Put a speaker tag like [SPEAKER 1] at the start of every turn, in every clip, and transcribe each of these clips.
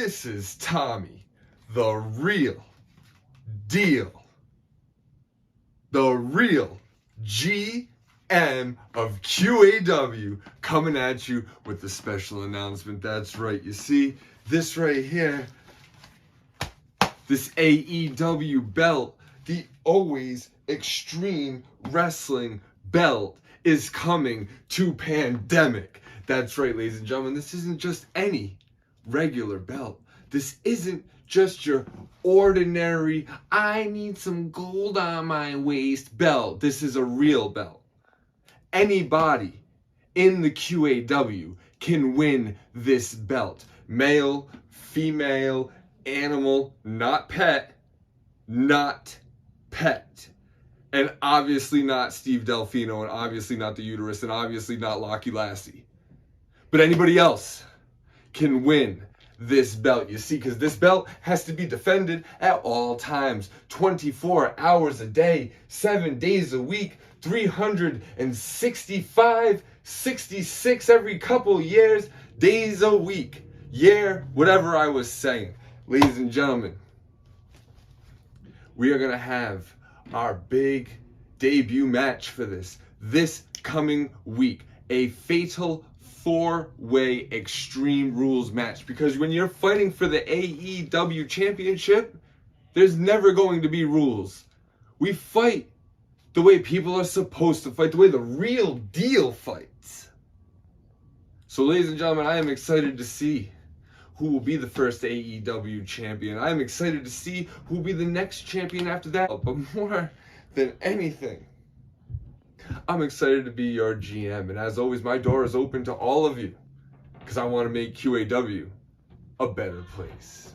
[SPEAKER 1] This is Tommy, the real deal, the real GM of QAW, coming at you with the special announcement. That's right. You see, this right here, this AEW belt, the Always Extreme Wrestling belt, is coming to Pandemic. That's right, ladies and gentlemen. This isn't just any regular belt. This isn't just your ordinary, I need some gold on my waist belt. This is a real belt. Anybody in the QAW can win this belt. Male, female, animal, not pet, and obviously not Steve Delfino, and obviously not the Uterus, and obviously not Locky Lassie. But anybody else can win this belt, you see, because this belt has to be defended at all times, 24 hours a day, 7 days a week, 365, 66 every couple years, days a week, year, whatever I was saying. Ladies and gentlemen, we are going to have our big debut match for this coming week, a fatal 4-way Extreme Rules match, because when you're fighting for the AEW championship, there's never going to be rules. We fight the way people are supposed to fight, the way the real deal fights. So ladies and gentlemen, I am excited to see who will be the first AEW champion. I am excited to see who will be the next champion after that. But more than anything, I'm excited to be your GM, and as always, my door is open to all of you, because I want to make QAW a better place.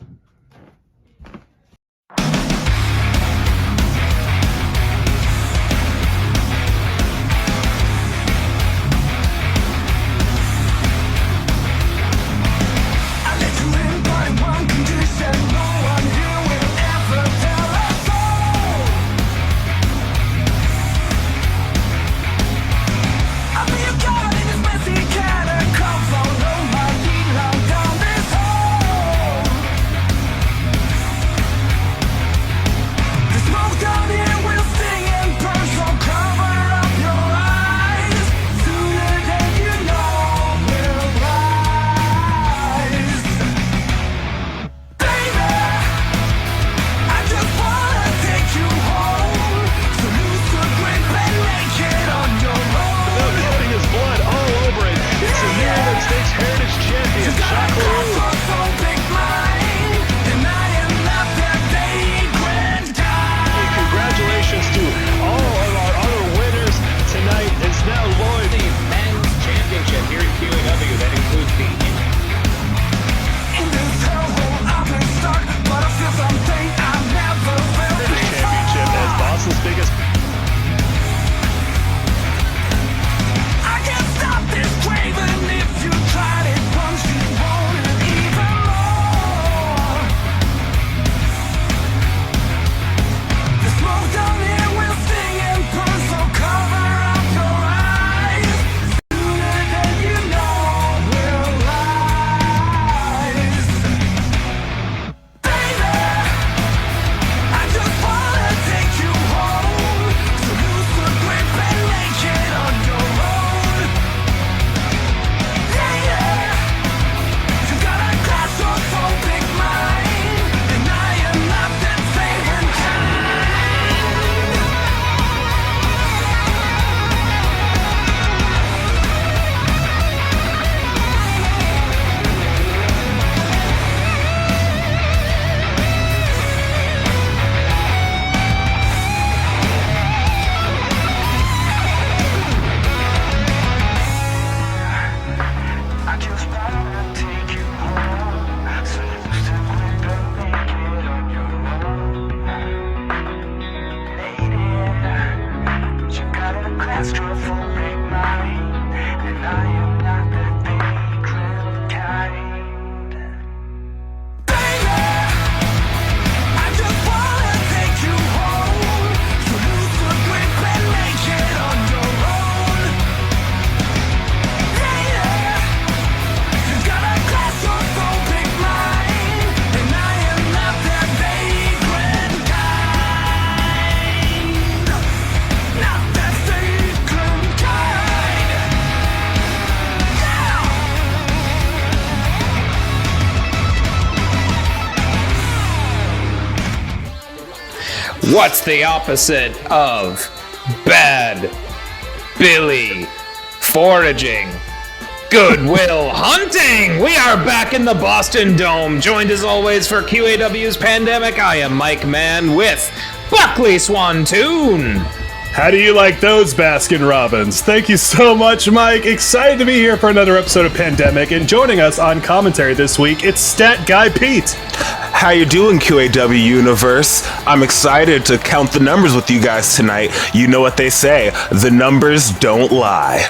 [SPEAKER 2] What's the opposite of bad Billy foraging? Goodwill Hunting! We are back in the Boston Dome, joined as always for QAW's Pandemic. I am Mike Mann with Buckley Swantoon.
[SPEAKER 3] How do you like those Baskin Robbins? Thank you so much, Mike. Excited to be here for another episode of Pandemic, and joining us on commentary this week, it's Stat Guy Pete.
[SPEAKER 4] How you doing, QAW Universe? I'm excited to count the numbers with you guys tonight. You know what they say, the numbers don't lie.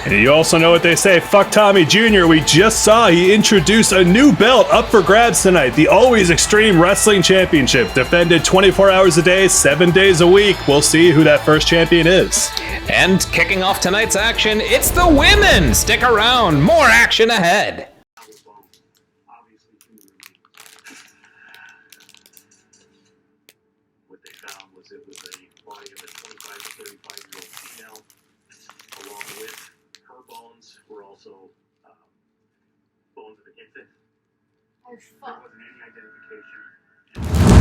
[SPEAKER 3] And you also know what they say, fuck Tommy Jr. We just saw he introduced a new belt up for grabs tonight, the Always Extreme Wrestling Championship, defended 24 hours a day, 7 days a week. We'll see who that first champion is.
[SPEAKER 2] And kicking off tonight's action, it's the women! Stick around, more action ahead.
[SPEAKER 5] What they found was it was a body of a 25 to 35-year-old female, along with her bones were also bones of an infant.
[SPEAKER 6] Oh,
[SPEAKER 5] There
[SPEAKER 6] fuck.
[SPEAKER 5] wasn't any identification.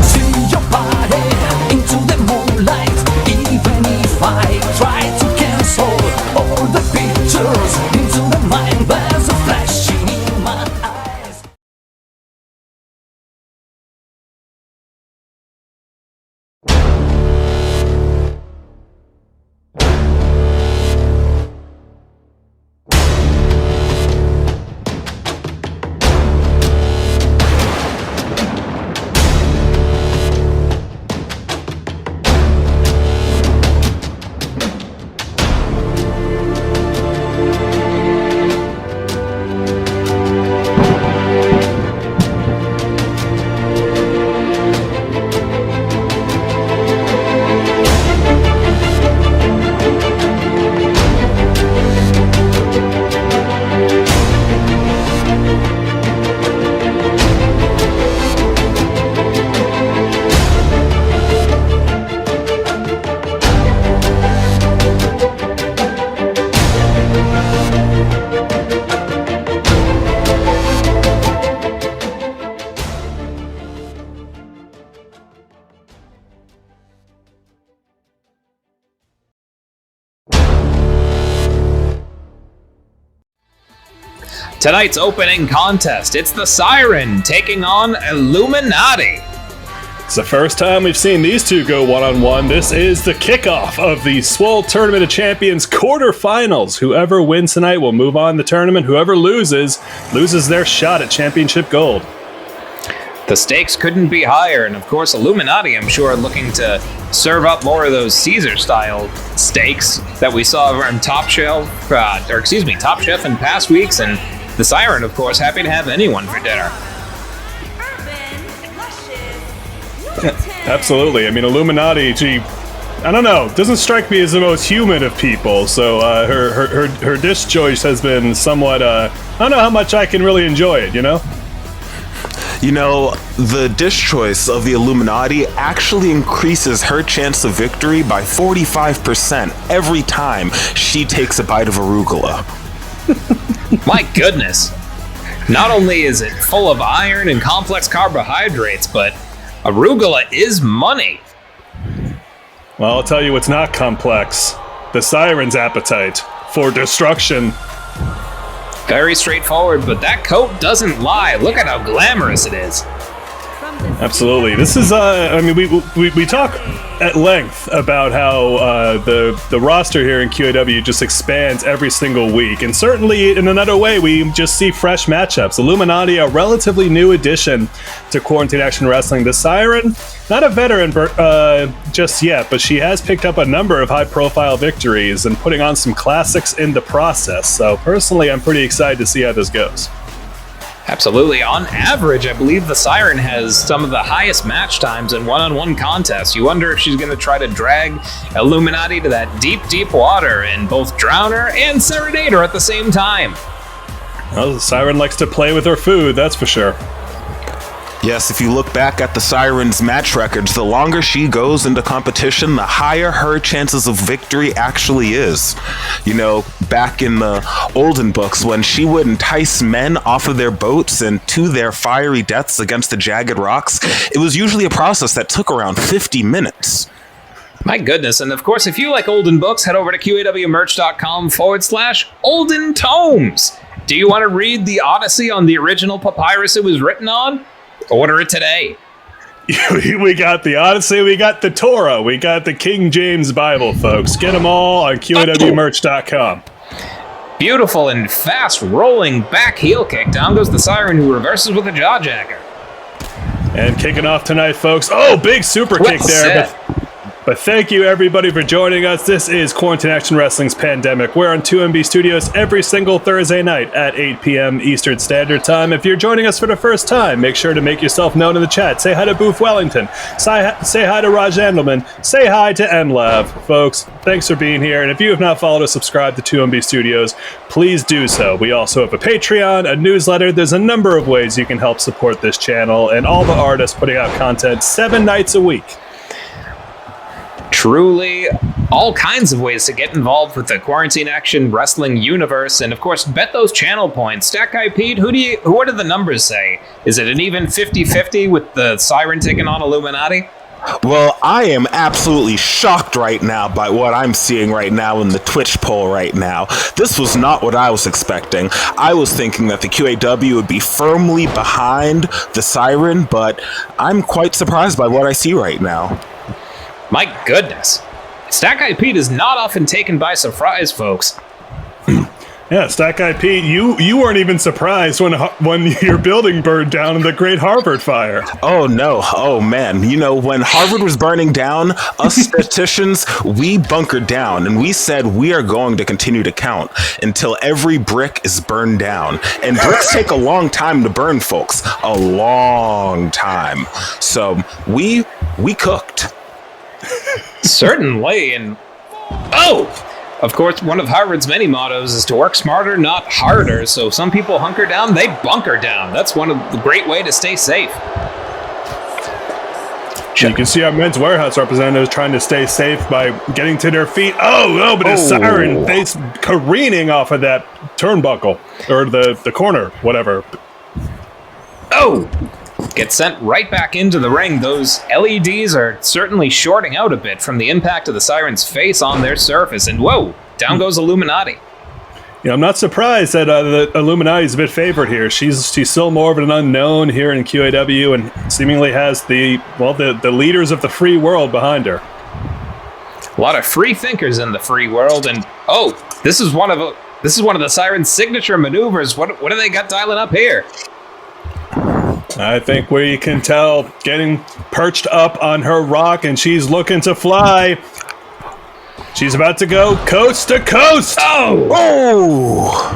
[SPEAKER 7] See your body into the moonlight. Even if I try to cancel all the pictures into the mind, there's a flashing in my eyes.
[SPEAKER 2] Tonight's opening contest, it's the Siren taking on Illuminati.
[SPEAKER 3] It's the first time we've seen these two go one-on-one. This is the kickoff of the Swole Tournament of Champions quarterfinals. Whoever wins tonight will move on the tournament. Whoever loses their shot at championship gold.
[SPEAKER 2] The stakes couldn't be higher, and of course Illuminati, I'm sure, looking to serve up more of those Caesar-style steaks that we saw from Top Chef in past weeks, and the Siren, of course, happy to have anyone for dinner.
[SPEAKER 3] Absolutely. I mean, Illuminati, I don't know, doesn't strike me as the most human of people, so her dish choice has been somewhat, I don't know how much I can really enjoy it, you know?
[SPEAKER 4] You know, the dish choice of the Illuminati actually increases her chance of victory by 45% every time she takes a bite of arugula.
[SPEAKER 2] My goodness. Not only is it full of iron and complex carbohydrates, but arugula is money.
[SPEAKER 3] Well, I'll tell you what's not complex. The Siren's appetite for destruction.
[SPEAKER 2] Very straightforward, but that coat doesn't lie. Look at how glamorous it is.
[SPEAKER 3] Absolutely. This is, I mean, we talk at length about how the roster here in QAW just expands every single week. And certainly in another way, we just see fresh matchups. Illuminati, a relatively new addition to Quarantine Action Wrestling. The Siren, not a veteran just yet, but she has picked up a number of high-profile victories and putting on some classics in the process. So personally, I'm pretty excited to see how this goes.
[SPEAKER 2] Absolutely. On average, I believe the Siren has some of the highest match times in one-on-one contests. You wonder if she's going to try to drag Illuminati to that deep, deep water and both drown her and serenade her at the same time.
[SPEAKER 3] Well, the Siren likes to play with her food, that's for sure.
[SPEAKER 4] Yes, if you look back at the Siren's match records, the longer she goes into competition, the higher her chances of victory actually is. You know, back in the olden books, when she would entice men off of their boats and to their fiery deaths against the jagged rocks, it was usually a process that took around 50 minutes.
[SPEAKER 2] My goodness. And of course, if you like olden books, head over to QAWmerch.com/olden tomes. Do you want to read the Odyssey on the original papyrus it was written on? Order it today.
[SPEAKER 3] We got the Odyssey, we got the Torah, we got the King James Bible, folks. Get them all on QAWmerch.com.
[SPEAKER 2] Beautiful and fast rolling back heel kick. Down goes the Siren, who reverses with a jaw jacker.
[SPEAKER 3] And kicking off tonight, folks. Oh, big super kick there. But thank you, everybody, for joining us. This is Quarantine Action Wrestling's Pandemic. We're on 2MB Studios every single Thursday night at 8 p.m. Eastern Standard Time. If you're joining us for the first time, make sure to make yourself known in the chat. Say hi to Booth Wellington. Say hi to Raj Andelman. Say hi to MLav. Folks, thanks for being here. And if you have not followed or subscribed to 2MB Studios, please do so. We also have a Patreon, a newsletter. There's a number of ways you can help support this channel and all the artists putting out content 7 nights a week.
[SPEAKER 2] Truly, all kinds of ways to get involved with the Quarantine Action Wrestling universe, and of course, bet those channel points. Stack Guy Pete, what do the numbers say? Is it an even 50-50 with the Siren taking on Illuminati?
[SPEAKER 4] Well, I am absolutely shocked right now by what I'm seeing right now in the Twitch poll right now. This was not what I was expecting. I was thinking that the QAW would be firmly behind the Siren, but I'm quite surprised by what I see right now.
[SPEAKER 2] My goodness. Stack Guy Pete is not often taken by surprise, folks.
[SPEAKER 3] Yeah, Stack Guy Pete, you weren't even surprised when your building burned down in the Great Harvard Fire.
[SPEAKER 4] Oh, no. Oh, man. You know, when Harvard was burning down, us statisticians, we bunkered down, and we said we are going to continue to count until every brick is burned down. And bricks take a long time to burn, folks. A long time. So we cooked.
[SPEAKER 2] Certainly, and of course, one of Harvard's many mottos is to work smarter, not harder. So some people hunker down, they bunker down. That's one of the great way to stay safe.
[SPEAKER 3] You can see our Men's Warehouse representatives trying to stay safe by getting to their feet. But his Siren, they careening off of that turnbuckle or the corner, whatever.
[SPEAKER 2] Gets sent right back into the ring. Those LEDs are certainly shorting out a bit from the impact of the Siren's face on their surface. And whoa, down goes Illuminati.
[SPEAKER 3] Yeah, I'm not surprised that the Illuminati's a bit favored here. She's still more of an unknown here in QAW and seemingly has the leaders of the free world behind her.
[SPEAKER 2] A lot of free thinkers in the free world, and this is one of the Siren's signature maneuvers. What do they got dialing up here?
[SPEAKER 3] I think we can tell, getting perched up on her rock, and she's looking to fly. She's about to go coast to coast.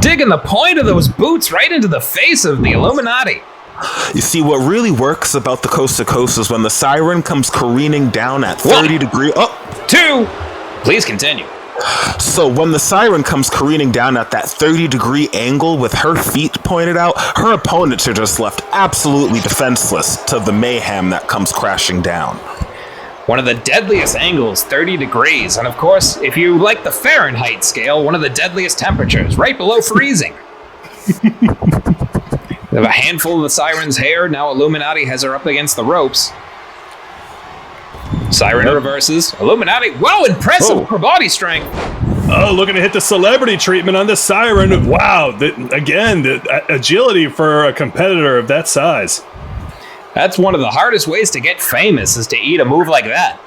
[SPEAKER 2] Digging the point of those boots right into the face of the Illuminati.
[SPEAKER 4] You see, what really works about the coast to coast is when the Siren comes careening down at 30 degrees.
[SPEAKER 2] 2. Please continue.
[SPEAKER 4] So when the Siren comes careening down at that 30-degree angle with her feet pointed out, her opponents are just left absolutely defenseless to the mayhem that comes crashing down.
[SPEAKER 2] One of the deadliest angles, 30 degrees. And of course, if you like the Fahrenheit scale, one of the deadliest temperatures, right below freezing. We have a handful of the Siren's hair. Now Illuminati has her up against the ropes. Siren reverses. Illuminati, impressive for body strength.
[SPEAKER 3] Looking to hit the celebrity treatment on the Siren. Wow, the agility for a competitor of that size.
[SPEAKER 2] That's one of the hardest ways to get famous, is to eat a move like that.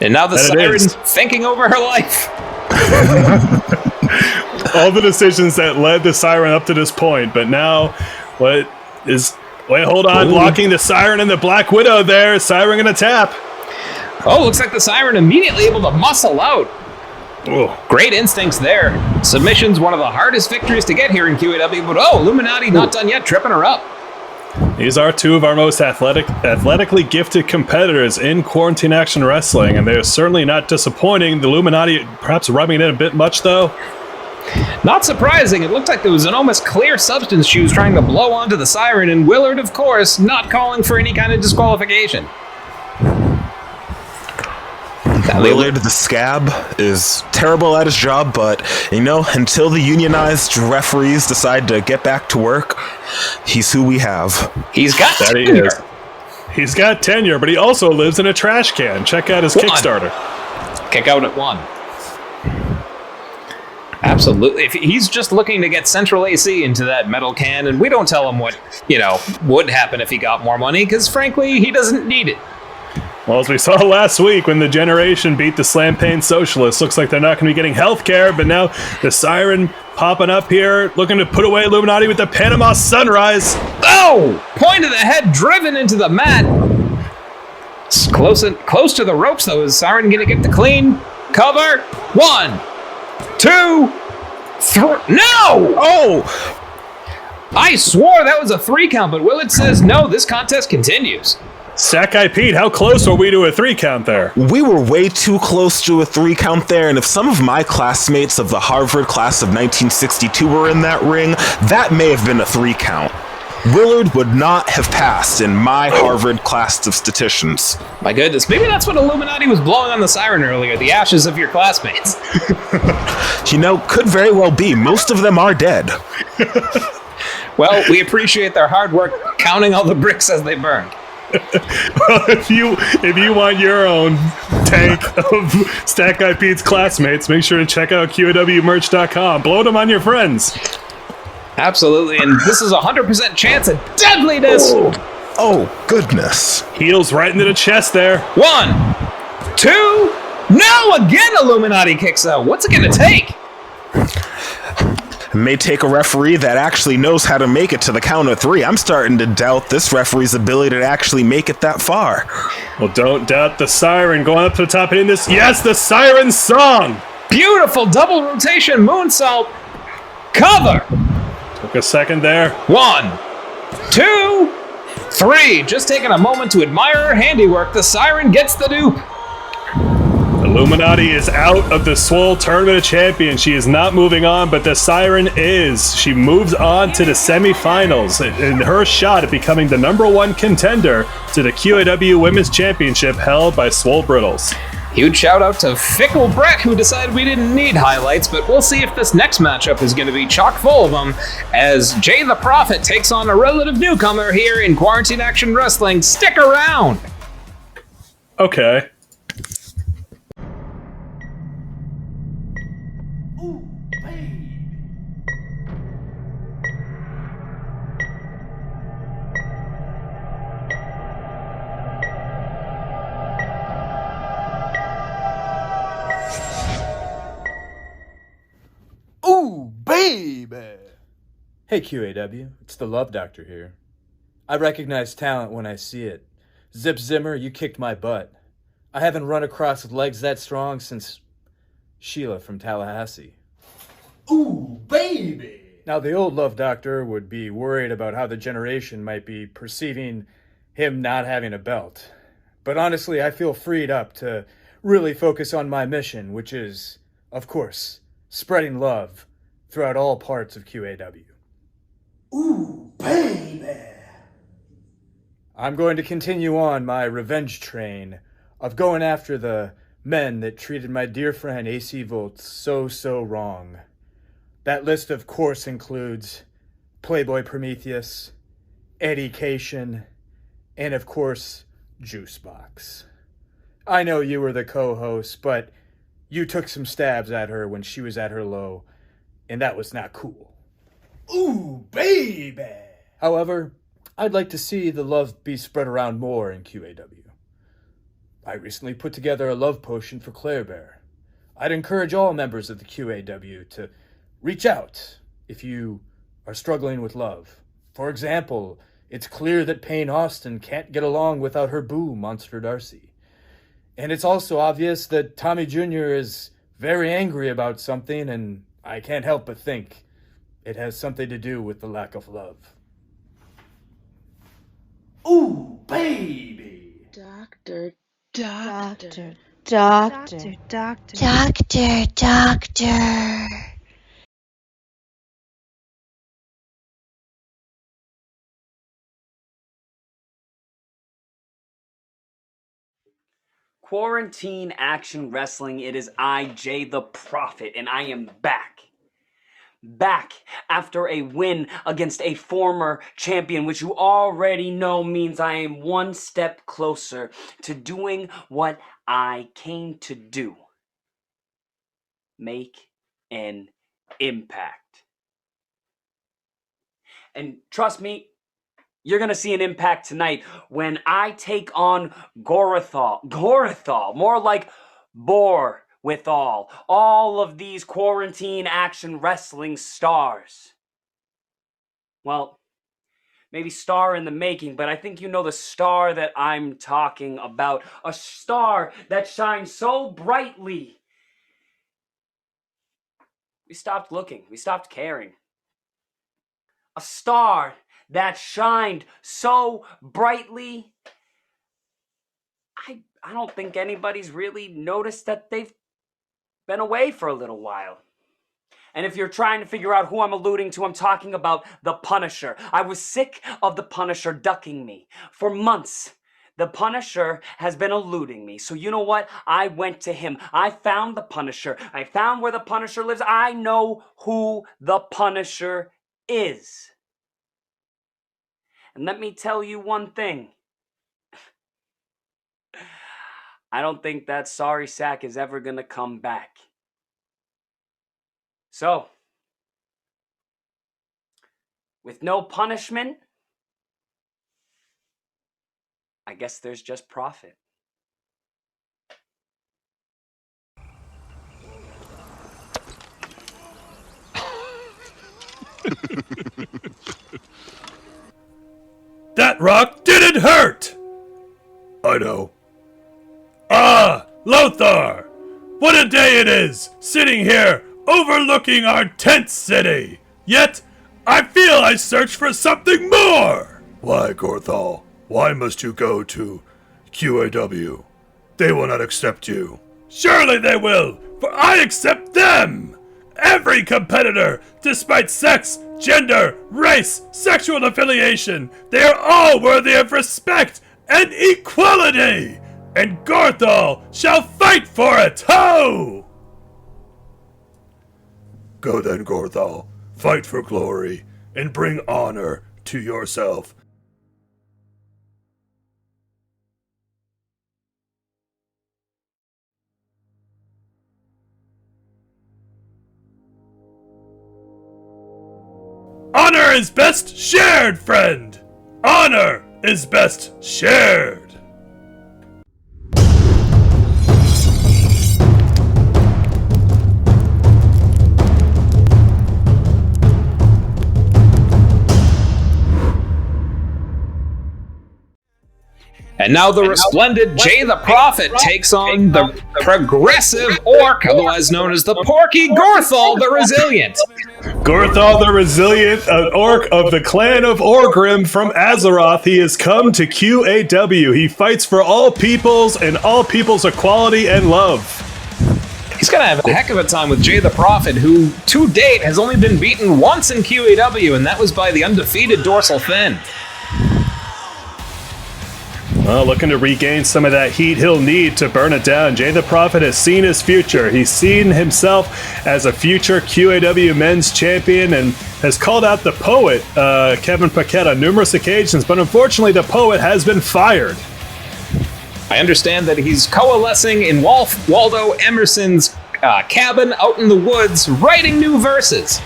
[SPEAKER 2] And now the Siren's thinking over her life.
[SPEAKER 3] All the decisions that led the Siren up to this point, but now hold on, blocking the Siren and the Black Widow there. Siren gonna tap.
[SPEAKER 2] Looks like the Siren immediately able to muscle out. Great instincts there. Submission's one of the hardest victories to get here in QAW, but Illuminati not done yet, tripping her up.
[SPEAKER 3] These are two of our most athletically gifted competitors in Quarantine Action Wrestling, and they're certainly not disappointing. The Illuminati perhaps rubbing it in a bit much, though.
[SPEAKER 2] Not surprising, it looked like there was an almost clear substance she was trying to blow onto the siren, and Willard, of course, not calling for any kind of disqualification.
[SPEAKER 4] Willard, the scab, is terrible at his job, but, until the unionized referees decide to get back to work, he's who we have.
[SPEAKER 2] He's got
[SPEAKER 3] That he
[SPEAKER 2] tenure.
[SPEAKER 3] is. He's got tenure, but he also lives in a trash can. Check out his Kickstarter.
[SPEAKER 2] Kick out at 1. Absolutely. If he's just looking to get central AC into that metal can, and we don't tell him what, would happen if he got more money, because frankly, he doesn't need it.
[SPEAKER 3] Well, as we saw last week when the Generation beat the Slampain Socialists, looks like they're not going to be getting health care, but now the siren popping up here, looking to put away Illuminati with the Panama Sunrise.
[SPEAKER 2] Oh! Point of the head driven into the mat. Close to the ropes, though. Is Siren going to get the clean cover? 1, 2, 3. No!
[SPEAKER 4] Oh!
[SPEAKER 2] I swore that was a 3 count, but Willard says no, this contest continues.
[SPEAKER 3] Stack Guy Pete, how close were we to a 3 count there?
[SPEAKER 4] We were way too close to a 3 count there, and if some of my classmates of the Harvard class of 1962 were in that ring, that may have been a 3 count. Willard would not have passed in my Harvard class of statisticians.
[SPEAKER 2] My goodness, maybe that's what Illuminati was blowing on the siren earlier, the ashes of your classmates.
[SPEAKER 4] Could very well be. Most of them are dead.
[SPEAKER 2] Well, we appreciate their hard work counting all the bricks as they burn.
[SPEAKER 3] Well, if you want your own tank of Stack Guy Pete's classmates, make sure to check out QAWmerch.com. Blow them on your friends.
[SPEAKER 2] Absolutely, and this is a 100% chance of deadliness.
[SPEAKER 4] Oh, goodness.
[SPEAKER 3] Heels right into the chest there.
[SPEAKER 2] 1, 2, no! Again, Illuminati kicks out. What's it gonna take?
[SPEAKER 4] It may take a referee that actually knows how to make it to the count of 3. I'm starting to doubt this referee's ability to actually make it that far.
[SPEAKER 3] Well, don't doubt the siren going up to the top hitting this. Yes, the siren song!
[SPEAKER 2] Beautiful double rotation moonsault. Cover.
[SPEAKER 3] Took a second there.
[SPEAKER 2] 1, 2, 3. Just taking a moment to admire her handiwork. The siren gets the dupe.
[SPEAKER 3] Illuminati is out of the Swole Tournament of Champions. She is not moving on, but the Siren is. She moves on to the semifinals in her shot at becoming the #1 contender to the QAW Women's Championship held by Swole Brittles.
[SPEAKER 2] Huge shout out to Fickle Brett, who decided we didn't need highlights, but we'll see if this next matchup is going to be chock full of them, as Jay the Prophet takes on a relative newcomer here in Quarantine Action Wrestling. Stick around!
[SPEAKER 3] Okay.
[SPEAKER 6] Ooh, baby! Hey QAW, it's the Love Doctor here. I recognize talent when I see it. Zip Zimmer, you kicked my butt. I haven't run across with legs that strong since Sheila from Tallahassee. Ooh, baby! Now, the old Love Doctor would be worried about how the Generation might be perceiving him not having a belt. But honestly, I feel freed up to really focus on my mission, which is, of course, spreading love throughout all parts of QAW. Ooh, baby! I'm going to continue on my revenge train of going after the men that treated my dear friend AC Volt so wrong. That list, of course, includes Playboy Prometheus, Eddie Cation, and, of course, Juicebox. I know you were the co-host, but you took some stabs at her when she was at her low, and that was not cool. Ooh, baby! However, I'd like to see the love be spread around more in QAW. I recently put together a love potion for Claire Bear. I'd encourage all members of the QAW to reach out if you are struggling with love. For example, it's clear that Payne Austin can't get along without her boo, Monster Darcy. And it's also obvious that Tommy Jr. is very angry about something, and I can't help but think it has something to do with the lack of love. Ooh, baby!
[SPEAKER 8] Doctor. Quarantine Action Wrestling, it is I, Jay the Prophet, and I am back. Back after a win against a former champion, which you already know means I am one step closer to doing what I came to do. Make an impact. And trust me, you're going to see an impact tonight when I take on Gorathal, more like Bore with all of these Quarantine Action Wrestling stars. Well, maybe star in the making, but I think you know the star that I'm talking about. A star that shines so brightly. We stopped looking. We stopped caring. A star that shined so brightly, I don't think anybody's really noticed that they've been away for a little while. And if you're trying to figure out who I'm alluding to, I'm talking about the Punisher. I was sick of the Punisher ducking me. For months, the Punisher has been eluding me. So you know what? I went to him. I found the Punisher. I found where the Punisher lives. I know who the Punisher is. And let me tell you one thing. I don't think that sorry sack is ever gonna come back. So, with no punishment, I guess there's just profit.
[SPEAKER 3] That rock didn't hurt! I know. Ah, Lothar! What a day it is, sitting here overlooking our tent city! Yet, I feel I search for something more! Why, Gorthal? Why must you go to QAW? They will not accept you. Surely they will, for I accept them! Every competitor, despite sex, gender, race, sexual affiliation, they are all worthy of respect and equality! And Gorthal shall fight for it! Ho! Go then, Gorthal. Fight for glory, and bring honor to yourself. Honor is best shared, friend! Honor is best shared!
[SPEAKER 2] And now the resplendent Jay the Prophet takes on the progressive orc, otherwise known as the Porky Gorthal the Resilient.
[SPEAKER 3] Gorthal the Resilient, an orc of the clan of Orgrim from Azeroth, he has come to QAW. He fights for all peoples and all people's equality and love.
[SPEAKER 2] He's gonna have a heck of a time with Jay the Prophet, who to date has only been beaten once in QAW, and that was by the undefeated Dorsal Finn.
[SPEAKER 3] Well, looking to regain some of that heat he'll need to burn it down. Jay the Prophet has seen his future. He's seen himself as a future QAW men's champion and has called out the poet, Kevin Paquette, on numerous occasions, but unfortunately the poet has been fired.
[SPEAKER 2] I understand that he's coalescing in Waldo Emerson's cabin out in the woods, writing new verses.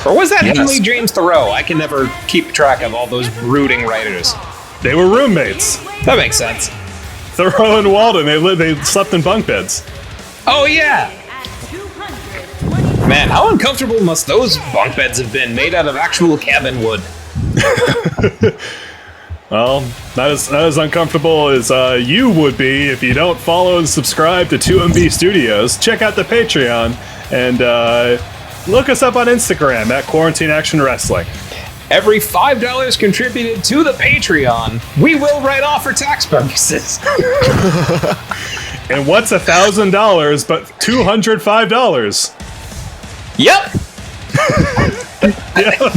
[SPEAKER 2] Or was that Henley James Thoreau? I can never keep track of all those brooding writers.
[SPEAKER 3] They were roommates.
[SPEAKER 2] That makes sense.
[SPEAKER 3] Thoreau and Walden, they slept in bunk beds.
[SPEAKER 2] Oh yeah! Man, how uncomfortable must those bunk beds have been, made out of actual cabin wood?
[SPEAKER 3] Well, not as uncomfortable as you would be if you don't follow and subscribe to 2MB Studios. Check out the Patreon and look us up on Instagram at Quarantine Action Wrestling.
[SPEAKER 2] Every $5 contributed to the Patreon, we will write off for tax purposes.
[SPEAKER 3] And what's $1,000 but $205?
[SPEAKER 2] Yep.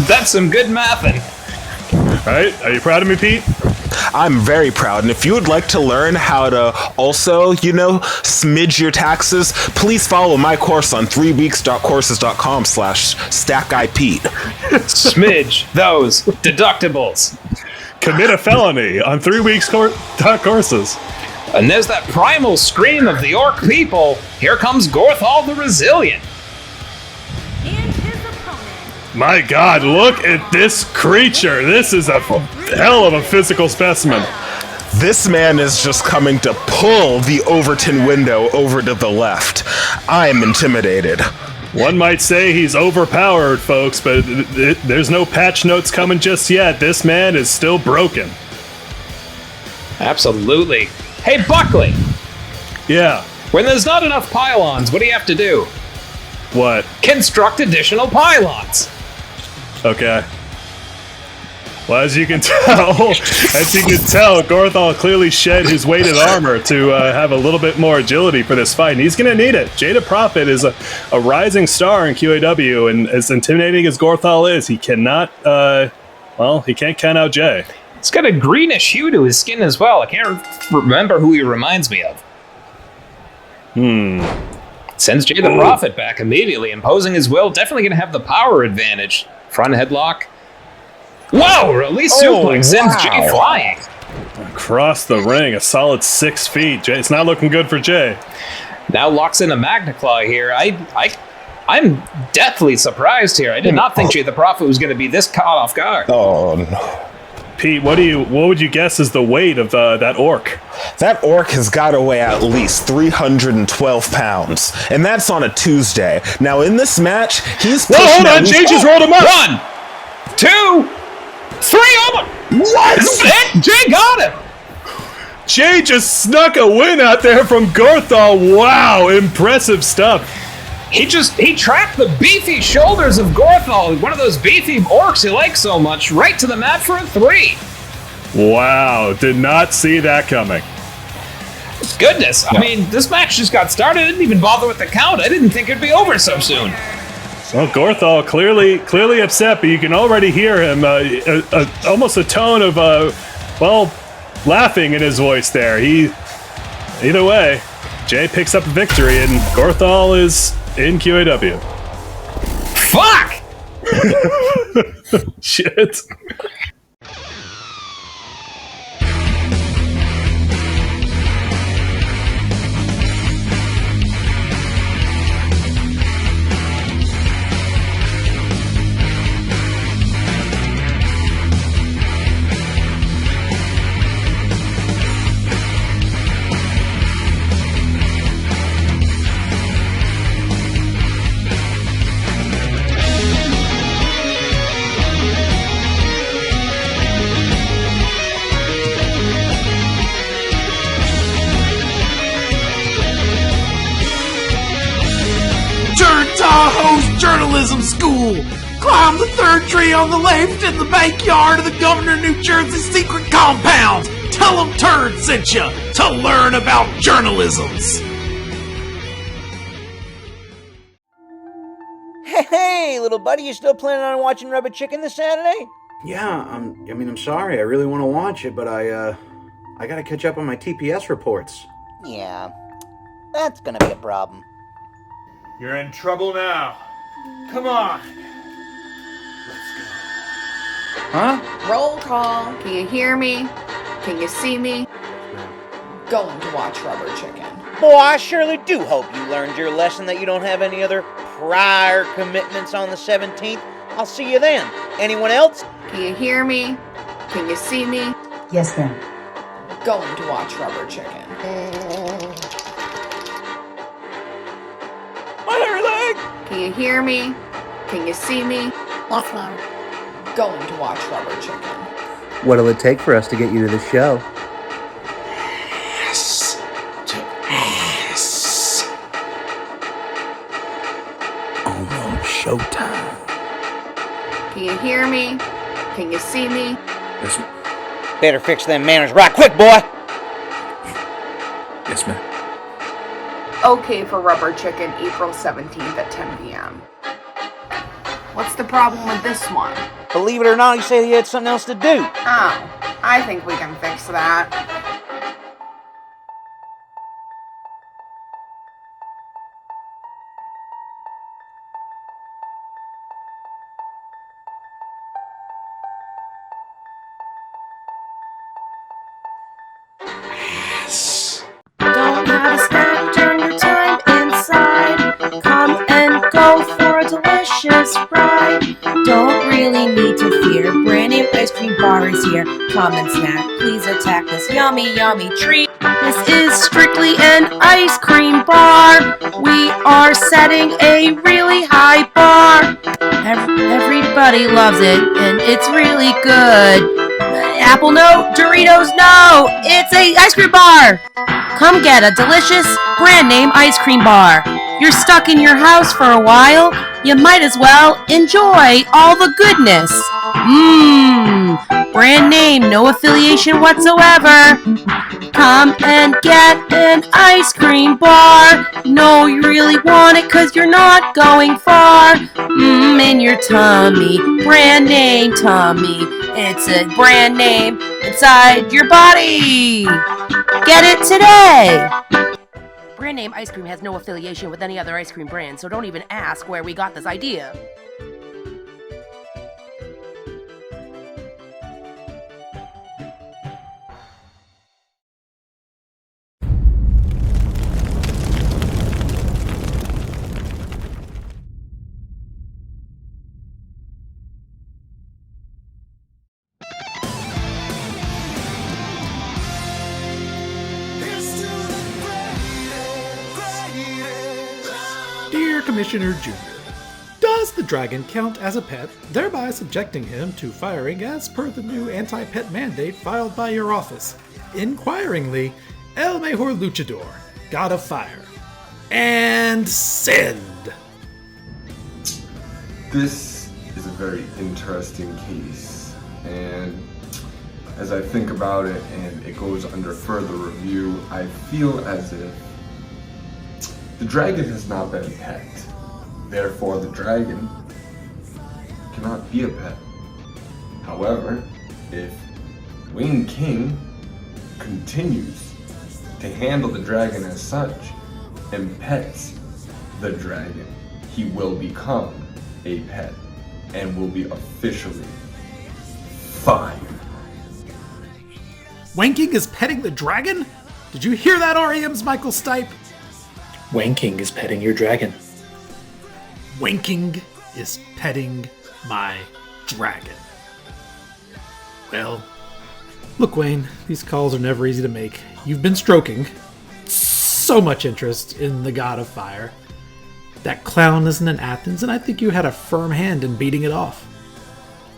[SPEAKER 2] That's some good mathing.
[SPEAKER 3] Right? Are you proud of me, Pete?
[SPEAKER 4] I'm very proud. And if you would like to learn how to also, smidge your taxes, please follow my course on 3weeks.courses.com/stackguypete.
[SPEAKER 2] Smidge those deductibles.
[SPEAKER 3] Commit a felony on 3weeks.courses.
[SPEAKER 2] And there's that primal scream of the orc people. Here comes Gorthal the Resilient.
[SPEAKER 3] My God, look at this creature. This is a hell of a physical specimen.
[SPEAKER 4] This man is just coming to pull the Overton window over to the left. I am intimidated.
[SPEAKER 3] One might say he's overpowered, folks, but there's no patch notes coming just yet. This man is still broken.
[SPEAKER 2] Absolutely. Hey, Buckley.
[SPEAKER 3] Yeah.
[SPEAKER 2] When there's not enough pylons, what do you have to do?
[SPEAKER 3] What?
[SPEAKER 2] Construct additional pylons.
[SPEAKER 3] Okay. Well, as you can tell, Gorthal clearly shed his weighted armor to have a little bit more agility for this fight, and he's going to need it. Jada Prophet is a rising star in QAW, and as intimidating as Gorthal is, he cannot, he can't count out Jay.
[SPEAKER 2] He's got a greenish hue to his skin as well. I can't remember who he reminds me of. Sends Jay the Prophet back immediately, imposing his will. Definitely going to have the power advantage. Front headlock. Whoa! Release suplex sends Jay flying.
[SPEAKER 3] Across the ring, a solid 6 feet. Jay, it's not looking good for Jay.
[SPEAKER 2] Now locks in a Magna Claw here. I'm deathly surprised here. I did not think Jay the Prophet was going to be this caught off guard.
[SPEAKER 4] Oh, no.
[SPEAKER 3] Pete, what would you guess is the weight of that orc?
[SPEAKER 4] That orc has got to weigh at least 312 pounds, and that's on a Tuesday. Now, in this match, he's pushing
[SPEAKER 3] hold on, Jay just rolled him up.
[SPEAKER 2] 1, 2, 3, oh my... What? Jay got him!
[SPEAKER 3] Jay just snuck a win out there from Gorthal. Wow, impressive stuff.
[SPEAKER 2] He tracked the beefy shoulders of Gorthal, one of those beefy orcs he likes so much, right to the mat for a 3.
[SPEAKER 3] Wow, did not see that coming.
[SPEAKER 2] Goodness, I mean, this match just got started. I didn't even bother with the count. I didn't think it'd be over so soon.
[SPEAKER 3] Well, Gorthal clearly upset, but you can already hear him, almost a tone of, laughing in his voice there. Either way, Jay picks up a victory, and Gorthal is in QAW.
[SPEAKER 2] Fuck!
[SPEAKER 3] Shit.
[SPEAKER 9] Tahoe's journalism school. Climb the 3rd tree on the left in the backyard of the Governor New Jersey secret compound. Tell them Turd sent you to learn about journalisms.
[SPEAKER 10] Hey, little buddy, you still planning on watching Rubber Chicken this Saturday?
[SPEAKER 11] Yeah, I'm sorry. I really want to watch it, but I gotta catch up on my TPS reports.
[SPEAKER 10] Yeah, that's gonna be a problem.
[SPEAKER 1] You're in trouble now. Come on.
[SPEAKER 11] Huh?
[SPEAKER 12] Roll call. Can you hear me? Can you see me? Going to watch Rubber Chicken.
[SPEAKER 10] Boy, I surely do hope you learned your lesson that you don't have any other prior commitments on the 17th. I'll see you then. Anyone else?
[SPEAKER 12] Can you hear me? Can you see me?
[SPEAKER 13] Yes, ma'am.
[SPEAKER 12] Going to watch Rubber Chicken.
[SPEAKER 10] My hairy leg!
[SPEAKER 12] Can you hear me? Can you see me?
[SPEAKER 13] Yes, ma'am.
[SPEAKER 12] Going to watch Rubber Chicken.
[SPEAKER 14] What'll it take for us to get you to the show?
[SPEAKER 9] Ass to ass.
[SPEAKER 11] Almost showtime.
[SPEAKER 12] Can you hear me? Can you see me?
[SPEAKER 11] Yes,
[SPEAKER 10] Better fix them manners right quick, boy!
[SPEAKER 11] yes, ma'am.
[SPEAKER 12] Okay for Rubber Chicken, April 17th at 10 p.m. What's the problem with this one?
[SPEAKER 10] Believe it or not, he said he had something else to do.
[SPEAKER 12] Oh, I think we can fix that.
[SPEAKER 13] Don't have a snack during your time inside. Come and go for a delicious ride. Don't really need to fear. Brand new ice cream bar is here. Come and snack. Please attack this yummy, yummy treat. This is strictly an ice cream bar. We are setting a really high bar. Everybody loves it, and it's really good. Apple no, Doritos no. It's a ice cream bar. Come get a delicious brand name ice cream bar. You're stuck in your house for a while. You might as well enjoy all the goodness. Brand name, no affiliation whatsoever. Come and get an ice cream bar. No, you really want it 'cause you're not going far. In your tummy, brand name tummy. It's a brand name inside your body. Get it today! Brand name ice cream has no affiliation with any other ice cream brand, so don't even ask where we got this idea.
[SPEAKER 9] Dear Commissioner Jr., does the dragon count as a pet, thereby subjecting him to firing as per the new anti-pet mandate filed by your office? Inquiringly, El Mejor Luchador, God of Fire. And send!
[SPEAKER 1] This is a very interesting case, and as I think about it and it goes under further review, I feel as if the dragon has not been pet. Therefore, the dragon cannot be a pet. However, if Wayne King continues to handle the dragon as such and pets the dragon, he will become a pet and will be officially fired.
[SPEAKER 9] Wanking is petting the dragon? Did you hear that, REM's Michael Stipe?
[SPEAKER 15] Wanking is petting your dragon.
[SPEAKER 9] Wanking is petting my dragon. Well, look, Wayne, these calls are never easy to make. You've been stroking so much interest in the God of Fire. That clown isn't in Athens, and I think you had a firm hand in beating it off.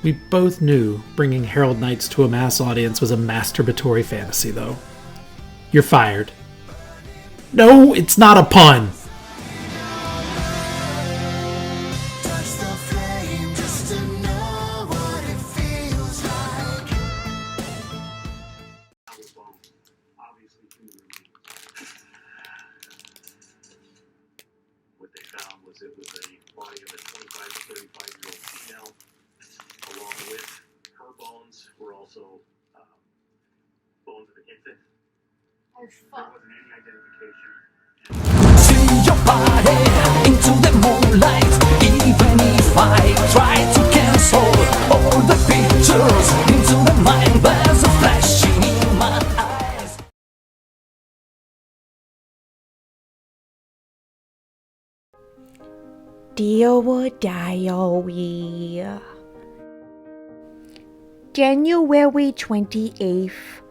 [SPEAKER 9] We both knew bringing Herald Knights to a mass audience was a masturbatory fantasy, though. You're fired. No, it's not a pun.
[SPEAKER 5] What they found was it was a body of a 25 to 35-year-old female. Along with her bones were also bones of an infant.
[SPEAKER 12] Oh, fuck.
[SPEAKER 5] There wasn't any identification.
[SPEAKER 7] See your body into the moonlight. Even if I try to cancel all the pictures into the mind, there's a flashing in my eyes.
[SPEAKER 16] Dear Diary, January 28th.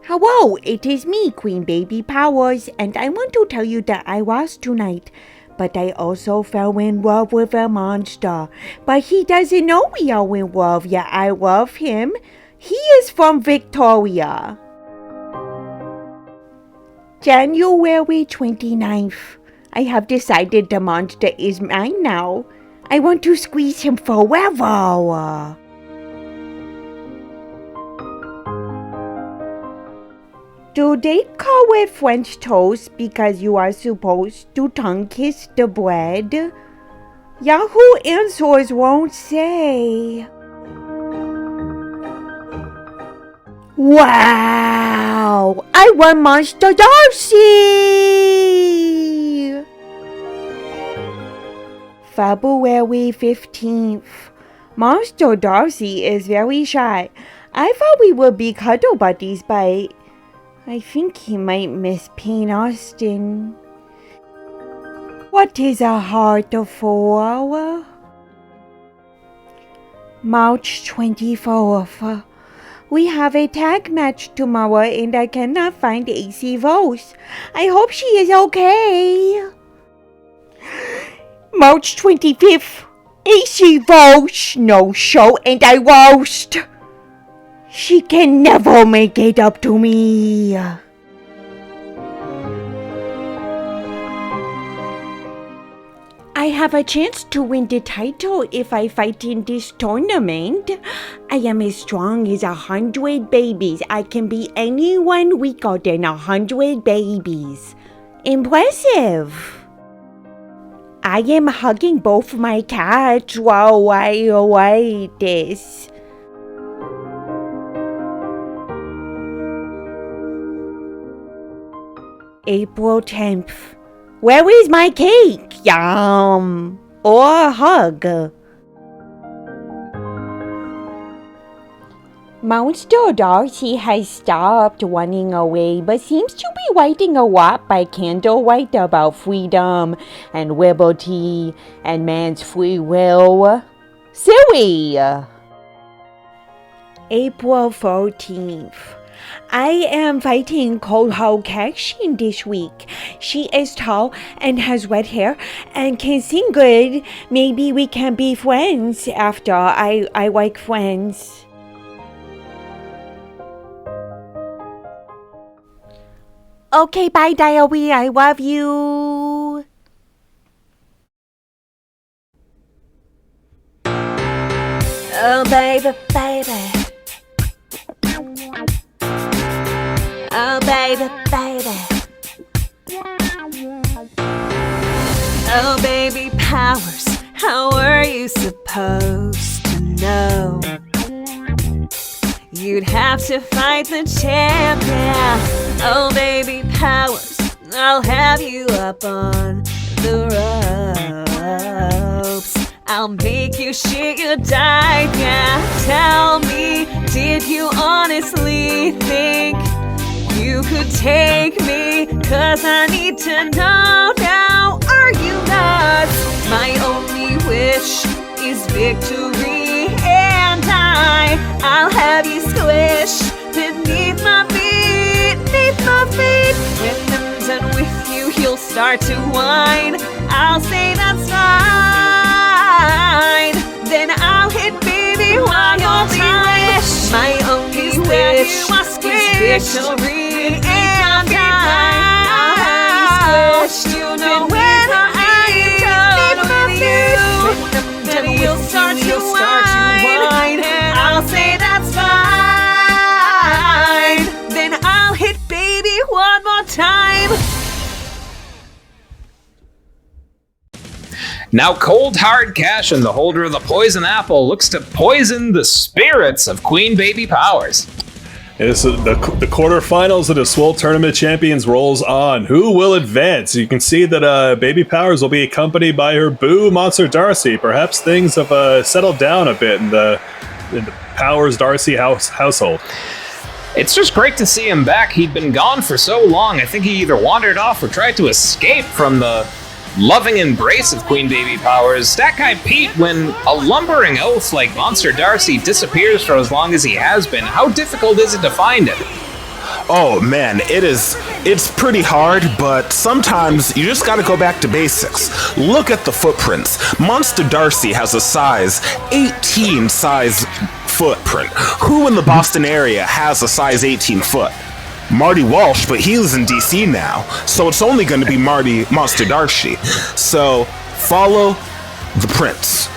[SPEAKER 16] Hello, it is me, Queen Baby Powers, and I want to tell you that I lost tonight, but I also fell in love with a monster. But he doesn't know we are in love, yet I love him. He is from Victoria. January 29th. I have decided the monster is mine now. I want to squeeze him forever. Do they call it French toast because you are supposed to tongue kiss the bread? Yahoo Answers won't say. Wow! I won Monster Darcy! February 15th. Monster Darcy is very shy. I thought we would be cuddle buddies, but I think he might miss Payne Austin. What is a heart for? March 24th. We have a tag match tomorrow and I cannot find AC Rose. I hope she is okay. March 25th. AC Rose no show and I roast. She can never make it up to me. I have a chance to win the title if I fight in this tournament. I am as strong as 100 babies. I can be anyone weaker than 100 babies. Impressive. I am hugging both my cats while I write this. April 10th. Where is my cake? Yum. Or a hug. Monster Darcy has stopped running away, but seems to be writing a lot by candlelight about freedom and liberty and man's free will. Silly! April 14th. I am fighting Cold Cashin this week. She is tall and has red hair and can sing good. Maybe we can be friends after I like friends. Okay, bye, diary. I love you. Oh, baby, baby. Oh, baby, baby. Oh, baby powers, how were you supposed to know? You'd have to fight the champion. Oh, baby powers, I'll have you up on the ropes. I'll make you shit your diapers. Tell me, did you honestly think you could take me? 'Cause I need to know now. Are you nuts? My only wish is victory, and I'll have you squish beneath my feet, beneath my feet. When I'm done with you, you'll start to whine. I'll say that's fine. Then I'll hit baby one more time. My only wish is victory, and I'll squish. You know when I'm done with you, then you'll start to whine. I'll say that's fine. Then I'll hit baby one more time.
[SPEAKER 2] Now, Cold Hard Cashin, the holder of the poison apple, looks to poison the spirits of Queen Baby Powers.
[SPEAKER 3] It's the quarterfinals of the Swole Tournament Champions rolls on. Who will advance? You can see that Baby Powers will be accompanied by her boo, Monster Darcy. Perhaps things have settled down a bit in the Powers Darcy household.
[SPEAKER 2] It's just great to see him back. He'd been gone for so long. I think he either wandered off or tried to escape from the loving embrace of Queen Baby Powers. Stat Guy Pete, when a lumbering elf like Monster Darcy disappears for as long as he has been, how difficult is it to find him?
[SPEAKER 4] Oh man, it's pretty hard, but sometimes you just gotta go back to basics. Look at the footprints. Monster Darcy has a size 18 size footprint. Who in the Boston area has a size 18 foot? Marty Walsh, but he lives in DC now, so it's only going to be Monster Darcy. So follow the prints,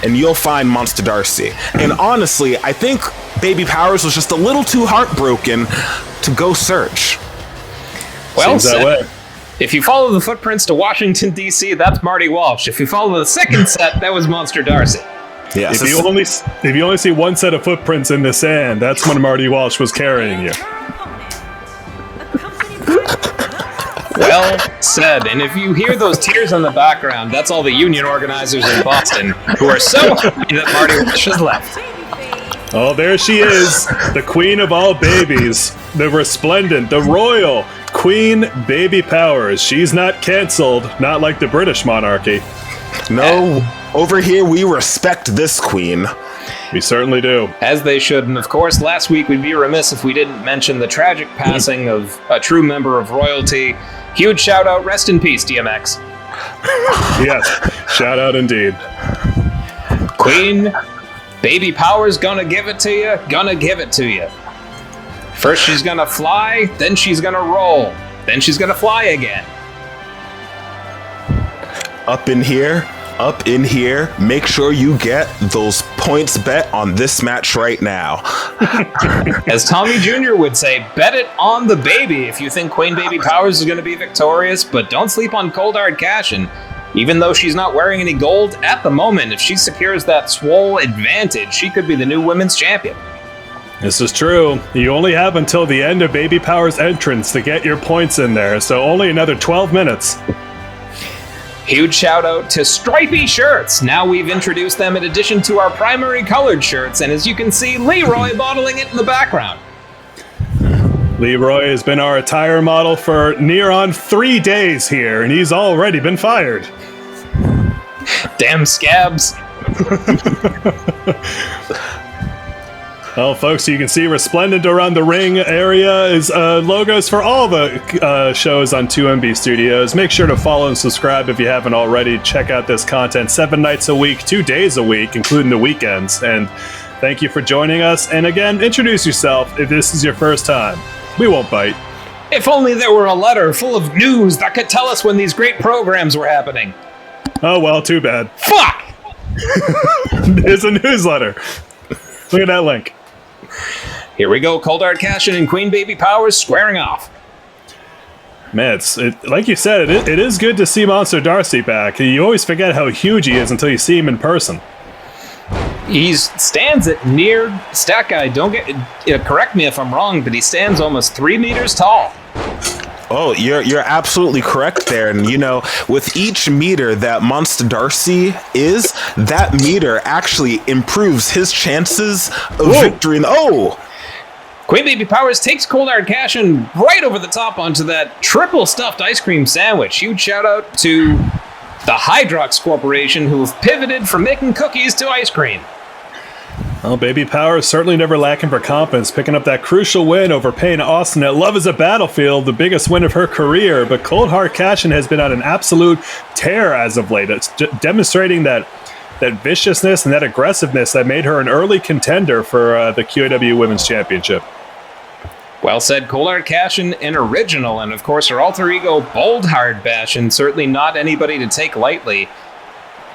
[SPEAKER 4] and you'll find Monster Darcy. And honestly, I think Baby Powers was just a little too heartbroken to go search.
[SPEAKER 2] Well
[SPEAKER 3] Seems that way.
[SPEAKER 2] If you follow the footprints to Washington, D.C., that's Marty Walsh. If you follow the second set, that was Monster Darcy.
[SPEAKER 4] Yes.
[SPEAKER 3] If you only see one set of footprints in the sand, that's when Marty Walsh was carrying you.
[SPEAKER 2] Well said. And if you hear those tears in the background, that's all the union organizers in Boston who are so happy that Marty Walsh has left.
[SPEAKER 3] Oh, there she is, the queen of all babies, the resplendent, the royal Queen Baby Powers. She's not canceled, not like the British monarchy.
[SPEAKER 4] No, over here we respect this queen.
[SPEAKER 3] We certainly do.
[SPEAKER 2] As they should. And of course, last week we'd be remiss if we didn't mention the tragic passing of a true member of royalty. Huge shout out, rest in peace, DMX.
[SPEAKER 3] Yes, shout out indeed.
[SPEAKER 2] Queen Baby Powers gonna give it to you, gonna give it to you. First she's gonna fly, then she's gonna roll, then she's gonna fly again.
[SPEAKER 4] Up in here, make sure you get those points bet on this match right now.
[SPEAKER 2] As Tommy Jr. would say, bet it on the baby if you think Queen Baby Powers is gonna be victorious, but don't sleep on Cold Hard Cashin'. Even though she's not wearing any gold at the moment, if she secures that swole advantage, she could be the new women's champion.
[SPEAKER 3] This is true. You only have until the end of Baby Power's entrance to get your points in there, so only another 12 minutes.
[SPEAKER 2] Huge shout out to stripy shirts. Now we've introduced them in addition to our primary colored shirts, and as you can see, Leroy bottling it in the background.
[SPEAKER 3] Leroy has been our attire model for near on 3 days here, and he's already been fired.
[SPEAKER 2] Damn scabs.
[SPEAKER 3] Well, folks, you can see resplendent around the ring area is logos for all the shows on 2MB Studios. Make sure to follow and subscribe if you haven't already. Check out this content 7 nights a week, 2 days a week, including the weekends. And thank you for joining us. And again, introduce yourself if this is your first time. We won't bite.
[SPEAKER 2] If only there were a letter full of news that could tell us when these great programs were happening.
[SPEAKER 3] Oh, well, too bad.
[SPEAKER 2] Fuck!
[SPEAKER 3] There's a newsletter. Look at that link.
[SPEAKER 2] Here we go, Cold Hard Cashin' and Queen Baby Powers squaring off.
[SPEAKER 3] Man, like you said, it is good to see Monster Darcy back. You always forget how huge he is until you see him in person.
[SPEAKER 2] He stands at near, Stat Guy, correct me if I'm wrong, but he stands almost 3 meters tall.
[SPEAKER 4] Oh, you're absolutely correct there. And you know, with each meter that Monster Darcy is, that meter actually improves his chances of victory.
[SPEAKER 2] Queen Baby Powers takes Cold Hard Cashin' right over the top onto that triple stuffed ice cream sandwich. Huge shout out to the Hydrox Corporation, who have pivoted from making cookies to ice cream.
[SPEAKER 3] Well, Baby Power is certainly never lacking for confidence, picking up that crucial win over Payne Austin at Love is a Battlefield, the biggest win of her career. But Cold Hard Cashin' has been on an absolute tear as of late. It's demonstrating that viciousness and that aggressiveness that made her an early contender for the QAW Women's Championship.
[SPEAKER 2] Well said, Cold Hard Cashin', an original, and of course her alter ego, Bold Hard Bashin', certainly not anybody to take lightly.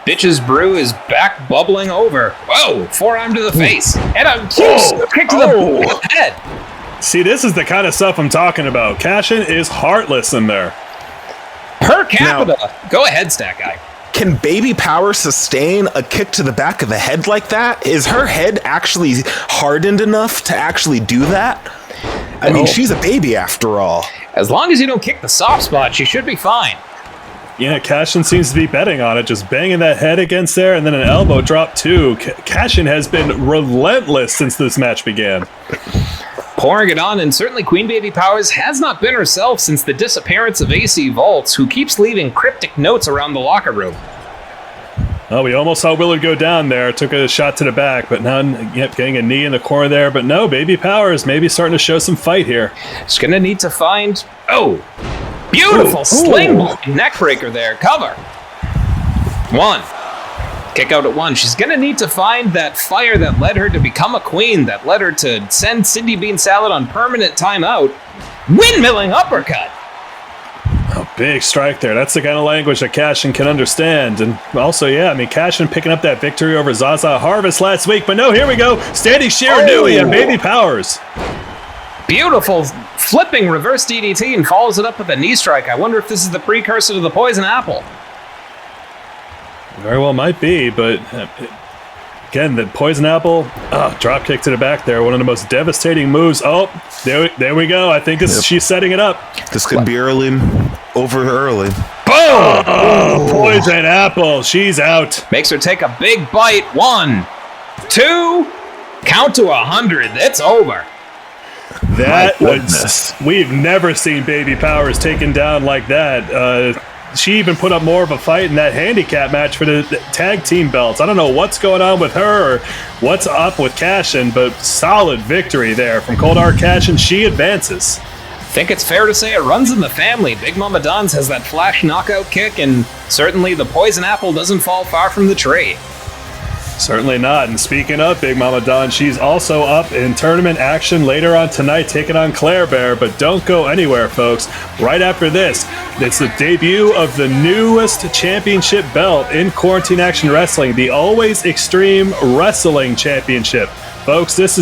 [SPEAKER 2] Bitch's Brew is back bubbling over. Whoa, forearm to the face. And a huge kick to the head.
[SPEAKER 3] See, this is the kind of stuff I'm talking about. Cashin' is heartless in there.
[SPEAKER 2] Per capita. Go ahead, Stat Guy.
[SPEAKER 4] Can Baby Power sustain a kick to the back of the head like that? Is her head actually hardened enough to actually do that? I mean, she's a baby after all.
[SPEAKER 2] As long as you don't kick the soft spot, she should be fine.
[SPEAKER 3] Yeah, Cashin seems to be betting on it, just banging that head against there, and then an elbow drop too. Cashin has been relentless since this match began.
[SPEAKER 2] Pouring it on, and certainly Queen Baby Powers has not been herself since the disappearance of AC Volts, who keeps leaving cryptic notes around the locker room.
[SPEAKER 3] Oh, we almost saw Willard go down there, took a shot to the back, but now getting a knee in the corner there. But no, Baby Powers maybe starting to show some fight here.
[SPEAKER 2] She's going to need to find... Oh! Beautiful sling neck breaker there. Cover. 1. Kick out at 1. She's going to need to find that fire that led her to become a queen, that led her to send Cindy Bean Salad on permanent timeout. Windmilling uppercut.
[SPEAKER 3] Oh, big strike there. That's the kind of language that Cashin can understand. And also, yeah, I mean, Cashin picking up that victory over Zaza Harvest last week. But no, here we go. Standing Shiranui and Baby Powers.
[SPEAKER 2] Beautiful flipping reverse DDT and follows it up with a knee strike. I wonder if this is the precursor to the poison apple.
[SPEAKER 3] Very well might be, but Again, the poison apple. Drop kick to the back there. One of the most devastating moves. Oh, there we go. I think she's setting it up.
[SPEAKER 4] This could be over early.
[SPEAKER 3] Boom! Oh, poison apple. She's out.
[SPEAKER 2] Makes her take a big bite. 1, 2, count to 100. It's over.
[SPEAKER 3] That was. We've never seen Baby Powers taken down like that. She even put up more of a fight in that handicap match for the tag team belts. I don't know what's going on with her or what's up with Cashin, but solid victory there from Cold Hard Cashin. She advances.
[SPEAKER 2] I think it's fair to say it runs in the family. Big Mama Don's has that flash knockout kick, and certainly the poison apple doesn't fall far from the tree.
[SPEAKER 3] Certainly not. And speaking of Big Mama Don, she's also up in tournament action later on tonight, taking on Claire Bear. But don't go anywhere, folks. Right after this, it's the debut of the newest championship belt in Quarantine Action Wrestling, the Always Extreme Wrestling Championship. Folks, this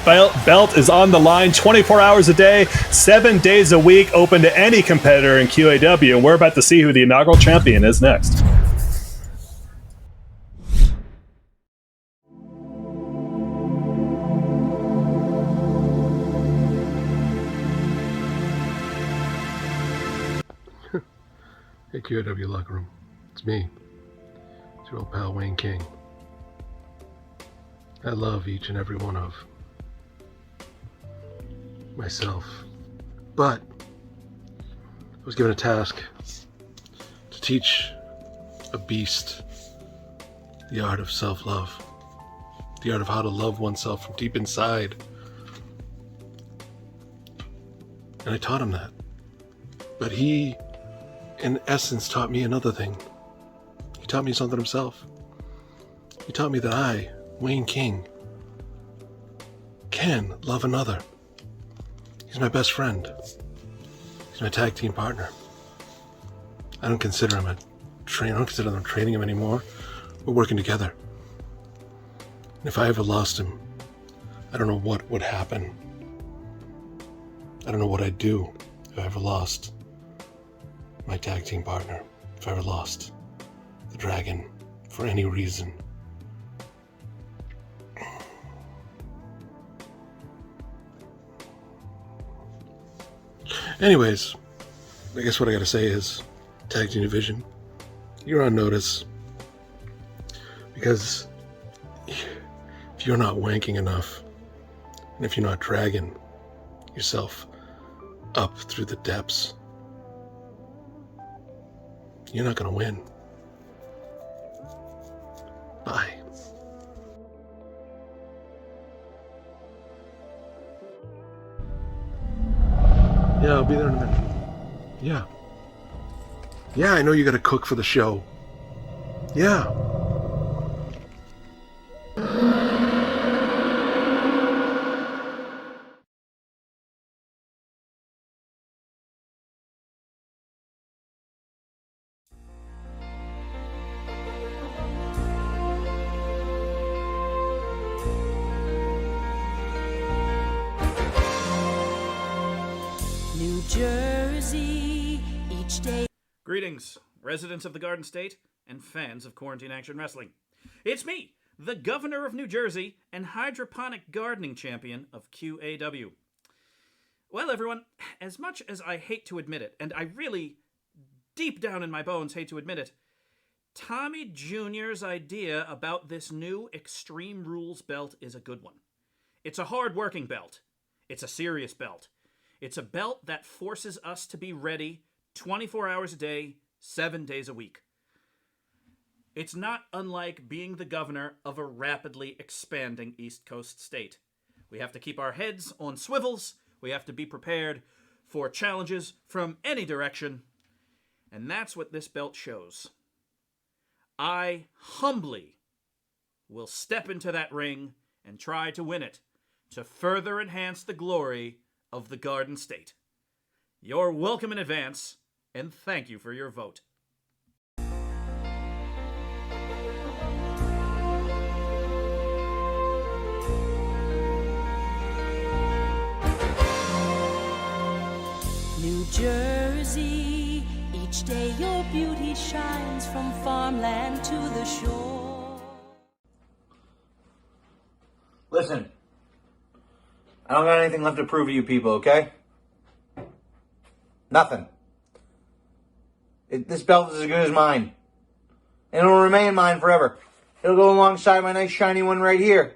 [SPEAKER 3] belt is on the line 24 hours a day, 7 days a week, open to any competitor in QAW. And we're about to see who the inaugural champion is next.
[SPEAKER 17] Hey, QAW Locker Room. It's me. It's your old pal Wayne King. I love each and every one of myself. But I was given a task to teach a beast the art of self-love. The art of how to love oneself from deep inside. And I taught him that. But he, in essence, taught me another thing. He taught me something himself. He taught me that I, Wayne King, can love another. He's my best friend. He's my tag team partner. I don't consider him a trainer. I don't consider them training him anymore. We're working together. And if I ever lost him, I don't know what would happen. I don't know what I'd do if I ever lost my tag team partner, if I ever lost the dragon for any reason. Anyways, I guess what I gotta say is, tag team division, you're on notice. Because if you're not wanking enough, and if you're not dragging yourself up through the depths, you're not gonna win. Bye. Yeah, I'll be there in a minute. Yeah. Yeah, I know you gotta cook for the show. Yeah.
[SPEAKER 18] New Jersey, each day.
[SPEAKER 9] Greetings, residents of the Garden State and fans of Quarantine Action Wrestling. It's me, the Governor of New Jersey and hydroponic gardening champion of QAW. Well, everyone, as much as I hate to admit it, and I really, deep down in my bones, hate to admit it, Tommy Jr.'s idea about this new Extreme Rules belt is a good one. It's a hard-working belt. It's a serious belt. It's a belt that forces us to be ready 24 hours a day, 7 days a week. It's not unlike being the governor of a rapidly expanding East Coast state. We have to keep our heads on swivels. We have to be prepared for challenges from any direction. And that's what this belt shows. I humbly will step into that ring and try to win it to further enhance the glory of the Garden State. You're welcome in advance, and thank you for your vote.
[SPEAKER 18] New Jersey, each day your beauty shines from farmland to the shore.
[SPEAKER 11] I don't got anything left to prove to you people, okay? Nothing. This belt is as good as mine. And it'll remain mine forever. It'll go alongside my nice shiny one right here.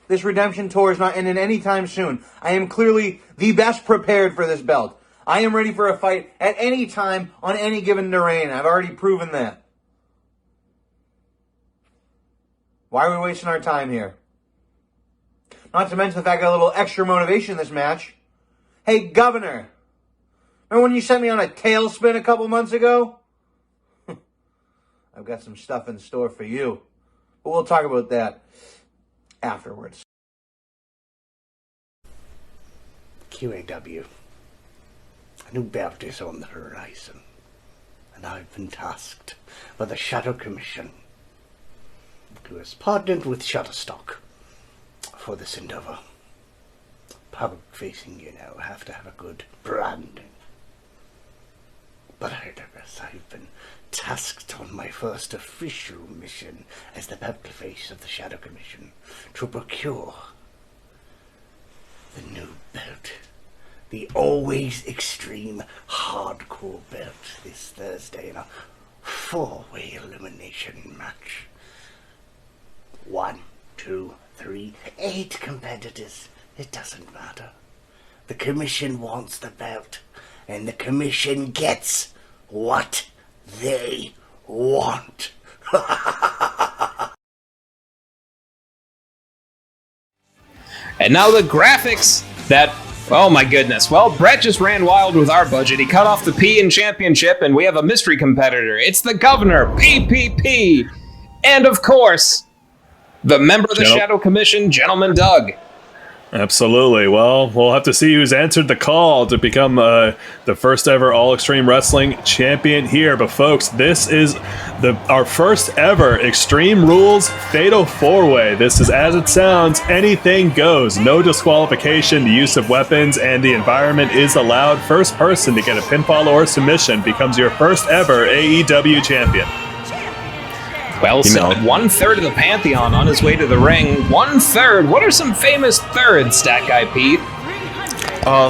[SPEAKER 11] This redemption tour is not ending anytime soon. I am clearly the best prepared for this belt. I am ready for a fight at any time on any given terrain. I've already proven that. Why are we wasting our time here? Not to mention the fact I got a little extra motivation in this match. Hey, Governor. Remember when you sent me on a tailspin a couple months ago? I've got some stuff in store for you. But we'll talk about that afterwards.
[SPEAKER 19] QAW. A new belt is on the horizon, and I've been tasked by the Shadow Commission, who has partnered with Shutterstock for this endeavor. Public facing, you know, have to have a good branding. But I digress. I've been tasked on my first official mission as the public face of the Shadow Commission to procure the new belt. The always extreme hardcore belt this Thursday in a 4-way elimination match. 1, 2, 3, 8 competitors. It doesn't matter. The commission wants the belt, and the commission gets what they want.
[SPEAKER 2] And now the graphics that, oh my goodness. Well, Brett just ran wild with our budget. He cut off the P in championship, and we have a mystery competitor. It's the Governor, PPP. And of course, the member of the Shadow Commission, Gentleman Doug.
[SPEAKER 3] Absolutely. Well, we'll have to see who's answered the call to become the first ever All Extreme Wrestling champion here. But folks, this is our first ever Extreme Rules Fatal 4-Way. This is as it sounds, anything goes. No disqualification, the use of weapons, and the environment is allowed. First person to get a pinfall or submission becomes your first ever AEW champion.
[SPEAKER 2] Well said. 1/3 of the Pantheon on his way to the ring. 1/3. What are some famous thirds, Stat Guy Pete?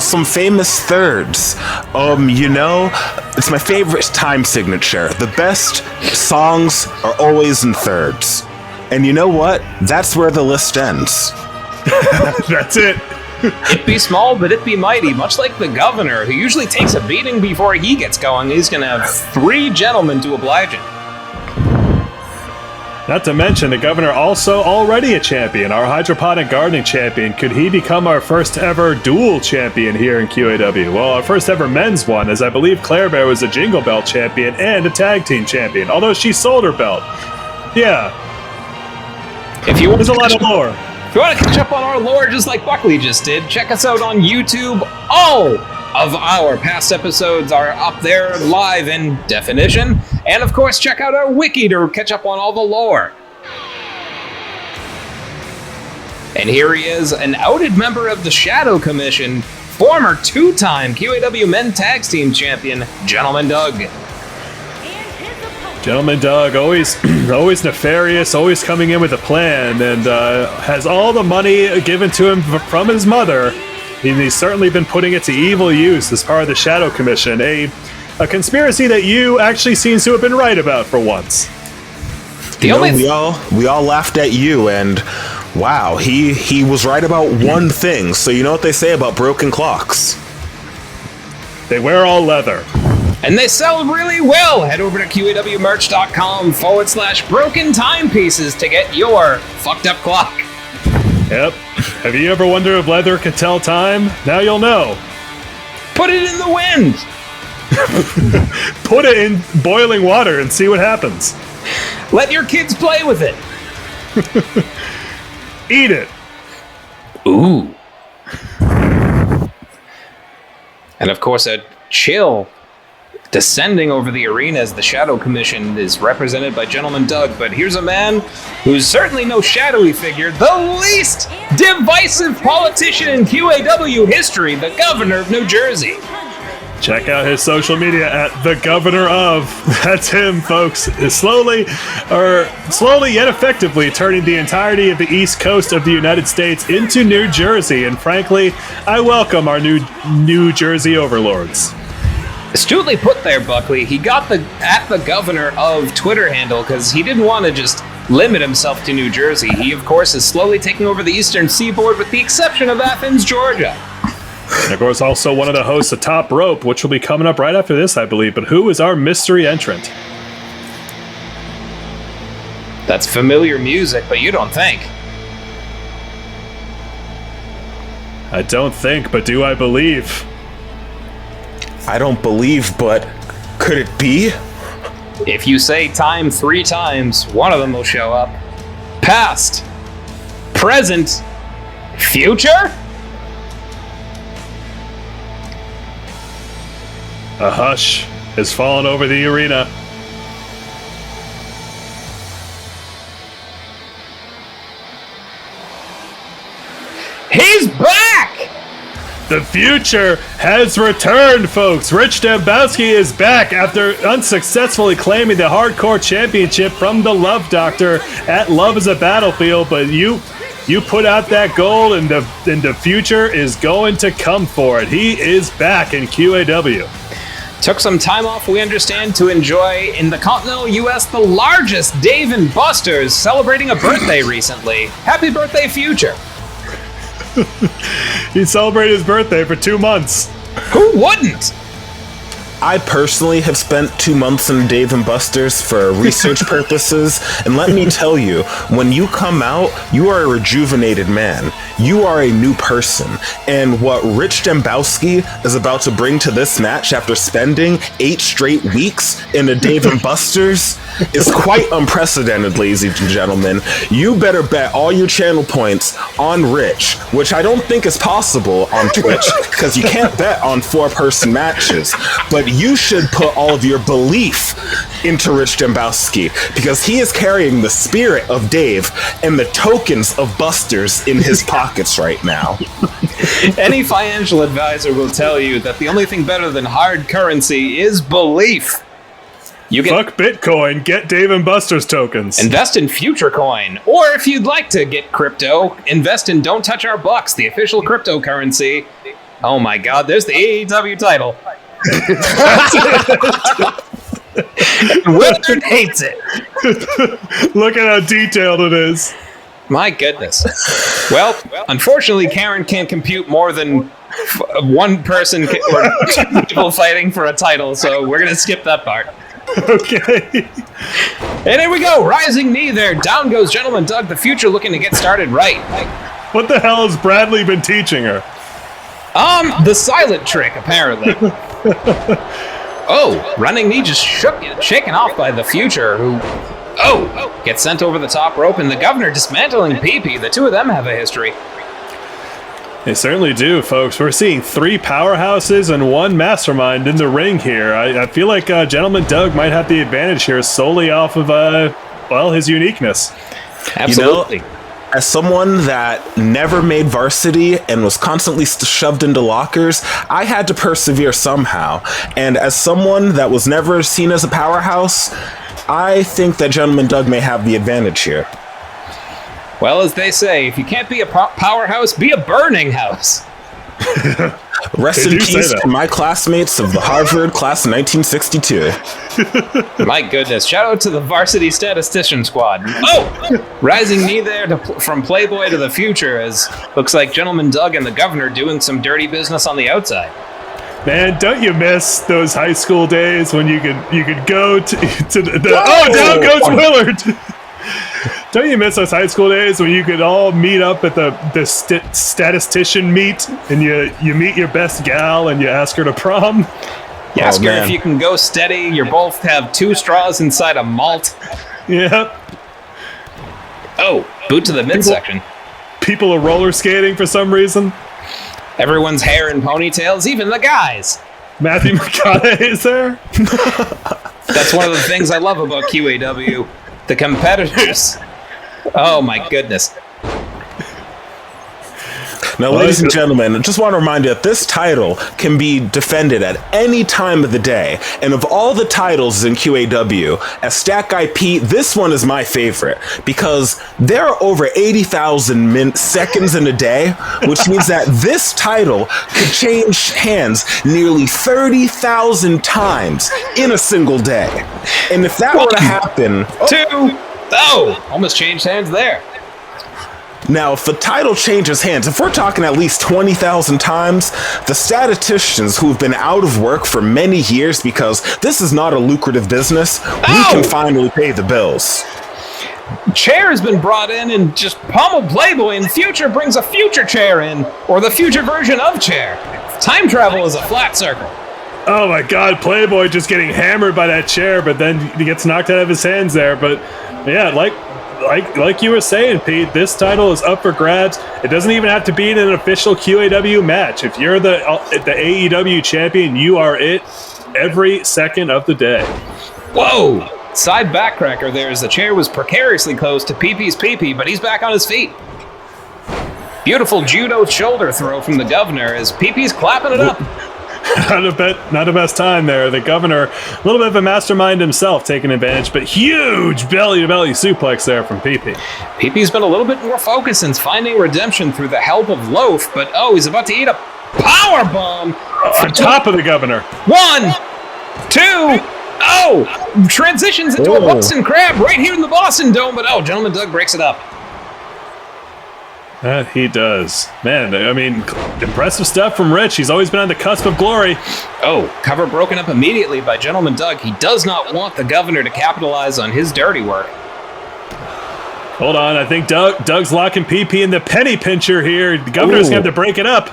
[SPEAKER 4] Some famous thirds. It's my favorite time signature. The best songs are always in thirds. And you know what? That's where the list ends.
[SPEAKER 3] That's it.
[SPEAKER 2] It be small, but it be mighty. Much like the Governor, who usually takes a beating before he gets going. He's going to have 3 gentlemen to oblige him.
[SPEAKER 3] Not to mention, the Governor also already a champion, our hydroponic gardening champion. Could he become our first ever dual champion here in QAW? Well, our first ever men's one, as I believe Claire Bear was a Jingle Belt champion and a tag team champion, although she sold her belt. Yeah. There's a lot of lore.
[SPEAKER 2] If you want to catch up on our lore just like Buckley just did, check us out on YouTube. All of our past episodes are up there live in definition. And of course, check out our wiki to catch up on all the lore. And here he is, an outed member of the Shadow Commission, former 2-time QAW Men Tag Team Champion, Gentleman Doug.
[SPEAKER 3] Gentleman Doug, always nefarious, always coming in with a plan, and has all the money given to him from his mother. He's certainly been putting it to evil use as part of the Shadow Commission, a conspiracy that you actually seems to have been right about for once.
[SPEAKER 4] We all laughed at you, and wow, he was right about one thing. So you know what they say about broken clocks?
[SPEAKER 3] They wear all leather.
[SPEAKER 2] And they sell really well. Head over to QAWmerch.com/broken timepieces to get your fucked up clock.
[SPEAKER 3] Yep. Have you ever wondered if leather could tell time? Now you'll know.
[SPEAKER 2] Put it in the wind.
[SPEAKER 3] Put it in boiling water and see what happens.
[SPEAKER 2] Let your kids play with it.
[SPEAKER 3] Eat it.
[SPEAKER 2] Ooh. And of course, a chill descending over the arena as the Shadow Commission is represented by Gentleman Doug. But here's a man who's certainly no shadowy figure, the least divisive politician in QAW history, the Governor of New Jersey.
[SPEAKER 3] Check out his social media at the Governor of. That's him, folks. Is slowly yet effectively turning the entirety of the East Coast of the United States into New Jersey. And frankly, I welcome our New Jersey overlords.
[SPEAKER 2] Astutely put there, Buckley. He got the at the Governor of Twitter handle because he didn't want to just limit himself to New Jersey. He, of course, is slowly taking over the eastern seaboard with the exception of Athens, Georgia.
[SPEAKER 3] And of course, also one of the hosts of Top Rope, which will be coming up right after this, I believe. But who is our mystery entrant?
[SPEAKER 2] That's familiar music, but you don't think.
[SPEAKER 3] I don't think, but do I believe?
[SPEAKER 4] I don't believe, but could it be?
[SPEAKER 2] If you say time 3 times, one of them will show up. Past, present, future?
[SPEAKER 3] A hush has fallen over the arena.
[SPEAKER 2] He's back!
[SPEAKER 3] The future has returned, folks. Rich Dembowski is back after unsuccessfully claiming the Hardcore Championship from the Love Doctor at Love is a Battlefield, but you put out that goal, and the future is going to come for it. He is back in QAW.
[SPEAKER 2] Took some time off, we understand, to enjoy in the continental U.S. the largest Dave & Buster's, celebrating a birthday recently. Happy birthday, Future.
[SPEAKER 3] He celebrated his birthday for 2 months.
[SPEAKER 2] Who wouldn't?
[SPEAKER 4] I personally have spent 2 months in Dave & Buster's for research purposes, and let me tell you, when you come out, you are a rejuvenated man. You are a new person. And what Rich Dembowski is about to bring to this match after spending 8 straight weeks in a Dave & Buster's is quite unprecedented, ladies and gentlemen. You better bet all your channel points on Rich, which I don't think is possible on Twitch, because you can't bet on 4-person matches. But you should put all of your belief into Rich Dembowski, because he is carrying the spirit of Dave and the tokens of Busters in his pockets right now.
[SPEAKER 2] Any financial advisor will tell you that the only thing better than hard currency is belief.
[SPEAKER 3] Fuck Bitcoin, get Dave & Buster's tokens.
[SPEAKER 2] Invest in Future Coin. Or if you'd like to get crypto, invest in Don't Touch Our Bucks, the official cryptocurrency. Oh my god, there's the AEW title. Willard hates it.
[SPEAKER 3] Look at how detailed it is.
[SPEAKER 2] My goodness. Well, unfortunately, Karen can't compute more than one person or 2 people fighting for a title, so we're going to skip that part.
[SPEAKER 3] Okay.
[SPEAKER 2] And here we go. Rising knee there. Down goes Gentleman Doug. The Future looking to get started right.
[SPEAKER 3] What the hell has Bradley been teaching her?
[SPEAKER 2] The silent trick, apparently. Oh, running knee just shaken off by the Future, who, gets sent over the top rope, and the Governor dismantling PP. The two of them have a history.
[SPEAKER 3] They certainly do, folks. We're seeing 3 powerhouses and 1 mastermind in the ring here. I feel like Gentleman Doug might have the advantage here solely off of, his uniqueness.
[SPEAKER 2] Absolutely.
[SPEAKER 4] You know, as someone that never made varsity and was constantly shoved into lockers, I had to persevere somehow. And as someone that was never seen as a powerhouse, I think that Gentleman Doug may have the advantage here.
[SPEAKER 2] Well, as they say, if you can't be a powerhouse, be a burning house.
[SPEAKER 4] Rest in peace to my classmates of the Harvard class of 1962.
[SPEAKER 2] My goodness. Shout out to the varsity statistician squad. Rising knee there from Playboy to the Future, as looks like Gentleman Doug and the Governor doing some dirty business on the outside.
[SPEAKER 3] Man, don't you miss those high school days when you could go to the down goes Willard. Don't you miss those high school days when you could all meet up at the statistician meet, and you meet your best gal and you ask her to prom?
[SPEAKER 2] You ask her if you can go steady. You both have 2 straws inside a malt.
[SPEAKER 3] Yep.
[SPEAKER 2] Oh, boot to the midsection.
[SPEAKER 3] People are roller skating for some reason.
[SPEAKER 2] Everyone's hair in ponytails, even the guys.
[SPEAKER 3] Matthew McConaughey is there.
[SPEAKER 2] That's one of the things I love about QAW. The competitors. Oh my goodness.
[SPEAKER 4] Now, ladies and gentlemen, I just want to remind you that this title can be defended at any time of the day. And of all the titles in QAW, as Stat Guy Pete, this one is my favorite because there are over 80,000 seconds in a day, which means that this title could change hands nearly 30,000 times in a single day. And if that were to happen...
[SPEAKER 2] Almost changed hands there.
[SPEAKER 4] Now, if the title changes hands, if we're talking at least 20,000 times, the statisticians who have been out of work for many years because this is not a lucrative business, we can finally pay the bills.
[SPEAKER 2] Chair has been brought in and just pummeled Playboy, and Future brings a future chair in, or the future version of Chair. Time travel is a flat circle.
[SPEAKER 3] Oh my god, Playboy just getting hammered by that chair, but then he gets knocked out of his hands there. But yeah, like you were saying, Pete, this title is up for grabs. It doesn't even have to be in an official QAW match. If you're the AEW champion, you are it every second of the day.
[SPEAKER 2] Whoa! Side backcracker there as the chair was precariously close to PP's PP, but he's back on his feet. Beautiful judo shoulder throw from the governor as PP's clapping it up.
[SPEAKER 3] Not the best time there. The governor, a little bit of a mastermind himself, taking advantage, but huge belly-to-belly suplex there from PP.
[SPEAKER 2] PP's been a little bit more focused since finding redemption through the help of Loaf, but he's about to eat a power bomb
[SPEAKER 3] on top of the governor.
[SPEAKER 2] 1, 2, transitions into a Boston Crab right here in the Boston Dome, but Gentleman Doug breaks it up.
[SPEAKER 3] He does. Man, I mean, impressive stuff from Rich. He's always been on the cusp of glory.
[SPEAKER 2] Cover broken up immediately by Gentleman Doug. He does not want the governor to capitalize on his dirty work.
[SPEAKER 3] Hold on, I think Doug's locking PP in the penny pincher here. The governor's going to have to break it up.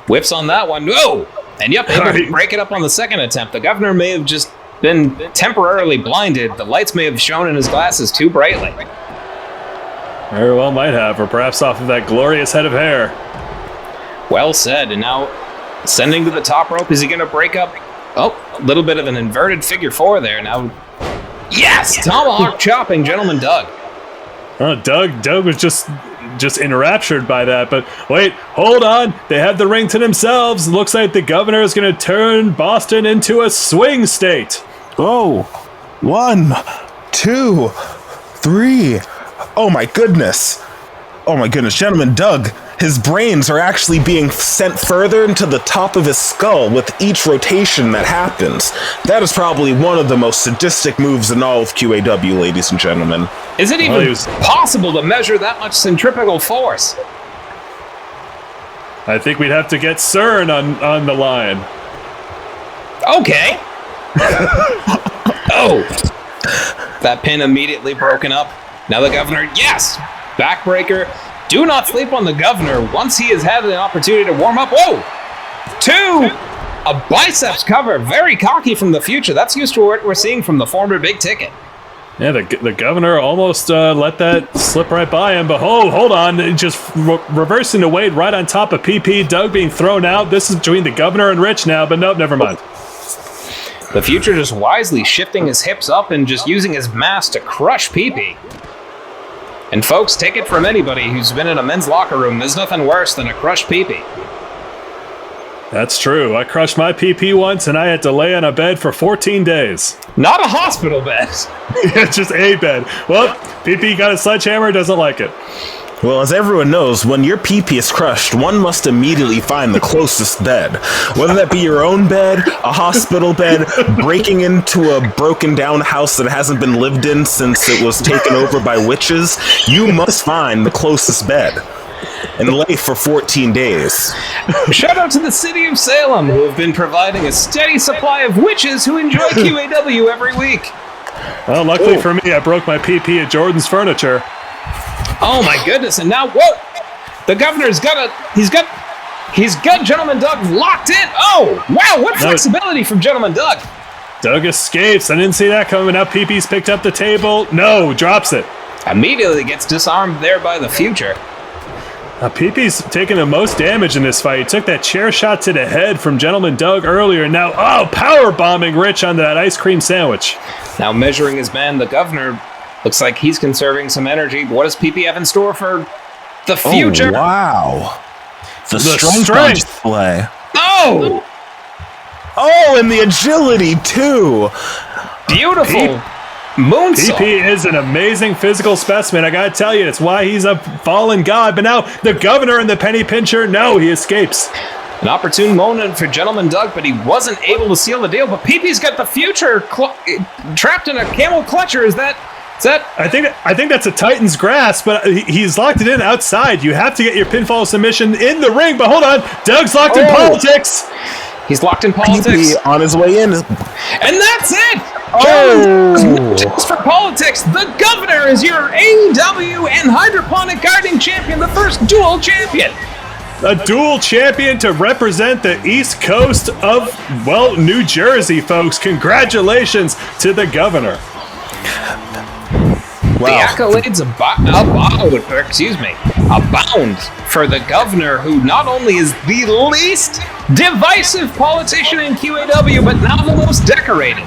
[SPEAKER 2] Whips on that one. And able to break it up on the second attempt. The governor may have just been temporarily blinded. The lights may have shone in his glasses too brightly.
[SPEAKER 3] Very well might have, or perhaps off of that glorious head of hair.
[SPEAKER 2] Well said, and now ascending to the top rope, is he going to break up? A little bit of an inverted figure 4 there. Now, yes! Tomahawk chopping Gentleman Doug.
[SPEAKER 3] Doug was just enraptured by that, but wait, hold on. They have the ring to themselves. Looks like the governor is going to turn Boston into a swing state.
[SPEAKER 4] 1, 2, 3... Oh my goodness, Gentleman Doug, his brains are actually being sent further into the top of his skull with each rotation that happens. That is probably one of the most sadistic moves in all of QAW, ladies and gentlemen.
[SPEAKER 2] Is it even possible to measure that much centripetal force?
[SPEAKER 3] I think we'd have to get CERN on the line.
[SPEAKER 2] Okay. That pin immediately broken up. Now the governor, yes! Backbreaker. Do not sleep on the governor once he has had an opportunity to warm up. 2! A biceps cover. Very cocky from the future. That's used to what we're seeing from the former Big Ticket.
[SPEAKER 3] Yeah, the governor almost let that slip right by him, but hold on. Just reversing the weight right on top of PP. Doug being thrown out. This is between the governor and Rich now, but nope, never mind.
[SPEAKER 2] The future just wisely shifting his hips up and just using his mass to crush PP. And folks, take it from anybody who's been in a men's locker room, there's nothing worse than a crushed PP.
[SPEAKER 3] That's true. I crushed my PP once and I had to lay on a bed for 14 days.
[SPEAKER 2] Not a hospital bed.
[SPEAKER 3] Yeah, just a bed. Well, PP got a sledgehammer, doesn't like it.
[SPEAKER 4] Well, as everyone knows, when your PP is crushed, one must immediately find the closest bed. Whether that be your own bed, a hospital bed, breaking into a broken down house that hasn't been lived in since it was taken over by witches, you must find the closest bed and lay for 14 days.
[SPEAKER 2] Shout out to the city of Salem, who have been providing a steady supply of witches who enjoy QAW every week.
[SPEAKER 3] Well, luckily for me, I broke my PP at Jordan's Furniture.
[SPEAKER 2] Oh my goodness, and now, the governor's he's got Gentleman Doug locked in. Oh, wow, what flexibility from Gentleman Doug.
[SPEAKER 3] Doug escapes. I didn't see that coming. Now PP's picked up the table. No, drops it.
[SPEAKER 2] Immediately gets disarmed there by the future.
[SPEAKER 3] PP's taking the most damage in this fight. He took that chair shot to the head from Gentleman Doug earlier. Now, power bombing Rich onto that ice cream sandwich.
[SPEAKER 2] Now measuring his man, the governor, looks like he's conserving some energy. What does PP have in store for the future?
[SPEAKER 4] Oh, wow. The strength on display.
[SPEAKER 2] Oh!
[SPEAKER 4] Oh, and the agility, too.
[SPEAKER 2] Beautiful. Moonsault.
[SPEAKER 3] PP is an amazing physical specimen. I gotta tell you, it's why he's a fallen god. But now the governor and the penny pincher, no, he escapes.
[SPEAKER 2] An opportune moment for Gentleman Doug, but he wasn't able to seal the deal. But PP's got the future trapped in a camel clutcher. Is that?
[SPEAKER 3] I think that's a Titan's grasp, but he's locked it in outside. You have to get your pinfall submission in the ring. But hold on, Doug's locked in politics.
[SPEAKER 2] He's locked in politics.
[SPEAKER 4] PP on his way in.
[SPEAKER 2] And that's it!
[SPEAKER 4] Oh!
[SPEAKER 2] Just for politics, the governor is your AEW and hydroponic gardening champion, the first dual champion.
[SPEAKER 3] A dual champion to represent the East Coast of, well, New Jersey, folks. Congratulations to the governor.
[SPEAKER 2] Wow. The accolades abound for the governor, who not only is the least divisive politician in QAW, but now the most decorated.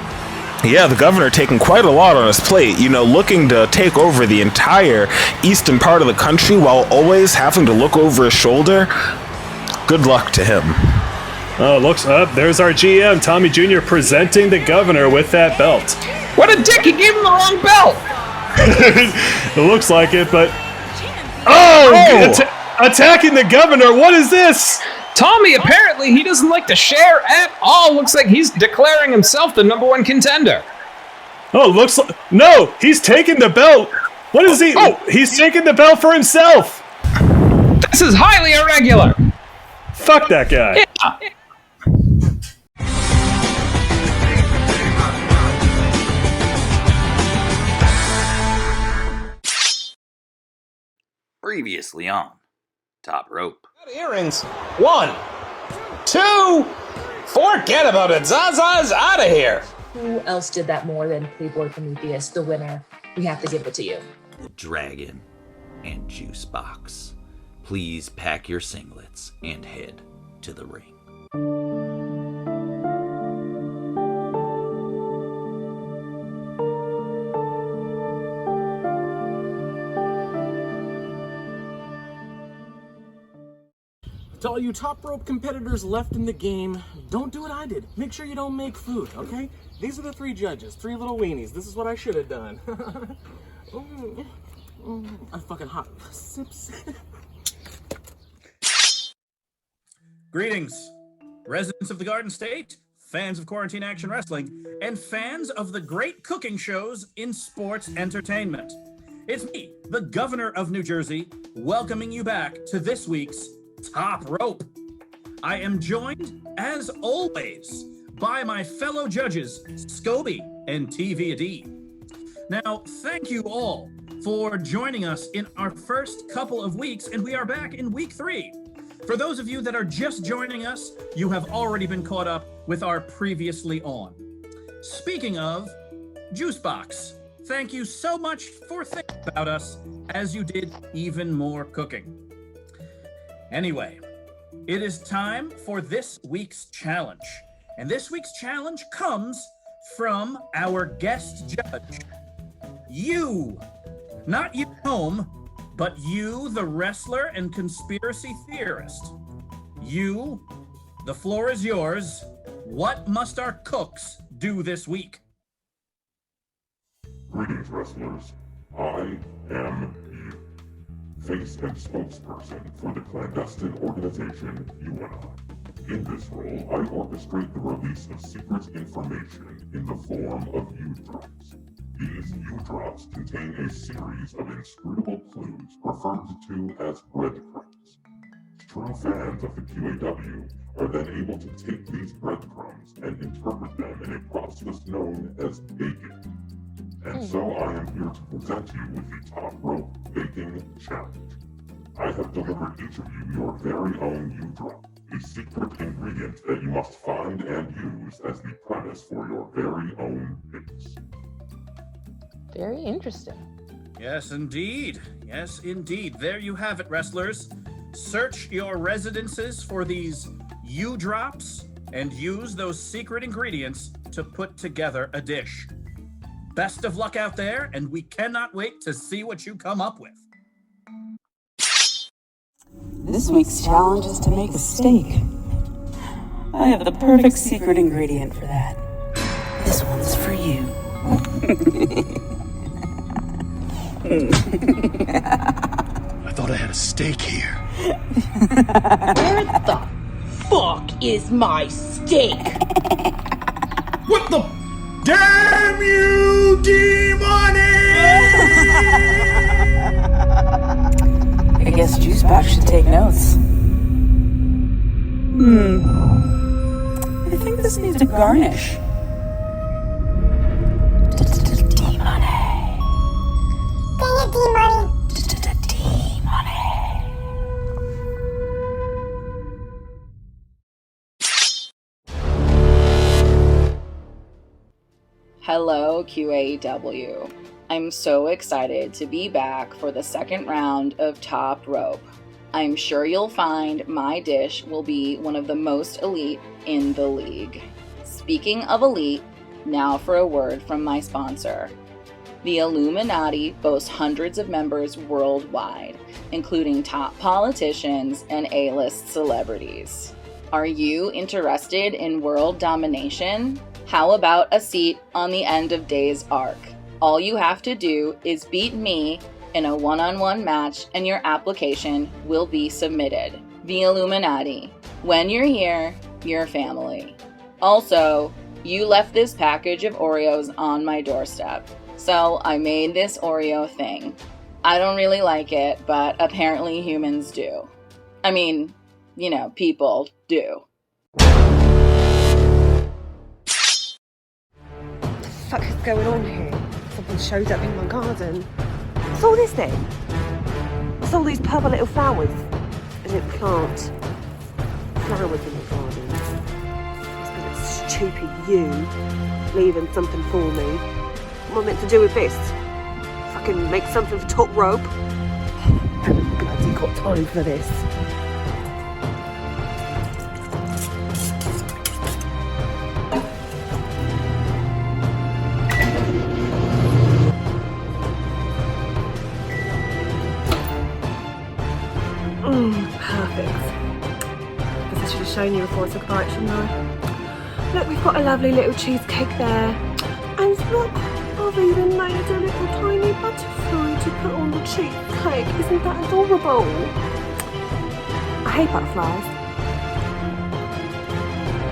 [SPEAKER 4] Yeah, the governor taking quite a lot on his plate, looking to take over the entire eastern part of the country while always having to look over his shoulder. Good luck to him.
[SPEAKER 3] Oh, looks up. There's our GM, Tommy Jr., presenting the governor with that belt.
[SPEAKER 2] What a dick! He gave him the wrong belt!
[SPEAKER 3] It looks like it, but... Oh! Attacking the governor! What is this?
[SPEAKER 2] Tommy, apparently he doesn't like to share at all. Looks like he's declaring himself the #1 contender.
[SPEAKER 3] Oh, looks like... No! He's taking the belt! What is he... Oh! He's taking the belt for himself!
[SPEAKER 2] This is highly irregular!
[SPEAKER 3] Fuck that guy.
[SPEAKER 2] Yeah.
[SPEAKER 20] Previously on Top Rope.
[SPEAKER 2] Earrings. 1, 2. Forget about it. Zaza's out of here.
[SPEAKER 21] Who else did that more than Playboy Prometheus, the winner? We have to give it to you.
[SPEAKER 20] The Dragon and Juice Box. Please pack your singlets and head to the ring.
[SPEAKER 22] To all you top rope competitors left in the game, don't do what I did. Make sure you don't make food, okay? These are the 3 judges, 3 little weenies. This is what I should have done. I'm fucking hot. Sip, sip.
[SPEAKER 23] Greetings, residents of the Garden State, fans of Quarantine Action Wrestling, and fans of the great cooking shows in sports entertainment. It's me, the governor of New Jersey, welcoming you back to this week's Top Rope. I am joined, as always, by my fellow judges, Scobie and TVD. Now, thank you all for joining us in our first couple of weeks, and we are back in week 3. For those of you that are just joining us, you have already been caught up with our previously on. Speaking of, Juicebox, thank you so much for thinking about us as you did even more cooking. Anyway, it is time for this week's challenge. And this week's challenge comes from our guest judge. You, not you at home, but you, the wrestler and conspiracy theorist. You, the floor is yours. What must our cooks do this week?
[SPEAKER 24] Greetings, wrestlers. I am you, face and spokesperson for the clandestine organization UNI. In this role, I orchestrate the release of secret information in the form of U-drops. These U-drops contain a series of inscrutable clues referred to as breadcrumbs. True fans of the QAW are then able to take these breadcrumbs and interpret them in a process known as baking. And so I am here to present you with the Top Rope Baking Challenge. I have delivered each of you your very own U-drop, a secret ingredient that you must find and use as the premise for your very own base.
[SPEAKER 21] Very interesting.
[SPEAKER 23] Yes, indeed. Yes, indeed. There you have it, wrestlers. Search your residences for these U-drops and use those secret ingredients to put together a dish. Best of luck out there, and we cannot wait to see what you come up with.
[SPEAKER 6] This week's challenge is to make a steak. I have the perfect secret ingredient for that. This one's for you.
[SPEAKER 9] I thought I had a steak here.
[SPEAKER 8] Where the fuck is my steak?
[SPEAKER 9] What the? Damn you, D-Money!
[SPEAKER 6] I guess Juicebox should take notes. I think this needs a garnish.
[SPEAKER 10] Hello, QAW. I'm so excited to be back for the second round of Top Rope. I'm sure you'll find my dish will be one of the most elite in the league. Speaking of elite, now for a word from my sponsor. The Illuminati boasts hundreds of members worldwide, including top politicians and A-list celebrities. Are you interested in world domination? How about a seat on the End of Days arc? All you have to do is beat me in a one-on-one match and your application will be submitted. The Illuminati. When you're here, you're family. Also, you left this package of Oreos on my doorstep, so I made this Oreo thing. I don't really like it, but apparently humans do. I mean, you know, people do.
[SPEAKER 14] What the fuck is going on here? Something shows up in my garden. What's all this then? What's all these purple little flowers? Is it plant? Flowers in the garden. Must be that stupid you leaving something for me. What am I meant to do with this? Fucking make something for Top Rope? I haven't bloody got time for this. Perfect. Guess I should have shown you before I took a bite, shouldn't I? Look, we've got a lovely little cheesecake there. And look, I've even made a little tiny butterfly to put on the cheesecake. Isn't that adorable? I hate butterflies.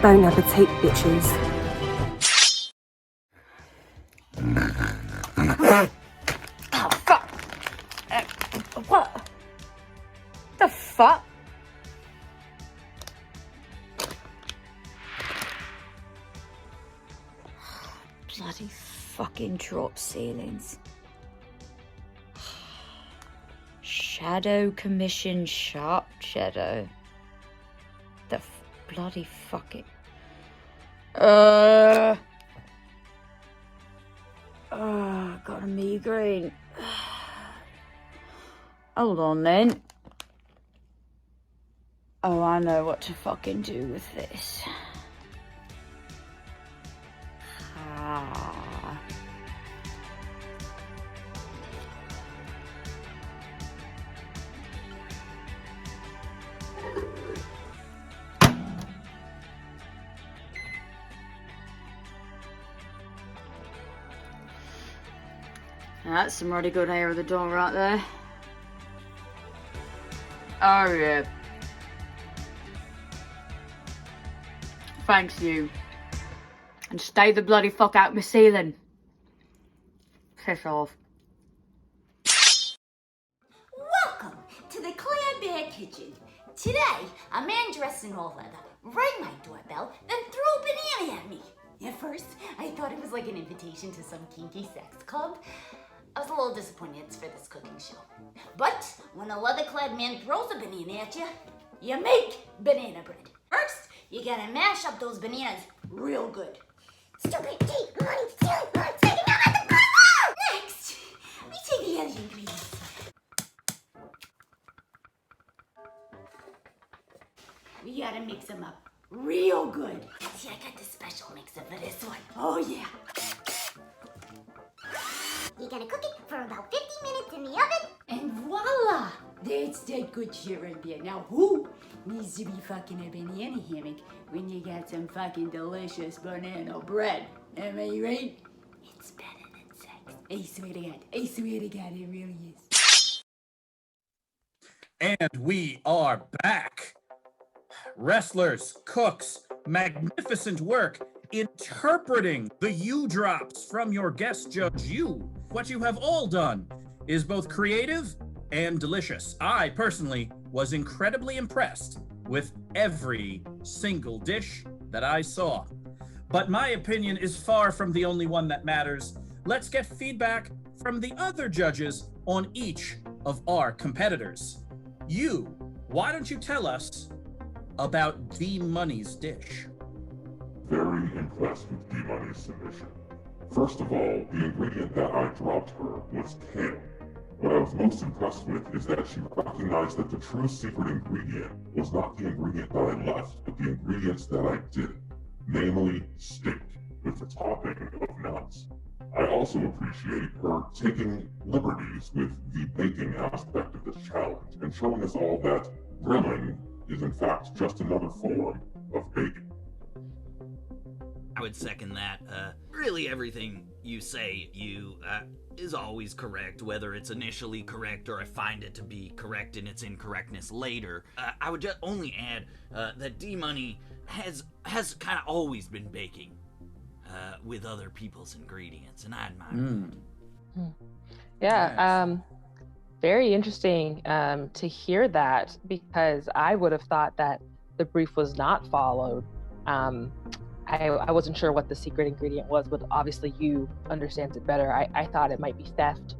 [SPEAKER 14] Bon appetit, bitches.
[SPEAKER 12] Oh, fuck. What? The fuck? Bloody fucking drop ceilings. Shadow Commission Sharp Shadow. The bloody fucking... got a migraine. Hold on then. Oh, I know what to fucking do with this. That's some really good air of the door right there. Oh yeah. Thanks you. And stay the bloody fuck out my ceiling. Piss off.
[SPEAKER 25] Welcome to the Clan Bear Kitchen. Today, a man dressed in all leather rang my doorbell, then threw a banana at me. At first, I thought it was like an invitation to some kinky sex club. I was a little disappointed it's for this cooking show. But when a leather-clad man throws a banana at you, you make banana bread. First, you gotta mash up those bananas real good. Stupid money stealing, taking out at the brother! Next, we take the other ingredients. We gotta mix them up real good. See, I got this special mixer for this one. Oh yeah. You're gonna cook it for about 50 minutes in the oven. And voila! That's that good shit right there. Now, who needs to be fucking a banana hammock when you got some fucking delicious banana bread? Am I right? It's better than sex. I swear to God. I swear to God, it really is.
[SPEAKER 23] And we are back. Wrestlers, cooks, magnificent work interpreting the U drops from your guest judge, you. What you have all done is both creative and delicious. I personally was incredibly impressed with every single dish that I saw. But my opinion is far from the only one that matters. Let's get feedback from the other judges on each of our competitors. You, why don't you tell us about D-Money's dish?
[SPEAKER 24] Very impressed with D-Money's submission. First of all, the ingredient that I dropped her was kale. What I was most impressed with is that she recognized that the true secret ingredient was not the ingredient that I left, but the ingredients that I did, namely steak, with the topping of nuts. I also appreciate her taking liberties with the baking aspect of this challenge and showing us all that grilling is in fact just another form of baking.
[SPEAKER 20] I would second that. Really everything you say, is always correct, whether it's initially correct or I find it to be correct in its incorrectness later. I would just only add that D-Money has kind of always been baking with other people's ingredients, and I admire that.
[SPEAKER 21] Yeah, very interesting to hear that, because I would have thought that the brief was not followed. I wasn't sure what the secret ingredient was, but obviously you understands it better. I thought it might be theft,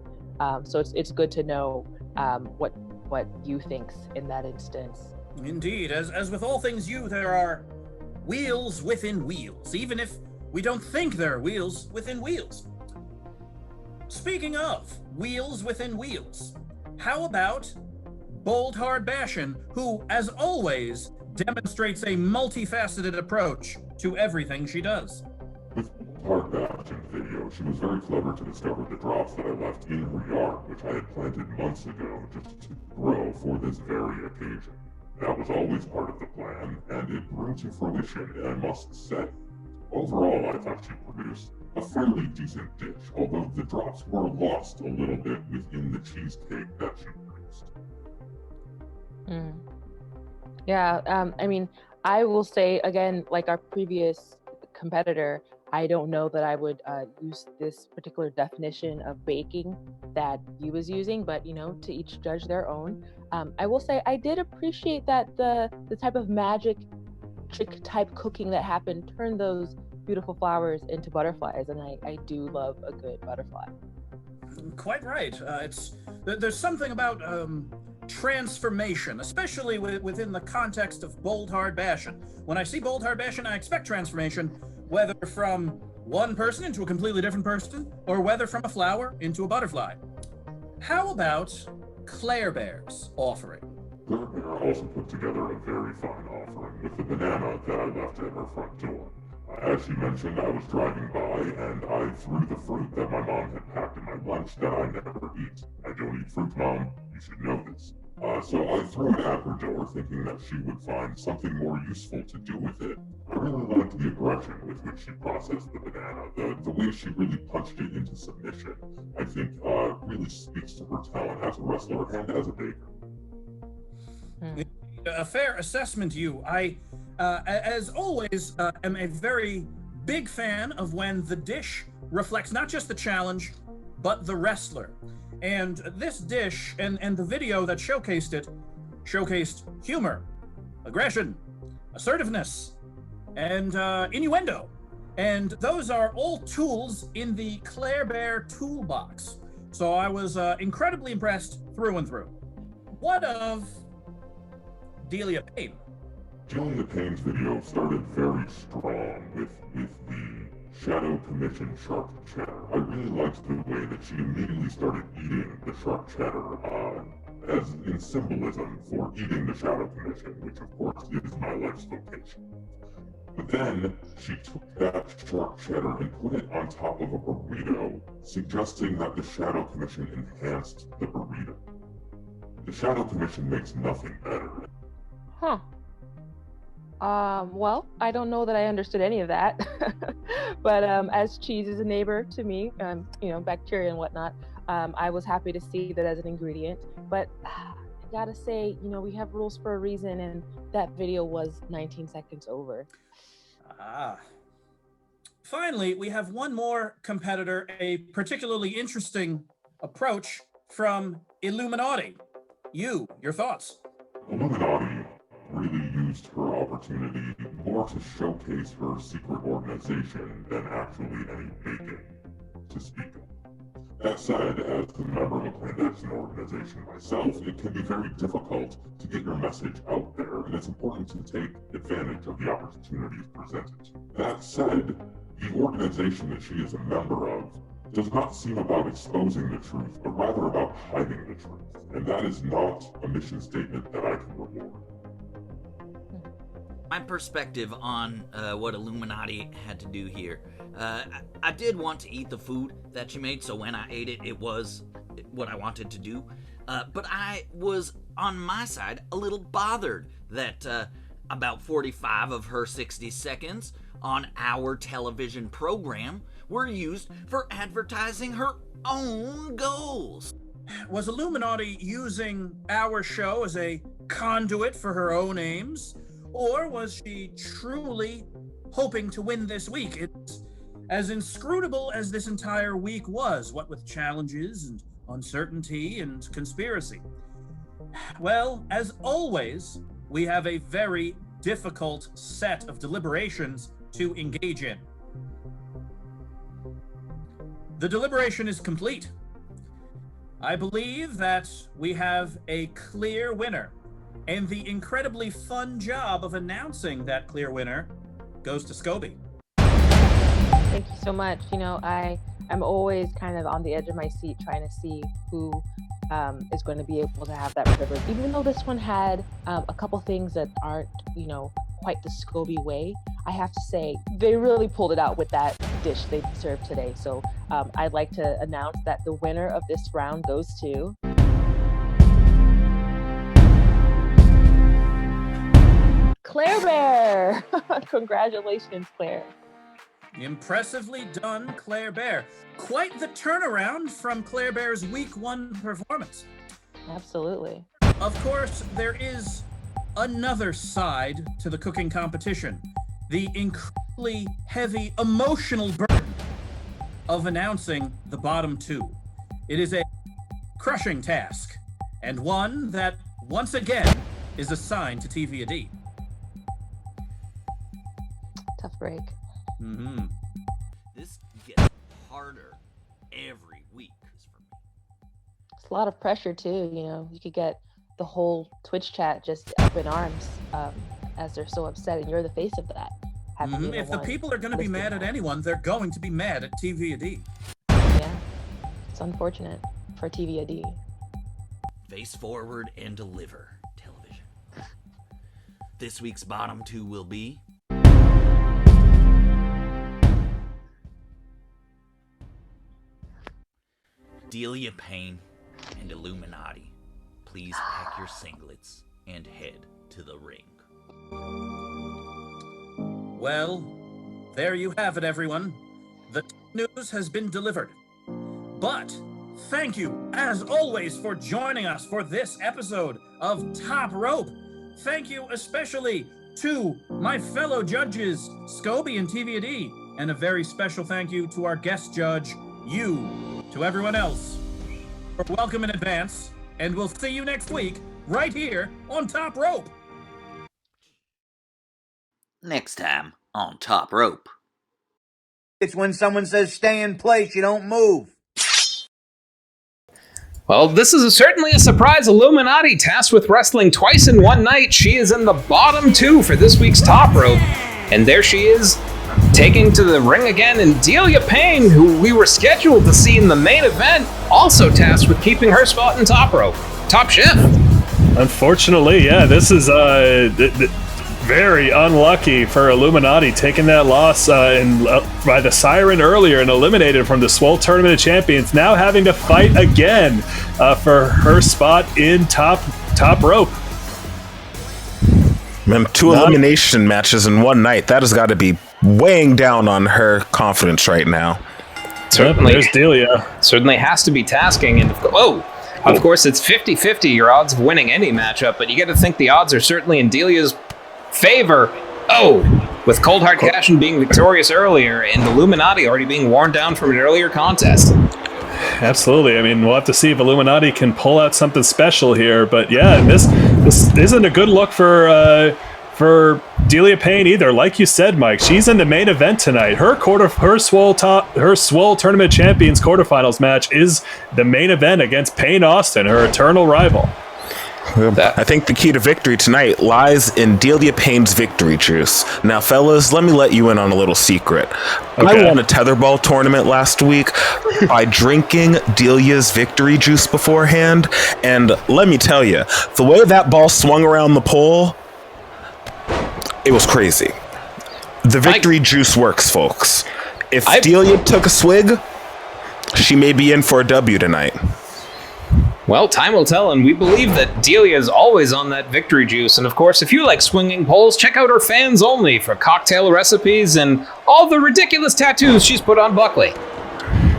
[SPEAKER 21] so it's good to know what you thinks in that instance.
[SPEAKER 23] Indeed, as with all things you, there are wheels within wheels, even if we don't think there are wheels within wheels. Speaking of wheels within wheels, how about Bold Hard Bashin', who, as always, demonstrates a multifaceted approach to everything she does?
[SPEAKER 24] With Hard Bashin's video, she was very clever to discover the drops that I left in her yard, which I had planted months ago just to grow for this very occasion. That was always part of the plan, and it grew to fruition, and I must say, overall I thought she produced a fairly decent dish, although the drops were lost a little bit within the cheesecake that she produced.
[SPEAKER 21] Yeah, I mean, I will say again, like our previous competitor, I don't know that I would use this particular definition of baking that he was using, but to each judge their own. I will say I did appreciate that the type of magic trick type cooking that happened turned those beautiful flowers into butterflies, and I do love a good butterfly.
[SPEAKER 23] Quite right. There's something about transformation, especially within the context of Bold Hard Bashin'. When I see Bold Hard Bashin', I expect transformation, whether from one person into a completely different person, or whether from a flower into a butterfly. How about Claire Bear's offering?
[SPEAKER 24] Claire Bear also put together a very fine offering with the banana that I left at her front door. As she mentioned, I was driving by and I threw the fruit that my mom had packed in my lunch that I never eat. I don't eat fruit, Mom. You should know this. So I threw it at her door thinking that she would find something more useful to do with it. I really liked the aggression with which she processed the banana. The way she really punched it into submission, I think, really speaks to her talent as a wrestler and as a baker.
[SPEAKER 23] A fair assessment, you. I, as always, am a very big fan of when the dish reflects not just the challenge, but the wrestler. And this dish and the video that showcased it showcased humor, aggression, assertiveness, and innuendo. And those are all tools in the Claire Bear toolbox. So I was incredibly impressed through and through. What of Delia Payne?
[SPEAKER 24] Delia Payne's video started very strong with the Shadow Commission sharp cheddar. I really liked the way that she immediately started eating the sharp cheddar, as in symbolism for eating the Shadow Commission, which of course is my life's vocation. But then she took that sharp cheddar and put it on top of a burrito, suggesting that the Shadow Commission enhanced the burrito. The Shadow Commission makes nothing better.
[SPEAKER 21] Huh. Well, I don't know that I understood any of that, but as cheese is a neighbor to me, bacteria and whatnot, I was happy to see that as an ingredient. But I gotta say, we have rules for a reason, and that video was 19 seconds over.
[SPEAKER 23] Finally, we have one more competitor, a particularly interesting approach from Illuminati. Your thoughts?
[SPEAKER 24] Illuminati really used her opportunity more to showcase her secret organization than actually any baking to speak of. That said, as a member of a clandestine organization myself, it can be very difficult to get your message out there, and it's important to take advantage of the opportunities presented. That said, the organization that she is a member of does not seem about exposing the truth, but rather about hiding the truth. And that is not a mission statement that I can reward.
[SPEAKER 20] My perspective on what Illuminati had to do here. I did want to eat the food that she made, so when I ate it, it was what I wanted to do. But I was, on my side, a little bothered that about 45 of her 60 seconds on our television program were used for advertising her own goals.
[SPEAKER 23] Was Illuminati using our show as a conduit for her own aims? Or was she truly hoping to win this week? It's as inscrutable as this entire week was, what with challenges and uncertainty and conspiracy. Well, as always, we have a very difficult set of deliberations to engage in. The deliberation is complete. I believe that we have a clear winner, and the incredibly fun job of announcing that clear winner goes to Scobie.
[SPEAKER 21] Thank you so much. I'm always kind of on the edge of my seat trying to see who is going to be able to have that privilege. Even though this one had a couple things that aren't, quite the Scobie way, I have to say they really pulled it out with that dish they served today. So I'd like to announce that the winner of this round goes to Claire Bear. Congratulations, Claire.
[SPEAKER 23] Impressively done, Claire Bear. Quite the turnaround from Claire Bear's week 1 performance.
[SPEAKER 21] Absolutely.
[SPEAKER 23] Of course, there is another side to the cooking competition. The incredibly heavy emotional burden of announcing the bottom 2. It is a crushing task, and one that, once again, is assigned to TVAD.
[SPEAKER 21] Tough break.
[SPEAKER 23] Mm-hmm.
[SPEAKER 20] This gets harder every week.
[SPEAKER 21] It's a lot of pressure too, you could get the whole Twitch chat just up in arms as they're so upset, and you're the face of that.
[SPEAKER 23] If the people are going to be mad at anyone, they're going to be mad at TVAD.
[SPEAKER 21] Yeah, it's unfortunate for TVAD.
[SPEAKER 20] Face forward and deliver television. This week's bottom 2 will be Delia Payne and Illuminati. Please pack your singlets and head to the ring.
[SPEAKER 23] Well, there you have it, everyone. The news has been delivered. But thank you, as always, for joining us for this episode of Top Rope. Thank you especially to my fellow judges, Scobie and TVAD, and a very special thank you to our guest judge, you. To everyone else, welcome in advance, and we'll see you next week, right here on Top Rope.
[SPEAKER 20] Next time on Top Rope.
[SPEAKER 11] It's when someone says stay in place, you don't move.
[SPEAKER 2] Well, this is certainly a surprise Illuminati tasked with wrestling twice in one night. She is in the bottom 2 for this week's Top Rope. And there she is, taking to the ring again, and Delia Payne, who we were scheduled to see in the main event, also tasked with keeping her spot in Top Rope. Top Chef.
[SPEAKER 3] Unfortunately, yeah, this is very unlucky for Illuminati, taking that loss by the Siren earlier and eliminated from the Swole Tournament of Champions. Now having to fight again for her spot in top rope.
[SPEAKER 4] Man, 2 elimination matches in one night. That has got to be weighing down on her confidence right now.
[SPEAKER 2] Certainly,
[SPEAKER 3] there's Delia.
[SPEAKER 2] Certainly has to be tasking. And of course, it's 50-50 your odds of winning any matchup, but you got to think the odds are certainly in Delia's favor. With Cold Hard Cashin being victorious earlier and Illuminati already being worn down from an earlier contest.
[SPEAKER 3] Absolutely. I mean, we'll have to see if Illuminati can pull out something special here. But yeah, this isn't a good look for Delia Payne either. Like you said, Mike, she's in the main event tonight. Her Swole Tournament Champions quarterfinals match is the main event against Payne Austin, her eternal rival.
[SPEAKER 4] I think the key to victory tonight lies in Delia Payne's victory juice. Now, fellas, let me let you in on a little secret. I won a tetherball tournament last week by drinking Delia's victory juice beforehand, and let me tell you, the way that ball swung around the pole, it was crazy. The victory juice works, folks. If Delia took a swig, she may be in for a W tonight.
[SPEAKER 2] Well, time will tell, and we believe that Delia is always on that victory juice. And of course, if you like swinging poles, check out her Fans Only for cocktail recipes and all the ridiculous tattoos she's put on Buckley.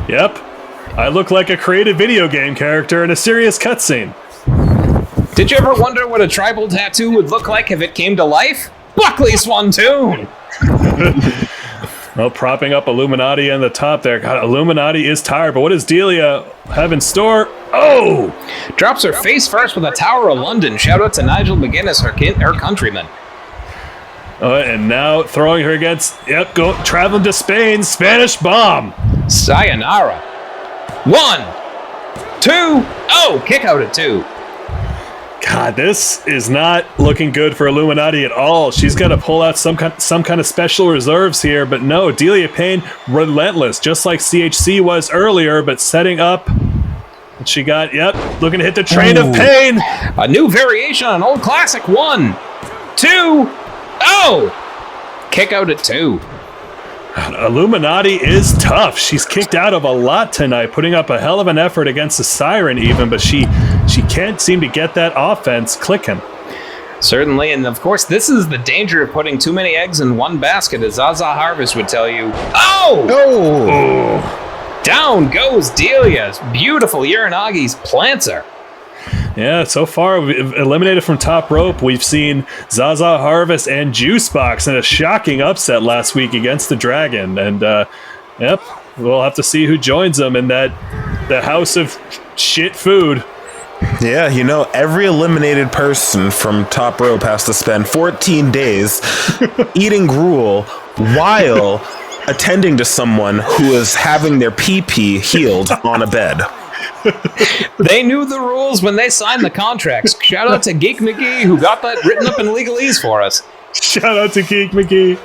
[SPEAKER 3] Yep. I look like a creative video game character in a serious cutscene.
[SPEAKER 2] Did you ever wonder what a tribal tattoo would look like if it came to life? Buckley Swantoon!
[SPEAKER 3] Well, propping up Illuminati on the top there. God, Illuminati is tired, but what does Delia have in store? Oh!
[SPEAKER 2] Drops her face first with a Tower of London. Shout out to Nigel McGuinness, her countryman.
[SPEAKER 3] And now throwing her against, traveling to Spain, Spanish Bomb.
[SPEAKER 2] Sayonara. 1, 2, kick out at 2.
[SPEAKER 3] God, this is not looking good for Illuminati at all. She's got to pull out some kind of special reserves here, but no, Delia Payne relentless, just like CHC was earlier, but setting up. And she got, looking to hit the train of pain.
[SPEAKER 2] A new variation on old classic. 1, 2, kick out at 2.
[SPEAKER 3] Illuminati is tough. She's kicked out of a lot tonight, putting up a hell of an effort against the Siren even, but she can't seem to get that offense clicking.
[SPEAKER 2] Certainly, and of course, this is the danger of putting too many eggs in one basket, as Zaza Harvest would tell you. Down goes Delia's beautiful Uranagi's plants her.
[SPEAKER 3] Yeah, so far, we've eliminated from top rope. We've seen Zaza Harvest and Juicebox in a shocking upset last week against the Dragon. And, we'll have to see who joins them in the house of shit food.
[SPEAKER 4] Yeah, every eliminated person from top rope has to spend 14 days eating gruel while attending to someone who is having their pee-pee healed on a bed.
[SPEAKER 2] They knew the rules when they signed the contracts. Shout out to Geek McGee, who got that written up in legalese for us.
[SPEAKER 3] Shout out to Geek McGee.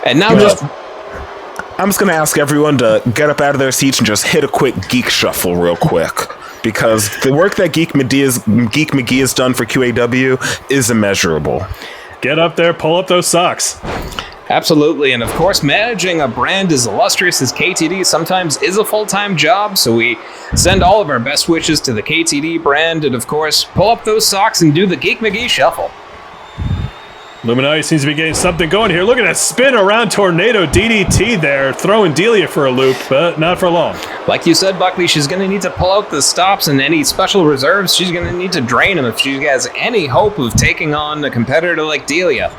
[SPEAKER 2] And now
[SPEAKER 4] I'm just going to ask everyone to get up out of their seats and just hit a quick geek shuffle real quick. Because the work that Geek McGee has done for QAW is immeasurable.
[SPEAKER 3] Get up there, pull up those socks.
[SPEAKER 2] Absolutely, and of course, managing a brand as illustrious as KTD sometimes is a full-time job, so we send all of our best wishes to the KTD brand, and of course, pull up those socks and do the Geek McGee shuffle.
[SPEAKER 3] Illuminati seems to be getting something going here. Look at that spin around Tornado DDT there, throwing Delia for a loop, but not for long.
[SPEAKER 2] Like you said, Buckley, she's going to need to pull out the stops and any special reserves. She's going to need to drain them if she has any hope of taking on a competitor like Delia.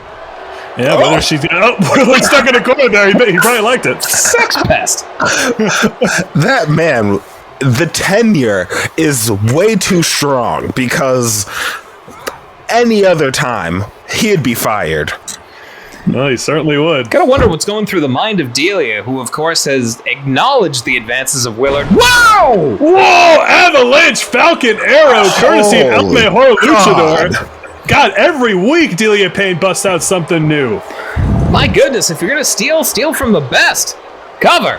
[SPEAKER 3] Yeah, whether she's we're stuck in a corner there. He probably liked it.
[SPEAKER 2] Sex pest.
[SPEAKER 4] That man, the tenure is way too strong because any other time he'd be fired.
[SPEAKER 3] No, he certainly would.
[SPEAKER 2] Gotta wonder what's going through the mind of Delia, who of course has acknowledged the advances of Willard. Whoa!
[SPEAKER 3] Whoa! Avalanche Falcon Arrow, courtesy of El Mejor Luchador. God, every week Delia Payne busts out something new.
[SPEAKER 2] My goodness, if you're gonna steal from the best. Cover.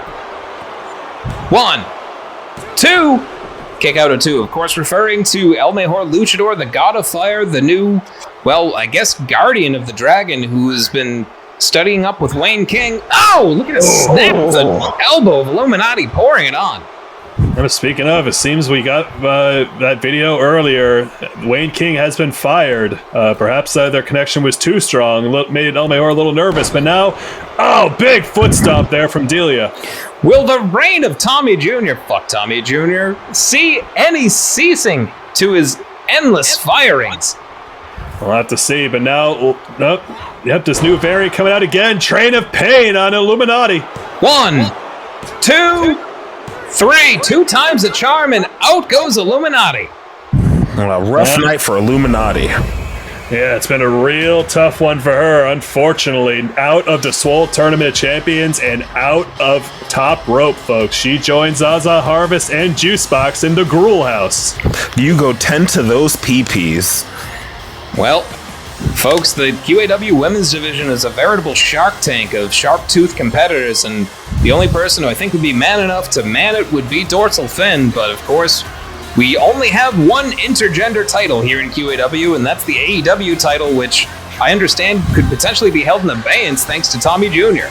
[SPEAKER 2] 1, 2, kick out a 2. Of course, referring to El Mejor Luchador, the God of Fire, the new well, I guess guardian of the dragon who has been studying up with Wayne King. Oh, look at it snap the elbow of Illuminati pouring it on.
[SPEAKER 3] Speaking of, it seems we got that video earlier. Wayne King has been fired. Perhaps their connection was too strong, made El Mayor a little nervous, but now, big foot stomp there from Delia.
[SPEAKER 2] Will the reign of Tommy Jr., fuck Tommy Jr., see any ceasing to his endless firings?
[SPEAKER 3] We'll have to see, but now, this new variant coming out again. Train of Pain on Illuminati.
[SPEAKER 2] 1, 2, 3, 2 times the charm, and out goes Illuminati.
[SPEAKER 4] A rough night for Illuminati.
[SPEAKER 3] Yeah, it's been a real tough one for her, unfortunately. Out of the Swole Tournament of Champions and out of Top Rope, folks. She joins Zaza Harvest and Juicebox in the Gruel House.
[SPEAKER 4] You go 10 to those PPs.
[SPEAKER 2] Well, folks, the QAW Women's Division is a veritable shark tank of sharp-toothed competitors, and the only person who I think would be man enough to man it would be Dorsal Finn, but of course, we only have one intergender title here in QAW, and that's the AEW title, which I understand could potentially be held in abeyance thanks to Tommy Jr.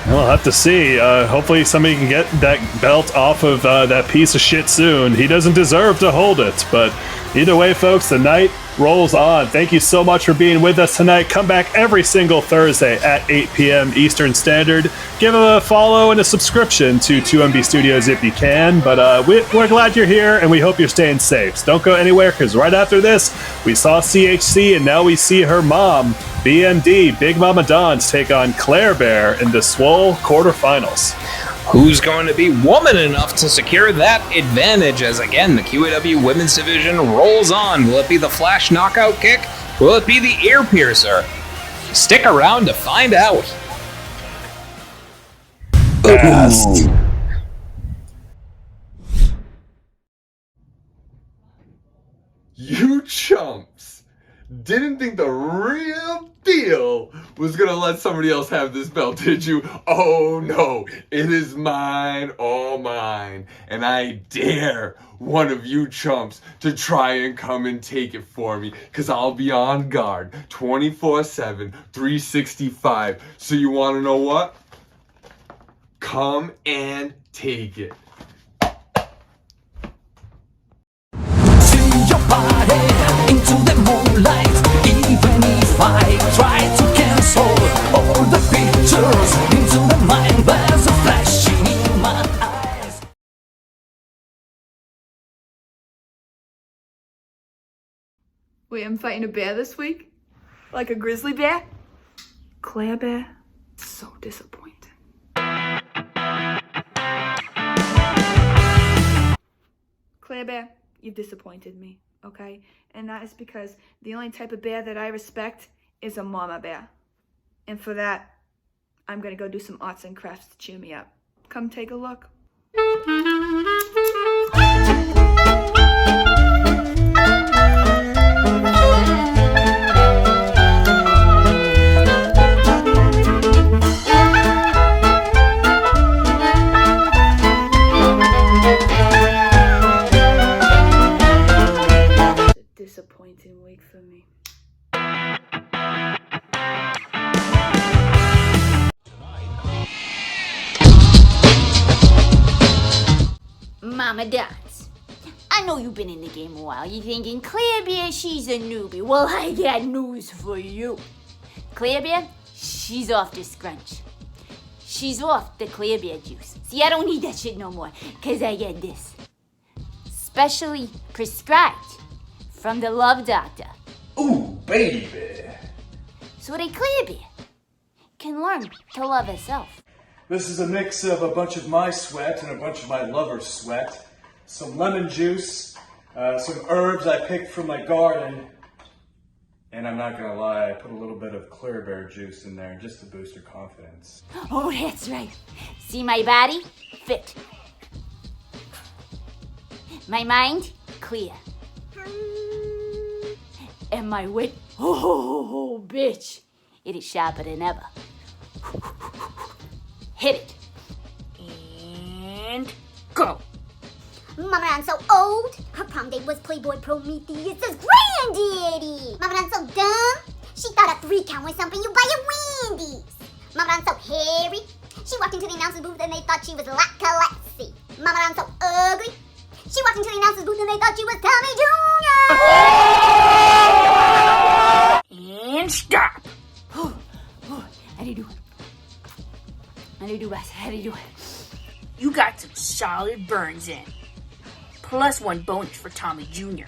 [SPEAKER 3] We'll have to see. Hopefully somebody can get that belt off of that piece of shit soon. He doesn't deserve to hold it, but either way, folks, the night rolls on. Thank you so much for being with us tonight. Come back every single Thursday at 8 p.m. Eastern Standard. Give a follow and a subscription to 2MB Studios if you can. But we're glad you're here, and we hope you're staying safe. So don't go anywhere, because right after this, we saw CHC, and now we see her mom, BMD, Big Mama Don's, take on Claire Bear in the Swole quarterfinals.
[SPEAKER 2] Who's going to be woman enough to secure that advantage as, again, the QAW Women's Division rolls on? Will it be the Flash Knockout Kick? Will it be the Ear Piercer? Stick around to find out.
[SPEAKER 3] Fast.
[SPEAKER 1] You chumps didn't think the real deal was gonna let somebody else have this belt, did you? Oh no, it is mine, all mine, and I dare one of you chumps to try and come and take it for me, because I'll be on guard 24/7, 365. So you wanna know what? Come and take it.
[SPEAKER 18] Your body into the moonlight, even if I try to cancel all the pictures into the mind, there's a flashing in my eyes.
[SPEAKER 12] Wait, I'm fighting a bear this week? Like a grizzly bear? Claire Bear? So disappointing. Claire Bear, you've disappointed me, okay? And that is because the only type of bear that I respect is a mama bear. And for that, I'm gonna go do some arts and crafts to cheer me up. Come take a look. Disappointing week for me.
[SPEAKER 25] Mama Dots, I know you've been in the game a while. You're thinking, Claire Bear, she's a newbie. Well, I got news for you. Claire Bear, she's off the scrunch. She's off the Claire Bear juice. See, I don't need that shit no more, because I get this. Specially prescribed from the Love Doctor.
[SPEAKER 1] Ooh, baby.
[SPEAKER 25] So that Claire Bear can learn to love herself.
[SPEAKER 5] This is a mix of a bunch of my sweat and a bunch of my lover's sweat, some lemon juice, some herbs I picked from my garden, and I'm not gonna lie, I put a little bit of Clear Bear juice in there just to boost her confidence.
[SPEAKER 25] Oh, that's right. See my body? Fit. My mind? Clear. And my wit? Oh, bitch. It is sharper than ever. Hit it. And go.
[SPEAKER 7] Mama Don's so old, her prom date was Playboy Prometheus' granddaddy. Mama Don's so dumb, she thought a 3 count was something you buy at Wendy's. Mama Don's so hairy, she walked into the announcer's booth and they thought she was Lackalexi. Mama Don's so ugly, she walked into the announcer's booth and they thought she was Tommy Jr.
[SPEAKER 8] And stop. How do you do? How do you do, Wes? How do you do? You got some solid burns in. Plus 1 bonus for Tommy Jr.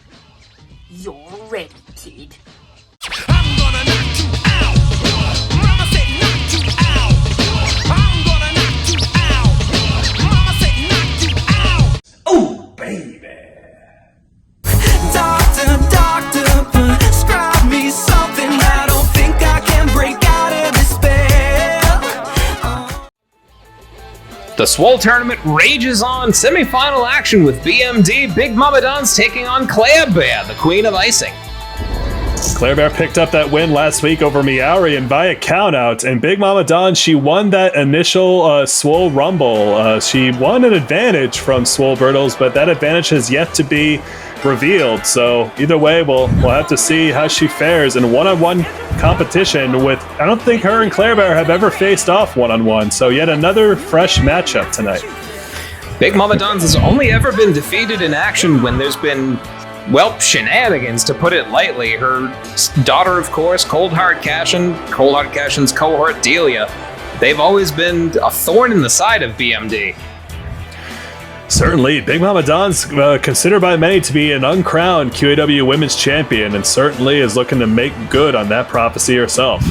[SPEAKER 8] You're ready, kid.
[SPEAKER 18] I'm gonna knock you out. Mama said knock you out. I'm gonna knock you out. Mama said knock you out.
[SPEAKER 19] Oh, baby.
[SPEAKER 18] Doctor, prescribe me something. I don't think I can break out of this spell.
[SPEAKER 2] The Swole Tournament rages on. Semi-final action with BMD. Big Mama Don's taking on Claire Bear, the Queen of Icing.
[SPEAKER 3] Claire Bear picked up that win last week over Miauri and by a countout. And Big Mama Don, she won that initial Swole Rumble. She won an advantage from Swole Brittles, but that advantage has yet to be revealed. So either way, we'll have to see how she fares in one-on-one competition with, I don't think her and Claire Bear have ever faced off one-on-one. So yet another fresh matchup tonight.
[SPEAKER 2] Big Mama Don's has only ever been defeated in action when there's been, well, shenanigans, to put it lightly. Her daughter, of course, Cold Hard Cashin's cohort, Delia, they've always been a thorn in the side of BMD.
[SPEAKER 3] Certainly, Big Mama Don's considered by many to be an uncrowned QAW Women's Champion, and certainly is looking to make good on that prophecy herself.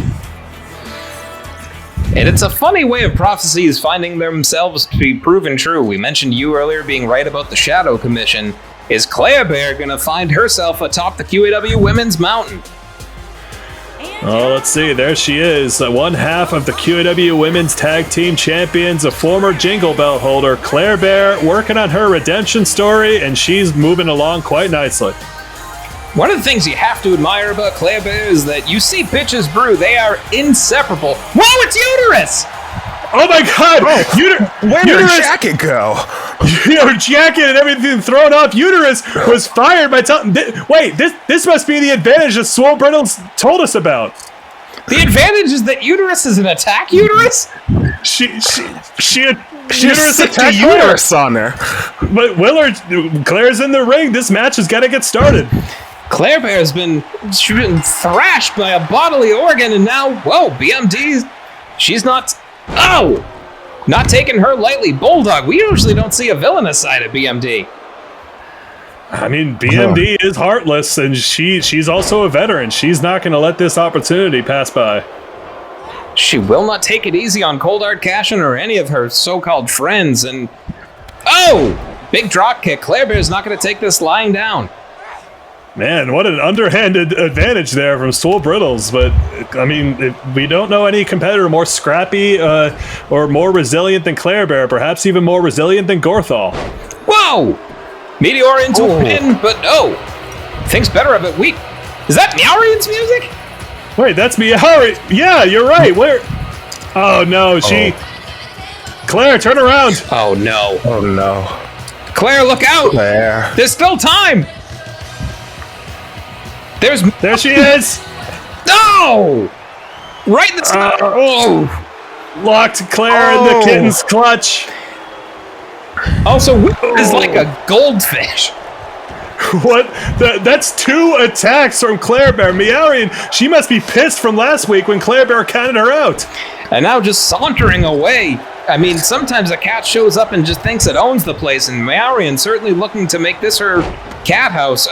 [SPEAKER 2] And it's a funny way of prophecies finding themselves to be proven true. We mentioned you earlier being right about the Shadow Commission. Is Claire Bear going to find herself atop the QAW Women's Mountain?
[SPEAKER 3] Oh, let's see. There she is. One half of the QAW Women's Tag Team Champions, a former Jingle Bell holder. Claire Bear working on her redemption story, and she's moving along quite nicely.
[SPEAKER 2] One of the things you have to admire about Claire Bear is that you see bitches brew. They are inseparable. Whoa, it's Uterus!
[SPEAKER 3] Oh my god!
[SPEAKER 4] Where'd her jacket go?
[SPEAKER 3] Her jacket and everything thrown off. Uterus was fired by wait, this must be the advantage that Swole Brittles told us about.
[SPEAKER 2] The advantage is that Uterus is an attack Uterus?
[SPEAKER 3] She
[SPEAKER 4] Uterus attacked Uterus on her.
[SPEAKER 3] But Claire's in the ring. This match has got to get started.
[SPEAKER 2] Claire Bear's been thrashed by a bodily organ, and now, whoa, BMD, she's not... Oh! Not taking her lightly. Bulldog, we usually don't see a villainous side of BMD.
[SPEAKER 3] I mean, BMD is heartless, and she's also a veteran. She's not going to let this opportunity pass by.
[SPEAKER 2] She will not take it easy on Cold Hard Cashin or any of her so-called friends, and... Oh! Big drop kick. Claire Bear's not going to take this lying down.
[SPEAKER 3] Man, what an underhanded advantage there from Swole Brittles. But, I mean, we don't know any competitor more scrappy or more resilient than Claire Bear. Perhaps even more resilient than Gorthal.
[SPEAKER 2] Whoa! Meteor into a pin, but no. Thinks better of it. Is that Meowrian's music?
[SPEAKER 3] Wait, that's Meowrian. Yeah, you're right. Where? Oh, no. Claire, turn around.
[SPEAKER 2] Oh, no.
[SPEAKER 4] Oh, no.
[SPEAKER 2] Claire, look out.
[SPEAKER 4] Claire.
[SPEAKER 2] There's still time.
[SPEAKER 3] There she is!
[SPEAKER 2] No! Right in the top!
[SPEAKER 3] Locked Claire in the kitten's clutch.
[SPEAKER 2] Also, is like a goldfish.
[SPEAKER 3] What? That's 2 attacks from Claire Bear. Meowrian, she must be pissed from last week when Claire Bear counted her out.
[SPEAKER 2] And now just sauntering away. I mean, sometimes a cat shows up and just thinks it owns the place, and Meowrian certainly looking to make this her cat house.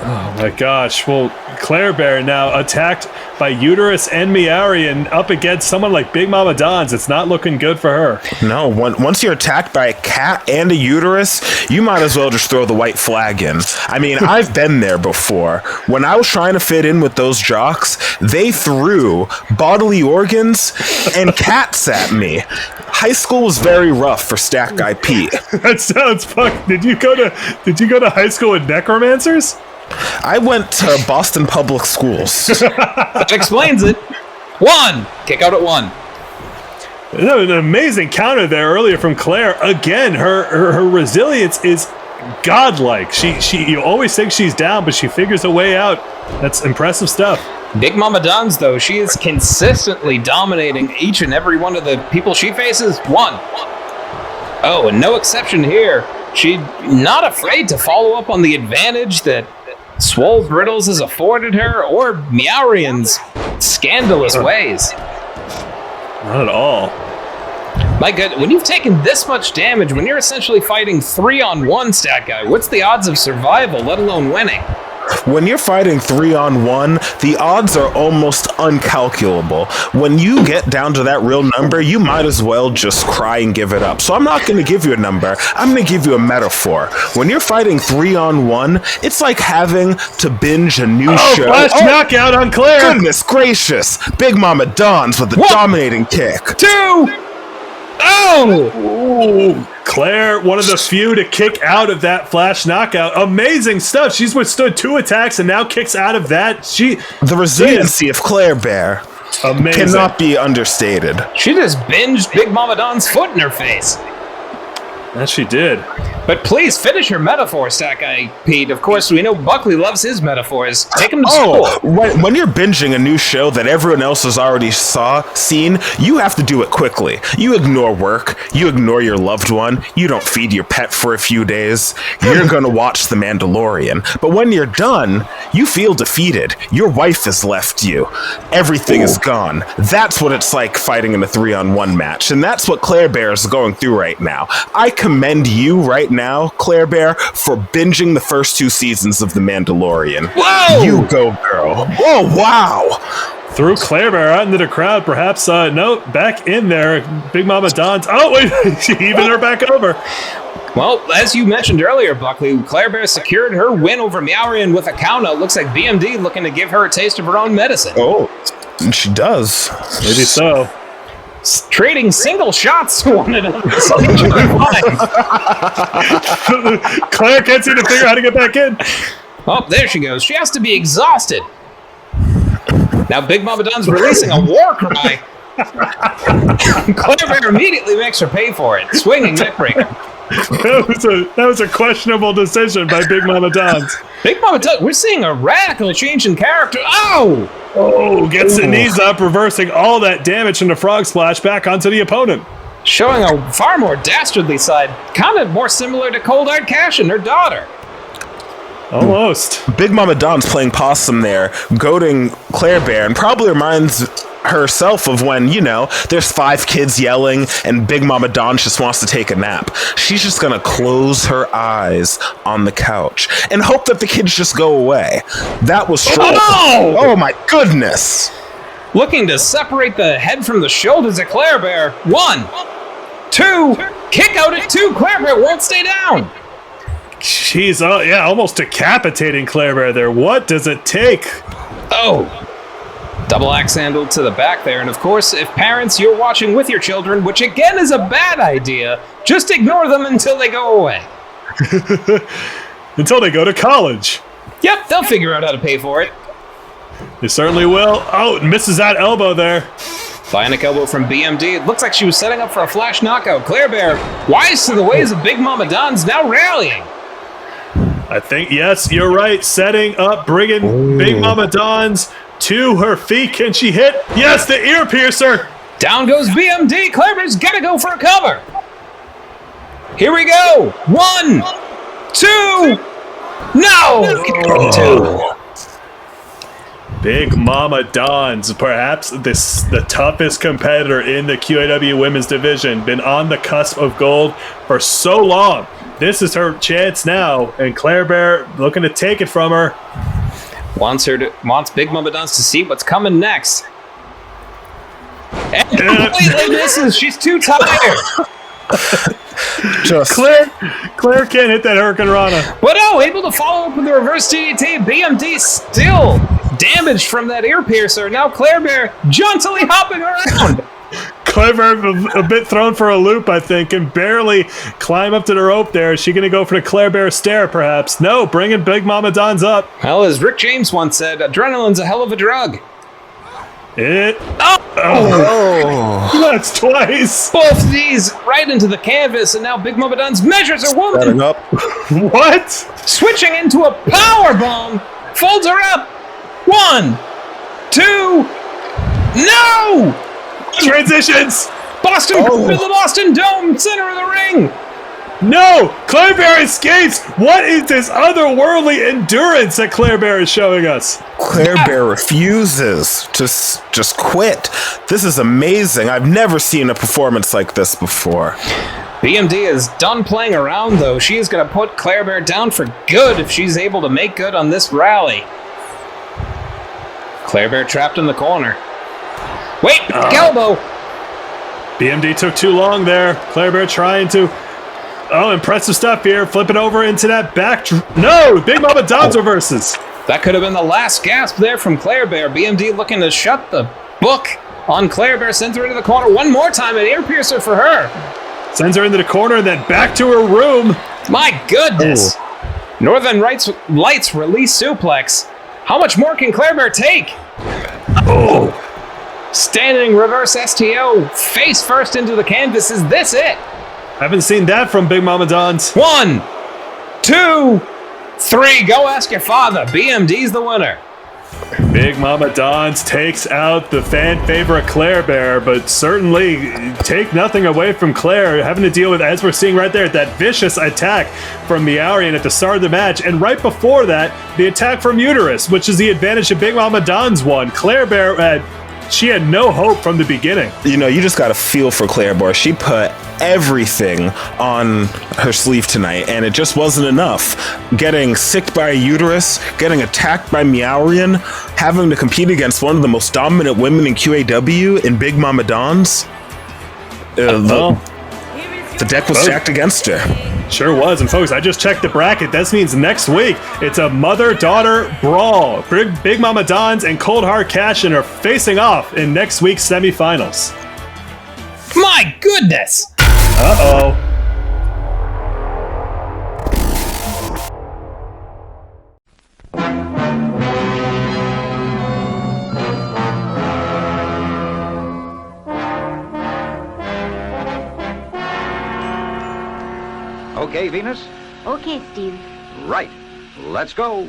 [SPEAKER 3] Oh my gosh. Well, Claire Bear now attacked by Uterus and Meowrian up against someone like Big Mama Don's. It's not looking good for her.
[SPEAKER 4] No, once you're attacked by a cat and a Uterus, you might as well just throw the white flag in. I mean, I've been there before. When I was trying to fit in with those jocks, they threw bodily organs and cats at me. High school was very rough for Stack Guy Pete.
[SPEAKER 3] That sounds fucked. Did you go to high school with necromancers?
[SPEAKER 4] I went to Boston Public Schools.
[SPEAKER 2] That explains it. 1. Kick out at 1.
[SPEAKER 3] An amazing counter there earlier from Claire. Again, her resilience is godlike. You always think she's down, but she figures a way out. That's impressive stuff.
[SPEAKER 2] Big Mama Don's, though, she is consistently dominating each and every one of the people she faces. Oh, and no exception here. She's not afraid to follow up on the advantage that Swole Brittles has afforded her, or Meowrian's scandalous ways.
[SPEAKER 3] Not at all.
[SPEAKER 2] My God, when you've taken this much damage, when you're essentially fighting 3-on-1, stat guy, what's the odds of survival, let alone winning?
[SPEAKER 4] When you're fighting 3-on-1, the odds are almost uncalculable. When you get down to that real number, you might as well just cry and give it up. So I'm not going to give you a number. I'm going to give you a metaphor. When you're fighting 3-on-1, it's like having to binge a new show.
[SPEAKER 3] Flash knockout on Claire.
[SPEAKER 4] Goodness gracious. Big Mama Don's with the dominating kick.
[SPEAKER 2] 2!
[SPEAKER 3] Oh! Claire, one of the few to kick out of that flash knockout. Amazing stuff. She's withstood 2 attacks and now kicks out of that.
[SPEAKER 4] The resiliency of Claire Bear cannot be understated.
[SPEAKER 2] She just binged Big Mama Don's foot in her face.
[SPEAKER 3] That she did.
[SPEAKER 2] But please finish your metaphor, stat guy Pete. Of course, we know Buckley loves his metaphors. Take him to school.
[SPEAKER 4] When you're binging a new show that everyone else has already seen, you have to do it quickly. You ignore work. You ignore your loved one. You don't feed your pet for a few days. You're going to watch The Mandalorian. But when you're done, you feel defeated. Your wife has left you. Everything is gone. That's what it's like fighting in a 3-on-1 match. And that's what Claire Bear is going through right now. I commend you right now, Claire Bear, for binging the first 2 seasons of The Mandalorian.
[SPEAKER 2] Whoa!
[SPEAKER 4] You go, girl. Oh, wow.
[SPEAKER 3] Threw Claire Bear out into the crowd, perhaps. No, back in there. Big Mama Don's. Oh, wait, she even her back over.
[SPEAKER 2] Well, as you mentioned earlier, Buckley, Claire Bear secured her win over Meowrian with a counter. Looks like BMD looking to give her a taste of her own medicine.
[SPEAKER 4] Oh, and she does.
[SPEAKER 3] Maybe so.
[SPEAKER 2] Trading single shots to one another.
[SPEAKER 3] Claire can't seem to figure out how to get back in.
[SPEAKER 2] Oh, there she goes. She has to be exhausted. Now Big Mama Don's releasing a war cry. Claire Bear immediately makes her pay for it. Swinging neckbreaker.
[SPEAKER 3] That was a questionable decision by Big Mama Don's.
[SPEAKER 2] Big Mama Don, we're seeing a radical change in character.
[SPEAKER 3] Gets the knees up, reversing all that damage into Frog Splash back onto the opponent.
[SPEAKER 2] Showing a far more dastardly side, kind of more similar to Cold Hard Cash and her daughter.
[SPEAKER 3] Almost.
[SPEAKER 4] Big Mama Don's playing possum there, goading Claire Bear, and probably reminds herself of when, there's 5 kids yelling and Big Mama Don just wants to take a nap. She's just gonna close her eyes on the couch and hope that the kids just go away. That was strong. Oh my goodness.
[SPEAKER 2] Looking to separate the head from the shoulders of Claire Bear. 1, 2, kick out at 2. Claire Bear won't stay down.
[SPEAKER 3] She's almost decapitating Claire Bear there. What does it take?
[SPEAKER 2] Double axe handle to the back there. And of course, if parents, you're watching with your children, which again is a bad idea, just ignore them until they go away.
[SPEAKER 3] Until they go to college.
[SPEAKER 2] Yep, they'll figure out how to pay for it.
[SPEAKER 3] They certainly will. Oh, misses that elbow there.
[SPEAKER 2] Bionic elbow from BMD. It looks like she was setting up for a flash knockout. Claire Bear, wise to the ways of Big Mama Don's, now rallying.
[SPEAKER 3] I think, yes, you're right. Setting up, bringing Big Mama Don's to her feet. Can she hit? Yes, the ear piercer.
[SPEAKER 2] Down goes BMD. Claire Bear's got to go for a cover. Here we go. 1, 2. No! 2.
[SPEAKER 3] Big Mama Don's, perhaps the toughest competitor in the QAW women's division. Been on the cusp of gold for so long. This is her chance now, and Claire Bear looking to take it from her.
[SPEAKER 2] Wants Big Mama Don's to see what's coming next. And completely misses. She's too tired.
[SPEAKER 3] Claire can't hit that Hurricane Rana.
[SPEAKER 2] But able to follow up with the reverse DDT. BMD still damaged from that ear piercer. Now Claire Bear jauntily hopping around.
[SPEAKER 3] Claire Bear a bit thrown for a loop, I think, can barely climb up to the rope there. Is she going to go for the Claire Bear stare, perhaps? No, bringing Big Mama Don's up.
[SPEAKER 2] Well, as Rick James once said, adrenaline's a hell of a drug.
[SPEAKER 3] It...
[SPEAKER 2] Oh!
[SPEAKER 3] That's twice.
[SPEAKER 2] Both of these right into the canvas, and now Big Mama Dun's measures her woman.
[SPEAKER 4] Setting up.
[SPEAKER 3] What?
[SPEAKER 2] Switching into a power bomb. Folds her up. 1, 2. No!
[SPEAKER 3] Transitions.
[SPEAKER 2] Boston to the Boston Dome, center of the ring.
[SPEAKER 3] No! Claire Bear escapes! What is this otherworldly endurance that Claire Bear is showing us?
[SPEAKER 4] Claire Bear refuses to just quit. This is amazing. I've never seen a performance like this before.
[SPEAKER 2] BMD is done playing around, though. She is going to put Claire Bear down for good if she's able to make good on this rally. Claire Bear trapped in the corner. Wait, elbow!
[SPEAKER 3] BMD took too long there. Claire Bear trying to... Oh, impressive stuff here. Flipping over into that back... No! Big Mama Don's reverses.
[SPEAKER 2] That could have been the last gasp there from Claire Bear. BMD looking to shut the book on Claire Bear. Sends her into the corner one more time. An ear piercer for her.
[SPEAKER 3] Sends her into the corner and then back to her room.
[SPEAKER 2] My goodness. Ooh. Northern Lights release suplex. How much more can Claire Bear take?
[SPEAKER 3] Oh.
[SPEAKER 2] Standing reverse STO. Face first into the canvas. Is this it?
[SPEAKER 3] Haven't seen that from Big Mama Don's.
[SPEAKER 2] 1, 2, 3. Go ask your father. BMD's the winner.
[SPEAKER 3] Big Mama Don's takes out the fan favorite Claire Bear, but certainly take nothing away from Claire, having to deal with, as we're seeing right there, that vicious attack from Meowrian at the start of the match, and right before that, the attack from Uterus, which is the advantage that Big Mama Don's won. Claire Bear, she had no hope from the beginning.
[SPEAKER 4] You know, you just got to feel for Claire Bear. She put everything on her sleeve tonight, and it just wasn't enough. Getting sicked by a Uterus, getting attacked by Meowrian, having to compete against one of the most dominant women in QAW in Big Mama Don's. The deck was stacked against her.
[SPEAKER 3] Sure was, and folks, I just checked the bracket. That means next week it's a mother-daughter brawl. Big Mama Don's and Cold Hard Cashin are facing off in next week's semifinals.
[SPEAKER 2] My goodness!
[SPEAKER 3] Uh-oh.
[SPEAKER 13] Okay, Venus?
[SPEAKER 15] Okay, Steve.
[SPEAKER 13] Right. Let's go.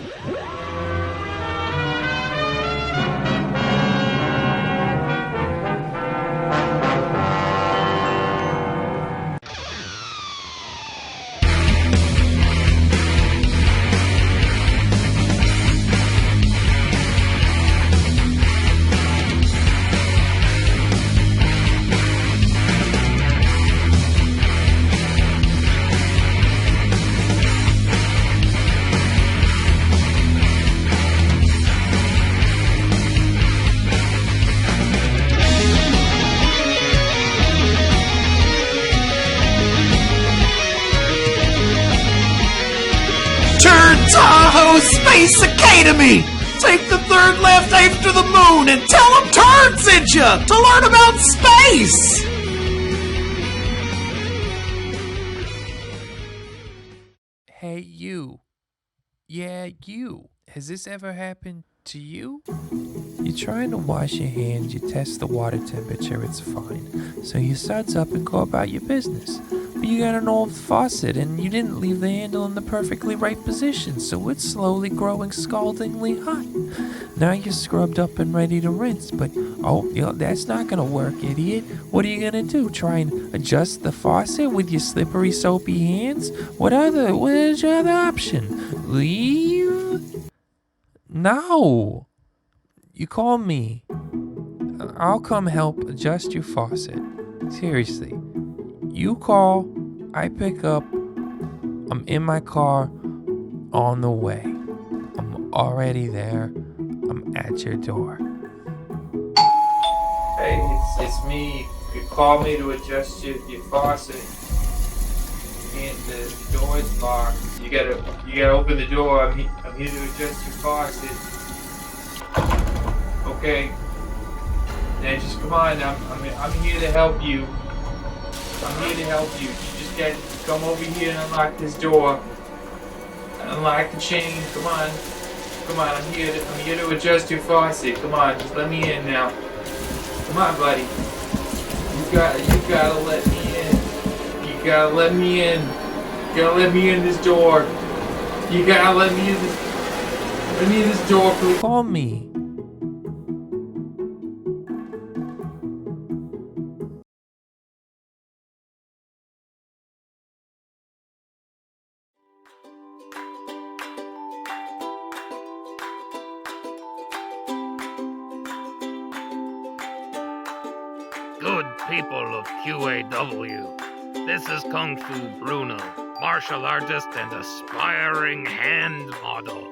[SPEAKER 9] Tahoe Space Academy! Take the third left after the moon and tell them Turd sent you to learn about space!
[SPEAKER 16] Hey, you. Yeah, you. Has this ever happened to you? You're trying to wash your hands, you test the water temperature, it's fine. So you suds up and go about your business. But you got an old faucet and you didn't leave the handle in the perfectly right position, so it's slowly growing scaldingly hot. Now you're scrubbed up and ready to rinse, but that's not gonna work, idiot. What are you gonna do? Try and adjust the faucet with your slippery, soapy hands? What is your other option? Leave? No. You call me. I'll come help adjust your faucet. Seriously. You call, I pick up, I'm in my car, on the way. I'm already there, I'm at your door. Hey, it's me. You call me to adjust your faucet. And the door is locked. You gotta open the door. I'm here to adjust your faucet. Okay. Now just come on. I'm here to help you. I'm here to help you. You just got to come over here and unlock this door. Unlock the chain. Come on. Come on. I'm here to adjust your faucet. Come on. Just let me in now. Come on, buddy. You gotta let me in. You gotta let me in. You gotta let me in this door. You gotta let me in this. Let me in this door, please. Call me.
[SPEAKER 2] Good people of QAW, this is Kung Fu Bruno, martial artist and aspiring hand model,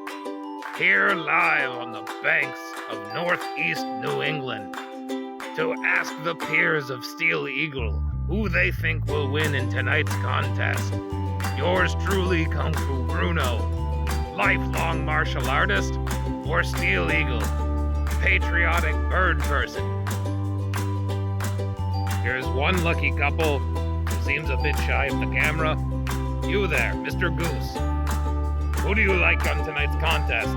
[SPEAKER 2] here live on the banks of northeast New England to ask the peers of Steel Eagle who they think will win in tonight's contest. Yours truly, Kung Fu Bruno, lifelong martial artist, or Steel Eagle, patriotic bird person. Here's one lucky couple who seems a bit shy of the camera. You there, Mr. Goose. Who do you like on tonight's contest?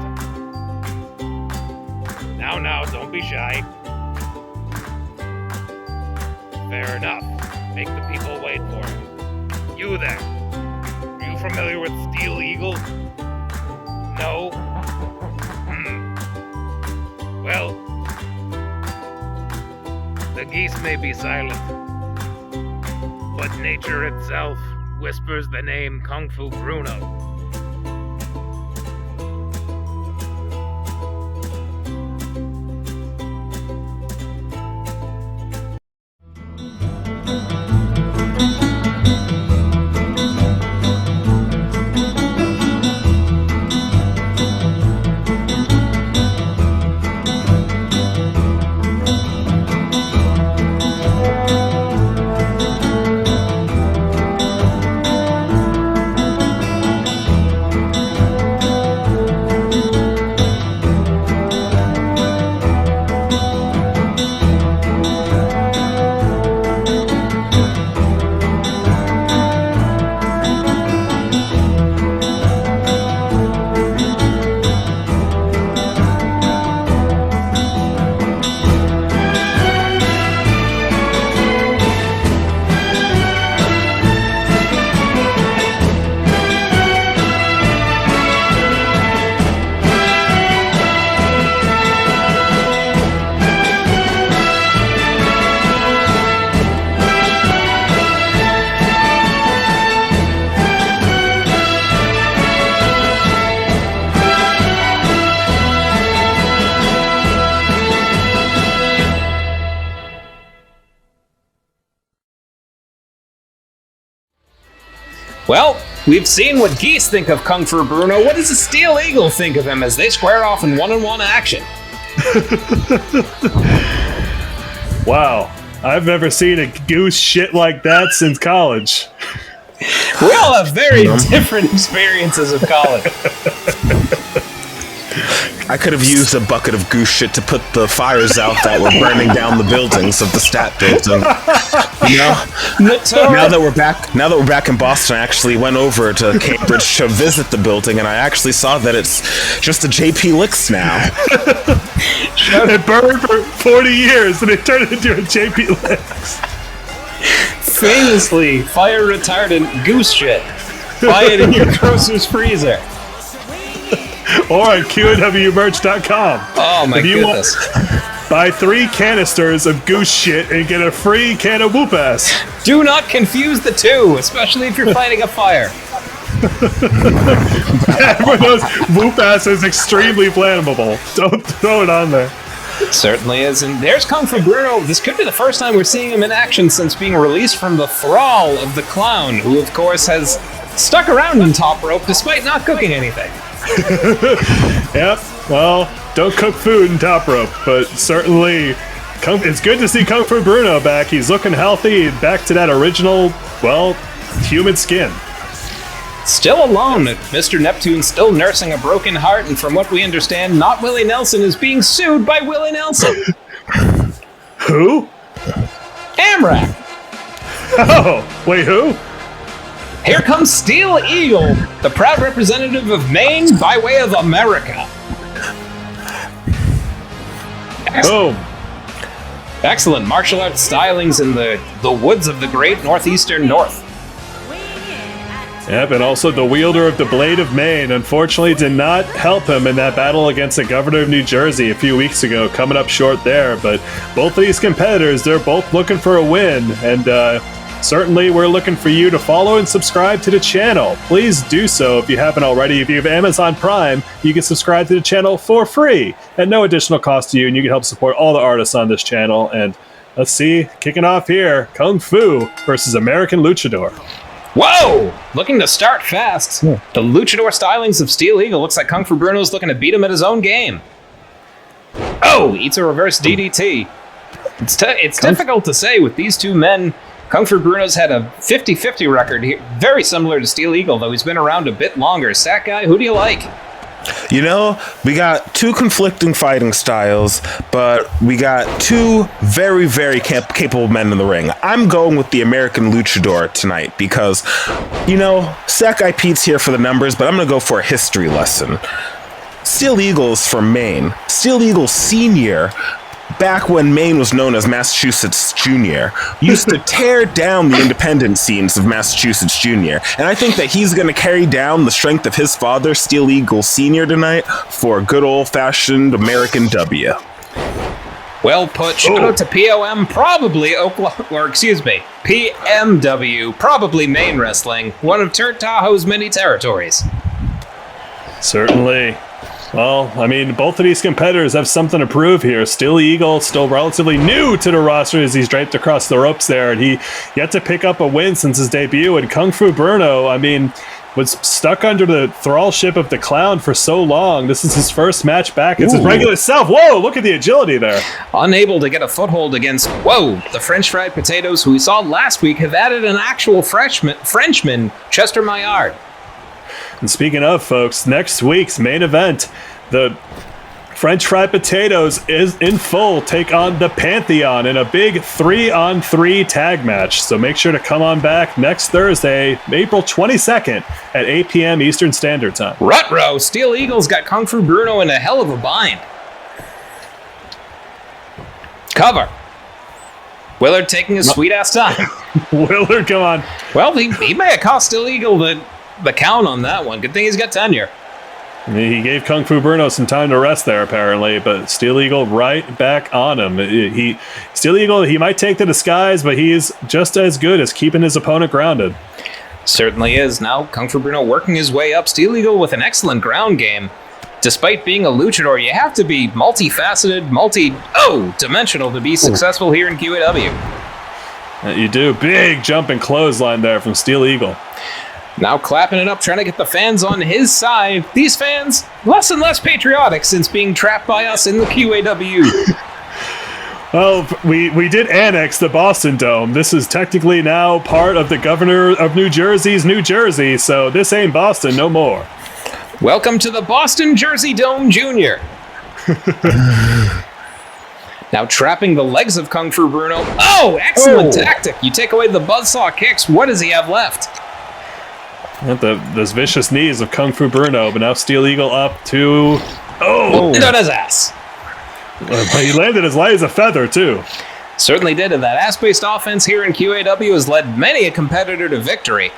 [SPEAKER 2] Now, don't be shy. Fair enough. Make the people wait for you. You there. Are you familiar with Steel Eagle? No? Well, the geese may be silent, but nature itself whispers the name Kung Fu Bruno. Well, we've seen what geese think of Kung Fu Bruno. What does a Steel Eagle think of him as they square off in one-on-one action?
[SPEAKER 3] Wow, I've never seen a goose shit like that since college.
[SPEAKER 2] We all have very different experiences of college.
[SPEAKER 4] I could have used a bucket of goose shit to put the fires out that were burning down the buildings of the stat building. You know, now that we're back in Boston, I actually went over to Cambridge to visit the building, and I actually saw that it's just a JP Licks now.
[SPEAKER 3] It burned for 40 years, and it turned into a JP Licks.
[SPEAKER 2] Famously, fire retardant goose shit. Buy it in your grocer's freezer.
[SPEAKER 3] Or at QAWmerch.com.
[SPEAKER 2] Oh my goodness.
[SPEAKER 3] Buy 3 canisters of goose shit and get a free can of whoop ass.
[SPEAKER 2] Do not confuse the two, especially if you're fighting a fire.
[SPEAKER 3] Everyone knows whoop ass is extremely flammable. Don't throw it on there.
[SPEAKER 2] It certainly is. And there's Kung Fu Bruno. This could be the first time we're seeing him in action since being released from the thrall of the clown, who of course has stuck around in Top Rope despite not cooking anything.
[SPEAKER 3] Yep, well, don't cook food in Top Rope, but certainly it's good to see Kung Fu Bruno back. He's looking healthy, back to that original, well, human skin.
[SPEAKER 2] Still alone, Mr. Neptune's still nursing a broken heart, and from what we understand, not Willie Nelson is being sued by Willie Nelson.
[SPEAKER 3] Who?
[SPEAKER 2] Amrak.
[SPEAKER 3] Oh, wait, who?
[SPEAKER 2] Here comes Steel Eagle, the proud representative of Maine by way of America.
[SPEAKER 3] Boom.
[SPEAKER 2] Excellent martial arts stylings in the woods of the great northeastern north.
[SPEAKER 3] Yep, and also the wielder of the Blade of Maine unfortunately did not help him in that battle against the governor of New Jersey a few weeks ago, coming up short there. But both of these competitors, they're both looking for a win, and certainly we're looking for you to follow and subscribe to the channel. Please do so if you haven't already. If you have Amazon Prime, you can subscribe to the channel for free at no additional cost to you, and you can help support all the artists on this channel. And let's see, kicking off here, Kung Fu versus American Luchador.
[SPEAKER 2] Whoa! Looking to start fast. The luchador stylings of Steel Eagle. Looks like Kung Fu Bruno's looking to beat him at his own game. Oh, eats a reverse DDT. It's difficult to say with these two men. Kung Fu Bruno's had a 50-50 record here, very similar to Steel Eagle, though he's been around a bit longer. Sack Guy, who do you like?
[SPEAKER 4] You know, we got two conflicting fighting styles, but we got two very, very capable men in the ring. I'm going with the American Luchador tonight because, you know, Sakai Pete's here for the numbers, but I'm going to go for a history lesson. Steel Eagle's from Maine. Steel Eagle Sr., back when Maine was known as Massachusetts Junior, used to tear down the independent scenes of Massachusetts Junior. And I think that he's going to carry down the strength of his father, Steel Eagle Sr., tonight for a good old-fashioned American W.
[SPEAKER 2] Well put. Shout out to POM, probably Oklahoma, or excuse me, PMW, probably Maine Wrestling, one of Turd Tahoe's many territories.
[SPEAKER 3] Certainly. Well, I mean, both of these competitors have something to prove here. Steel Eagle, still relatively new to the roster as he's draped across the ropes there, and he yet to pick up a win since his debut. And Kung Fu Bruno, I mean, was stuck under the thrallship of the Clown for so long. This is his first match back. It's his regular self. Whoa, look at the agility there.
[SPEAKER 2] Unable to get a foothold against, the French Fried Potatoes, who we saw last week, have added an actual Frenchman, Chester Maillard.
[SPEAKER 3] And speaking of, folks, next week's main event, the French Fried Potatoes is in full take on the Pantheon in a big 3-on-3 tag match. So make sure to come on back next Thursday, April 22nd at 8 p.m. Eastern Standard Time.
[SPEAKER 2] Ruh-roh, Steel Eagle's got Kung Fu Bruno in a hell of a bind. Cover. Willard taking his sweet-ass time.
[SPEAKER 3] Willard, come on.
[SPEAKER 2] Well, he may have cost Steel Eagle the count on that one. Good thing he's got tenure.
[SPEAKER 3] He gave Kung Fu Bruno some time to rest there, apparently, but Steel Eagle right back on him. Steel Eagle, he might take the disguise, but he's just as good as keeping his opponent grounded. Certainly is. Now, Kung Fu Bruno working his way up. Steel Eagle with an excellent ground game. Despite being a luchador, you have to be multifaceted, dimensional to be successful here in QAW. You do. Big jumping clothesline there from Steel Eagle. Now clapping it up, trying to get the fans on his side. These fans, less and less patriotic since being trapped by us in the QAW. Well, we did annex the Boston Dome. This is technically now part of the governor of New Jersey's New Jersey, so this ain't Boston no more. Welcome to the Boston Jersey Dome Jr. Now trapping the legs of Kung Fu Bruno. Oh, excellent tactic. You take away the buzzsaw kicks, what does he have left? Those vicious knees of Kung Fu Bruno, but now Steel Eagle up to... on his ass. He landed as light as a feather, too. Certainly did, and that ass-based offense here in QAW has led many a competitor to victory.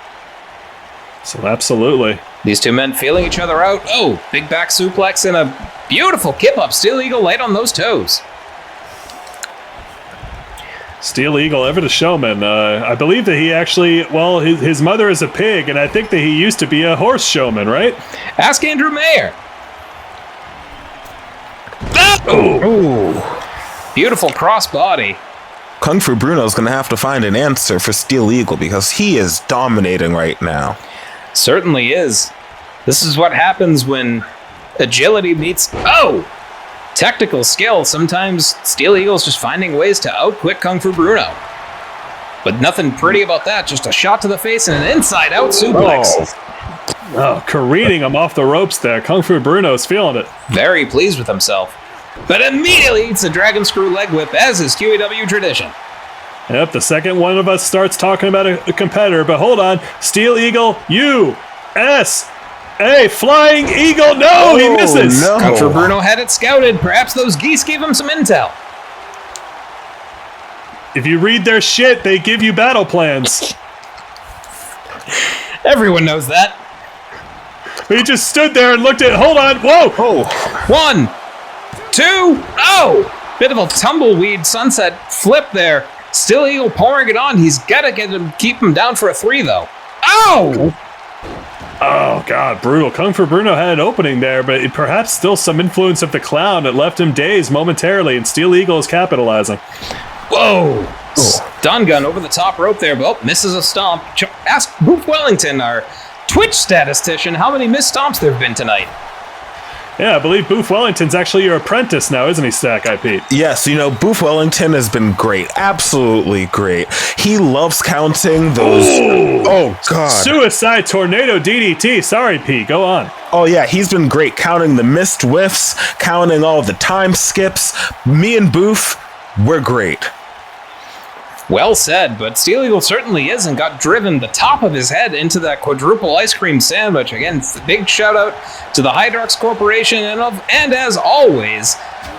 [SPEAKER 3] So absolutely. These two men feeling each other out. Big back suplex and a beautiful kip-up. Steel Eagle light on those toes. Steel Eagle, ever the showman. I believe that he actually, his mother is a pig, and I think that he used to be a horse showman, right? Ask Andrew Mayer. Beautiful crossbody.
[SPEAKER 4] Kung Fu Bruno's going to have to find an answer for Steel Eagle because he is dominating right now.
[SPEAKER 2] Certainly is. This is what happens when agility meets... technical skill. Sometimes Steel Eagle's just finding ways to outquick Kung Fu Bruno. But nothing pretty about that. Just a shot to the face and an inside-out suplex. Careening him off the ropes there. Kung Fu Bruno's feeling it. Very pleased with himself. But immediately eats a dragon screw leg whip, as is QAW tradition. Yep, the second one of us starts talking about a competitor, but hold on. Steel Eagle, USA, Flying Eagle, no, he misses. No. Kung Fu Bruno had it scouted. Perhaps those geese gave him some intel.
[SPEAKER 3] If you read their shit, they give you battle plans.
[SPEAKER 2] Everyone knows that.
[SPEAKER 3] He just stood there and looked at. Hold on. Whoa.
[SPEAKER 4] Oh.
[SPEAKER 2] 1, 2. Oh! Bit of a tumbleweed sunset flip there. Still Eagle pouring it on. He's got to keep him down for a 3, though. Oh!
[SPEAKER 3] Oh, God, brutal. Kung Fu Bruno had an opening there, but perhaps still some influence of the clown that left him dazed momentarily, and Steel Eagle is capitalizing.
[SPEAKER 2] Whoa! Stun gun over the top rope there, but misses a stomp. Ask Boof Wellington, our Twitch statistician, how many missed stomps there have been tonight.
[SPEAKER 3] Yeah, I believe Boof Wellington's actually your apprentice now, isn't he, Stack IP?
[SPEAKER 4] Yes, Boof Wellington has been great. Absolutely great. He loves counting those...
[SPEAKER 3] Ooh.
[SPEAKER 4] Oh, God.
[SPEAKER 3] Suicide Tornado DDT. Sorry, P. Go on.
[SPEAKER 4] Oh, yeah, he's been great. Counting the missed whiffs, counting all the time skips. Me and Boof, we're great.
[SPEAKER 2] Well said, but Steel Eagle certainly is and got driven the top of his head into that quadruple ice cream sandwich. Again, big shout out to the Hydrox Corporation and as always,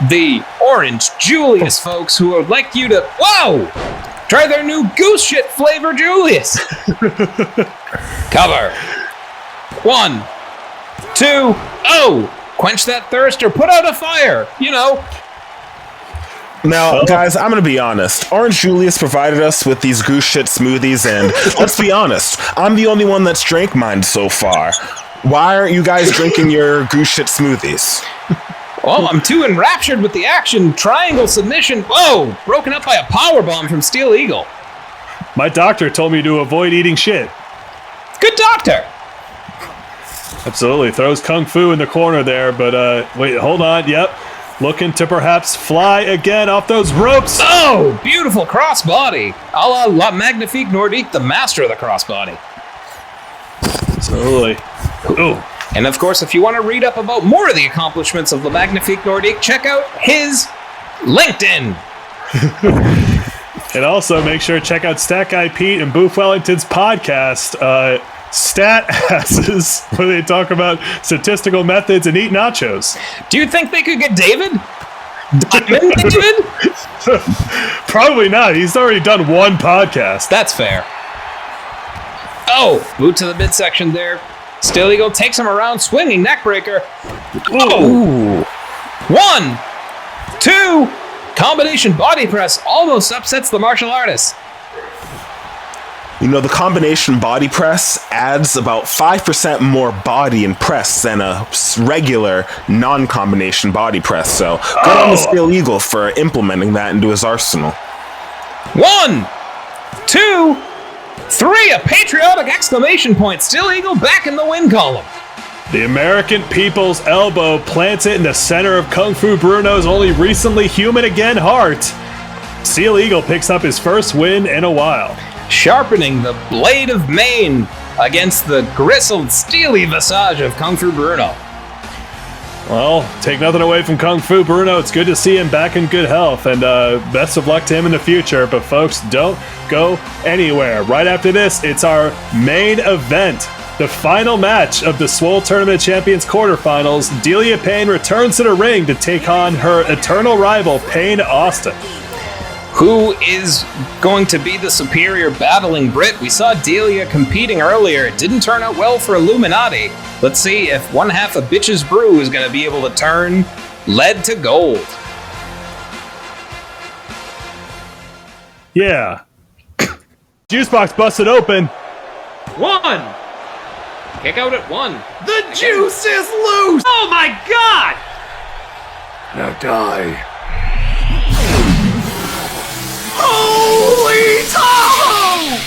[SPEAKER 2] the Orange Julius folks who would like you to, try their new goose shit flavor Julius. Cover. 1, 2, quench that thirst or put out a fire,
[SPEAKER 4] Now, guys, I'm going to be honest. Orange Julius provided us with these goose shit smoothies, and let's be honest, I'm the only one that's drank mine so far. Why aren't you guys drinking your goose shit smoothies?
[SPEAKER 2] Well, I'm too enraptured with the action. Triangle submission. Whoa! Broken up by a powerbomb from Steel Eagle.
[SPEAKER 3] My doctor told me to avoid eating shit.
[SPEAKER 2] Good doctor!
[SPEAKER 3] Absolutely. Throws Kung Fu in the corner there, but wait, hold on. Yep. Looking to perhaps fly again off those ropes.
[SPEAKER 2] Oh, beautiful crossbody. A la Magnifique Nordique, the master of the crossbody.
[SPEAKER 3] Absolutely. Ooh.
[SPEAKER 2] And of course, if you want to read up about more of the accomplishments of the Magnifique Nordique, check out his LinkedIn.
[SPEAKER 3] And also make sure to check out Stack Guy Pete and Boof Wellington's podcast, Stat Asses, where they talk about statistical methods and eat nachos.
[SPEAKER 2] Do you think they could get David? Diamond David?
[SPEAKER 3] Probably not. He's already done one podcast.
[SPEAKER 2] That's fair. Oh, boot to the midsection there. Steel Eagle takes him around, swinging neckbreaker.
[SPEAKER 3] Ooh.
[SPEAKER 2] 1, 2, combination body press almost upsets the martial artist.
[SPEAKER 4] The combination body press adds about 5% more body and press than a regular non-combination body press. So good on the Steel Eagle for implementing that into his arsenal.
[SPEAKER 2] 1, 2, 3, a patriotic exclamation point. Steel Eagle back in the win column.
[SPEAKER 3] The American people's elbow plants it in the center of Kung Fu Bruno's only recently human again heart. Steel Eagle picks up his first win in a while.
[SPEAKER 2] Sharpening the blade of mane against the gristled, steely visage of Kung Fu Bruno.
[SPEAKER 3] Well, take nothing away from Kung Fu Bruno. It's good to see him back in good health, and best of luck to him in the future. But folks, don't go anywhere. Right after this, it's our main event. The final match of the Swole Tournament Champions quarterfinals. Delia Payne returns to the ring to take on her eternal rival, Payne Austin.
[SPEAKER 2] Who is going to be the superior battling Brit? We saw Delia competing earlier. It didn't turn out well for Illuminati. Let's see if one half of Bitch's Brew is going to be able to turn lead to gold.
[SPEAKER 3] Yeah. Juice box busted open.
[SPEAKER 2] 1. Kick out at 1.
[SPEAKER 9] The juice is loose! Oh my god!
[SPEAKER 24] Now die.
[SPEAKER 9] Holy Tahoe!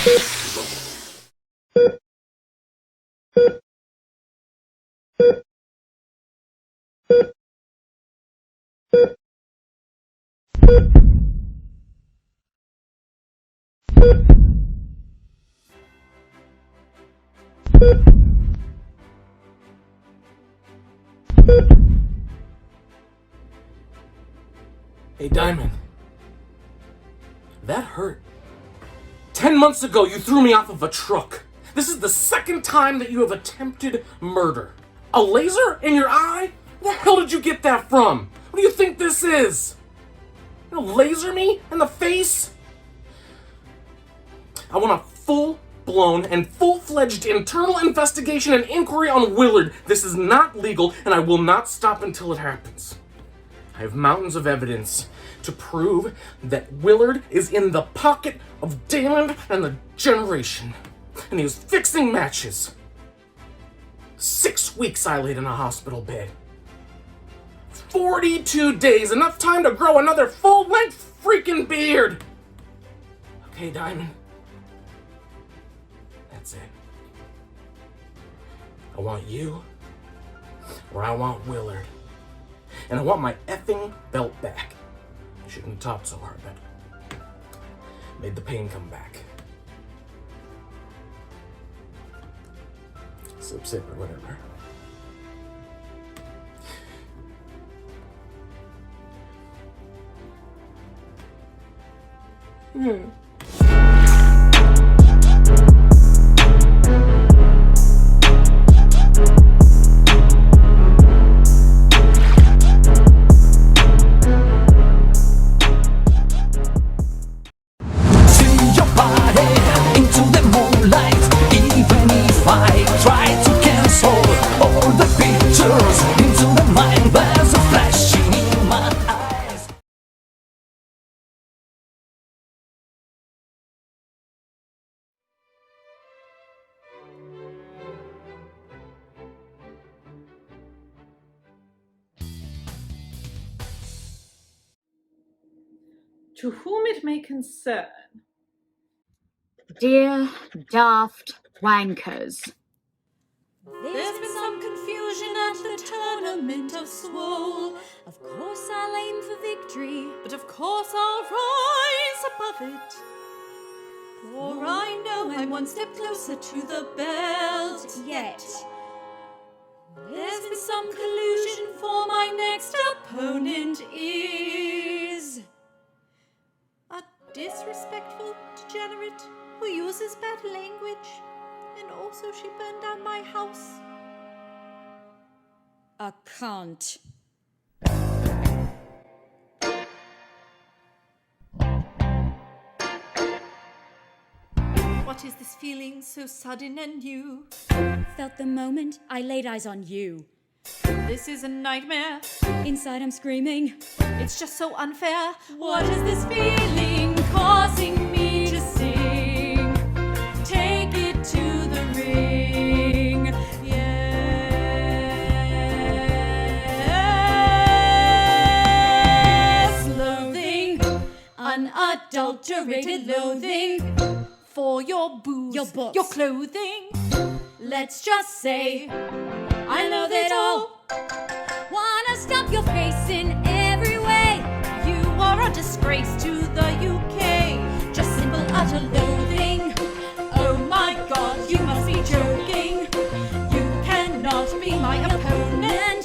[SPEAKER 6] Hey, Diamond. That hurt. 10 months ago, you threw me off of a truck. This is the second time that you have attempted murder. A laser in your eye? Where the hell did you get that from? What do you think this is? You gonna laser me in the face? I want a full-blown and full-fledged internal investigation and inquiry on Willard. This is not legal, and I will not stop until it happens. I have mountains of evidence to prove that Willard is in the pocket of Damon and the Generation, and he was fixing matches. 6 weeks I laid in a hospital bed. 42 days, enough time to grow another full-length freaking beard. Okay, Diamond. That's it. I want you, or I want Willard. And I want my effing belt back. I shouldn't have talked so hard, but made the pain come back. Sip or whatever.
[SPEAKER 18] Into the moonlight, even if I try to cancel all the pictures into the mind, there's a flashing in my eyes.
[SPEAKER 10] To whom it may concern.
[SPEAKER 8] Dear daft wankers.
[SPEAKER 14] There's been some confusion at the tournament of Swole. Of course I'll aim for victory, but of course I'll rise above it. For I know I'm one step closer to the belt yet. There's been some collusion, for my next opponent is a disrespectful degenerate who uses bad language. And also she burned down my house. A cunt. What is this feeling so sudden and new?
[SPEAKER 15] Felt the moment I laid eyes on you.
[SPEAKER 14] This is a nightmare.
[SPEAKER 15] Inside I'm screaming.
[SPEAKER 14] It's just so unfair. What is this feeling causing me to sing? Take it to the ring. Yes, loathing, unadulterated loathing for your booze,
[SPEAKER 15] your books,
[SPEAKER 14] your clothing. Let's just say I loathe it all.
[SPEAKER 15] Wanna stop your face in every way.
[SPEAKER 14] You are a disgrace to the UK. Just simple utter loathing. Oh my God, you must be joking. You cannot be my opponent.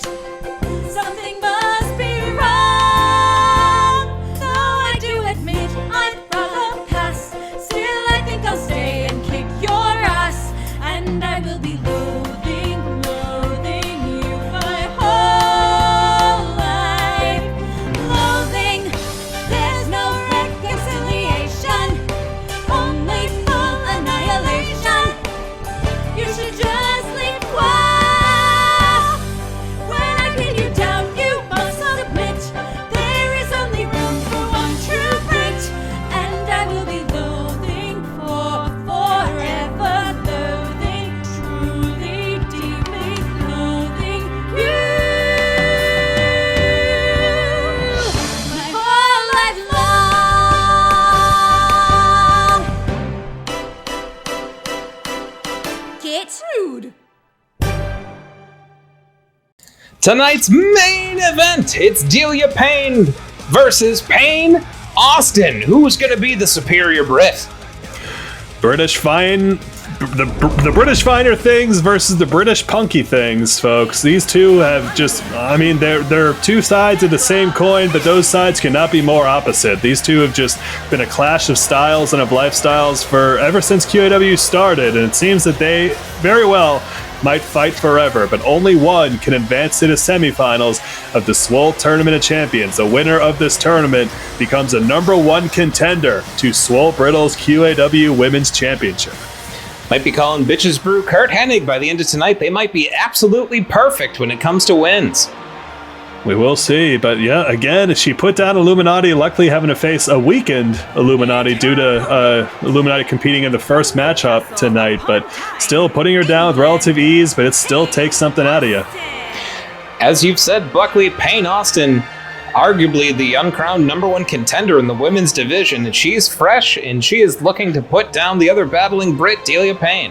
[SPEAKER 14] Something must be wrong. Though I do admit I'd rather pass, still I think I'll stay and kick your ass. And I will be loathing you my whole life. Loathing, there's no reconciliation, only full annihilation. You should just leave quiet. When I pin you down, you must submit. There is only room for one true grit, and I will be loathing for forever. Loathing, truly, deeply loathing you. My whole life long. Get rude.
[SPEAKER 2] Tonight's main event, it's Delia Payne versus Payne Austin. Who's going to be the superior Brit?
[SPEAKER 3] British fine, the British finer things versus the British punky things, folks. These two have just, I mean, they're two sides of the same coin, but those sides cannot be more opposite. These two have just been a clash of styles and of lifestyles for ever since QAW started, and it seems that they very well might fight forever, but only one can advance to the semifinals of the Swole Tournament of Champions. The winner of this tournament becomes a #1 contender to Swole Brittle's QAW Women's Championship.
[SPEAKER 2] Might be calling Bitches Brew Kurt Hennig by the end of tonight. They might be absolutely perfect when it comes to wins.
[SPEAKER 3] We will see, but yeah, again, she put down Illuminati, luckily having to face a weakened Illuminati due to Illuminati competing in the first matchup tonight, but still putting her down with relative ease, but it still takes something out of you.
[SPEAKER 2] As you've said, Buckley, Payne Austin, arguably the uncrowned #1 contender in the women's division, and she's fresh, and she is looking to put down the other battling Brit, Delia Payne.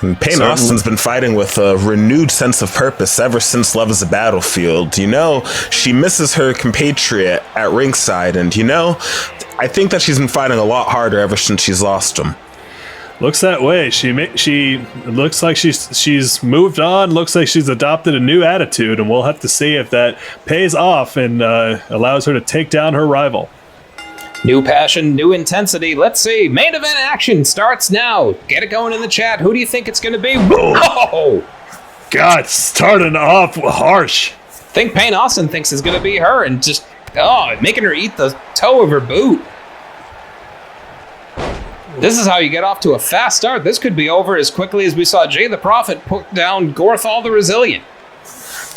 [SPEAKER 4] And Payne Austin's been fighting with a renewed sense of purpose ever since Love is a Battlefield. You know, she misses her compatriot at ringside, and you know, I think that she's been fighting a lot harder ever since she's lost him.
[SPEAKER 3] Looks that way. She looks like she's moved on. Looks like she's adopted a new attitude, and we'll have to see if that pays off and allows her to take down her rival.
[SPEAKER 2] New passion, new intensity. Let's see. Main event action starts now. Get it going in the chat. Who do you think it's going to be? Whoa!
[SPEAKER 3] God, starting off harsh.
[SPEAKER 2] Think Payne Austin thinks it's going to be her, and just making her eat the toe of her boot. This is how you get off to a fast start. This could be over as quickly as we saw Jay the Prophet put down Gorthal the Resilient.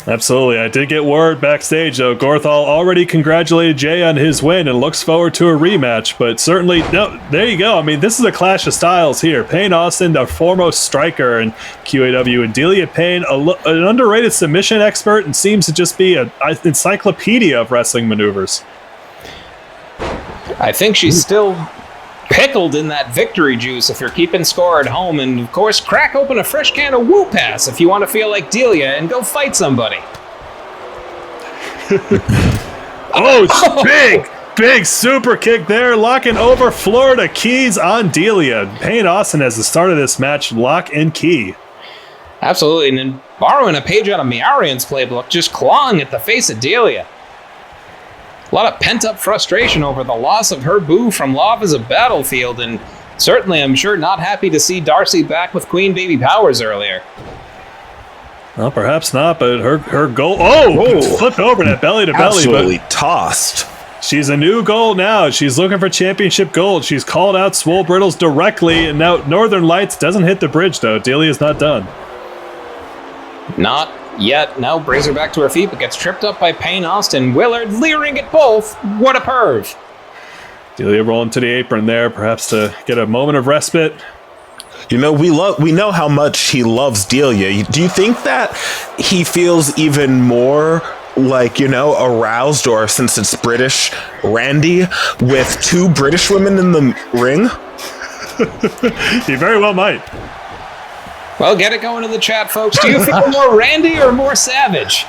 [SPEAKER 3] Absolutely. I did get word backstage, though. Gorthal already congratulated Jay on his win and looks forward to a rematch. But certainly, no, there you go. I mean, this is a clash of styles here. Payne Austin, the foremost striker in QAW, and Delia Payne, an underrated submission expert, and seems to just be an encyclopedia of wrestling maneuvers.
[SPEAKER 2] I think she's still pickled in that victory juice if you're keeping score at home, and of course crack open a fresh can of Woo Pass if you want to feel like Delia and go fight somebody. Big
[SPEAKER 3] super kick there, locking over Florida Keys on Delia. Payne Austin has the start of this match lock and key.
[SPEAKER 2] Absolutely, and then borrowing a page out of Miarian's playbook, just clawing at the face of Delia. A lot of pent-up frustration over the loss of her boo from Love is a Battlefield, and certainly I'm sure not happy to see Darcy back with Queen Baby Powers earlier.
[SPEAKER 3] Well, perhaps not, but her goal... flipped over that belly to belly.
[SPEAKER 4] Absolutely tossed.
[SPEAKER 3] She's a new goal now. She's looking for championship gold. She's called out Swole Brittles directly, and now Northern Lights doesn't hit the bridge, though. Delia's not done.
[SPEAKER 2] Not yet. Now brings her back to her feet, but gets tripped up by Payne Austin. Willard leering at both. What a perv.
[SPEAKER 3] Delia rolling to the apron there, perhaps to get a moment of respite.
[SPEAKER 4] You know, we know how much he loves Delia. Do you think that he feels even more like, you know, aroused, or since it's British, Randy, with two British women in the ring?
[SPEAKER 3] He very well might.
[SPEAKER 2] Well, get it going in the chat, folks. Do you feel more Randy or more Savage?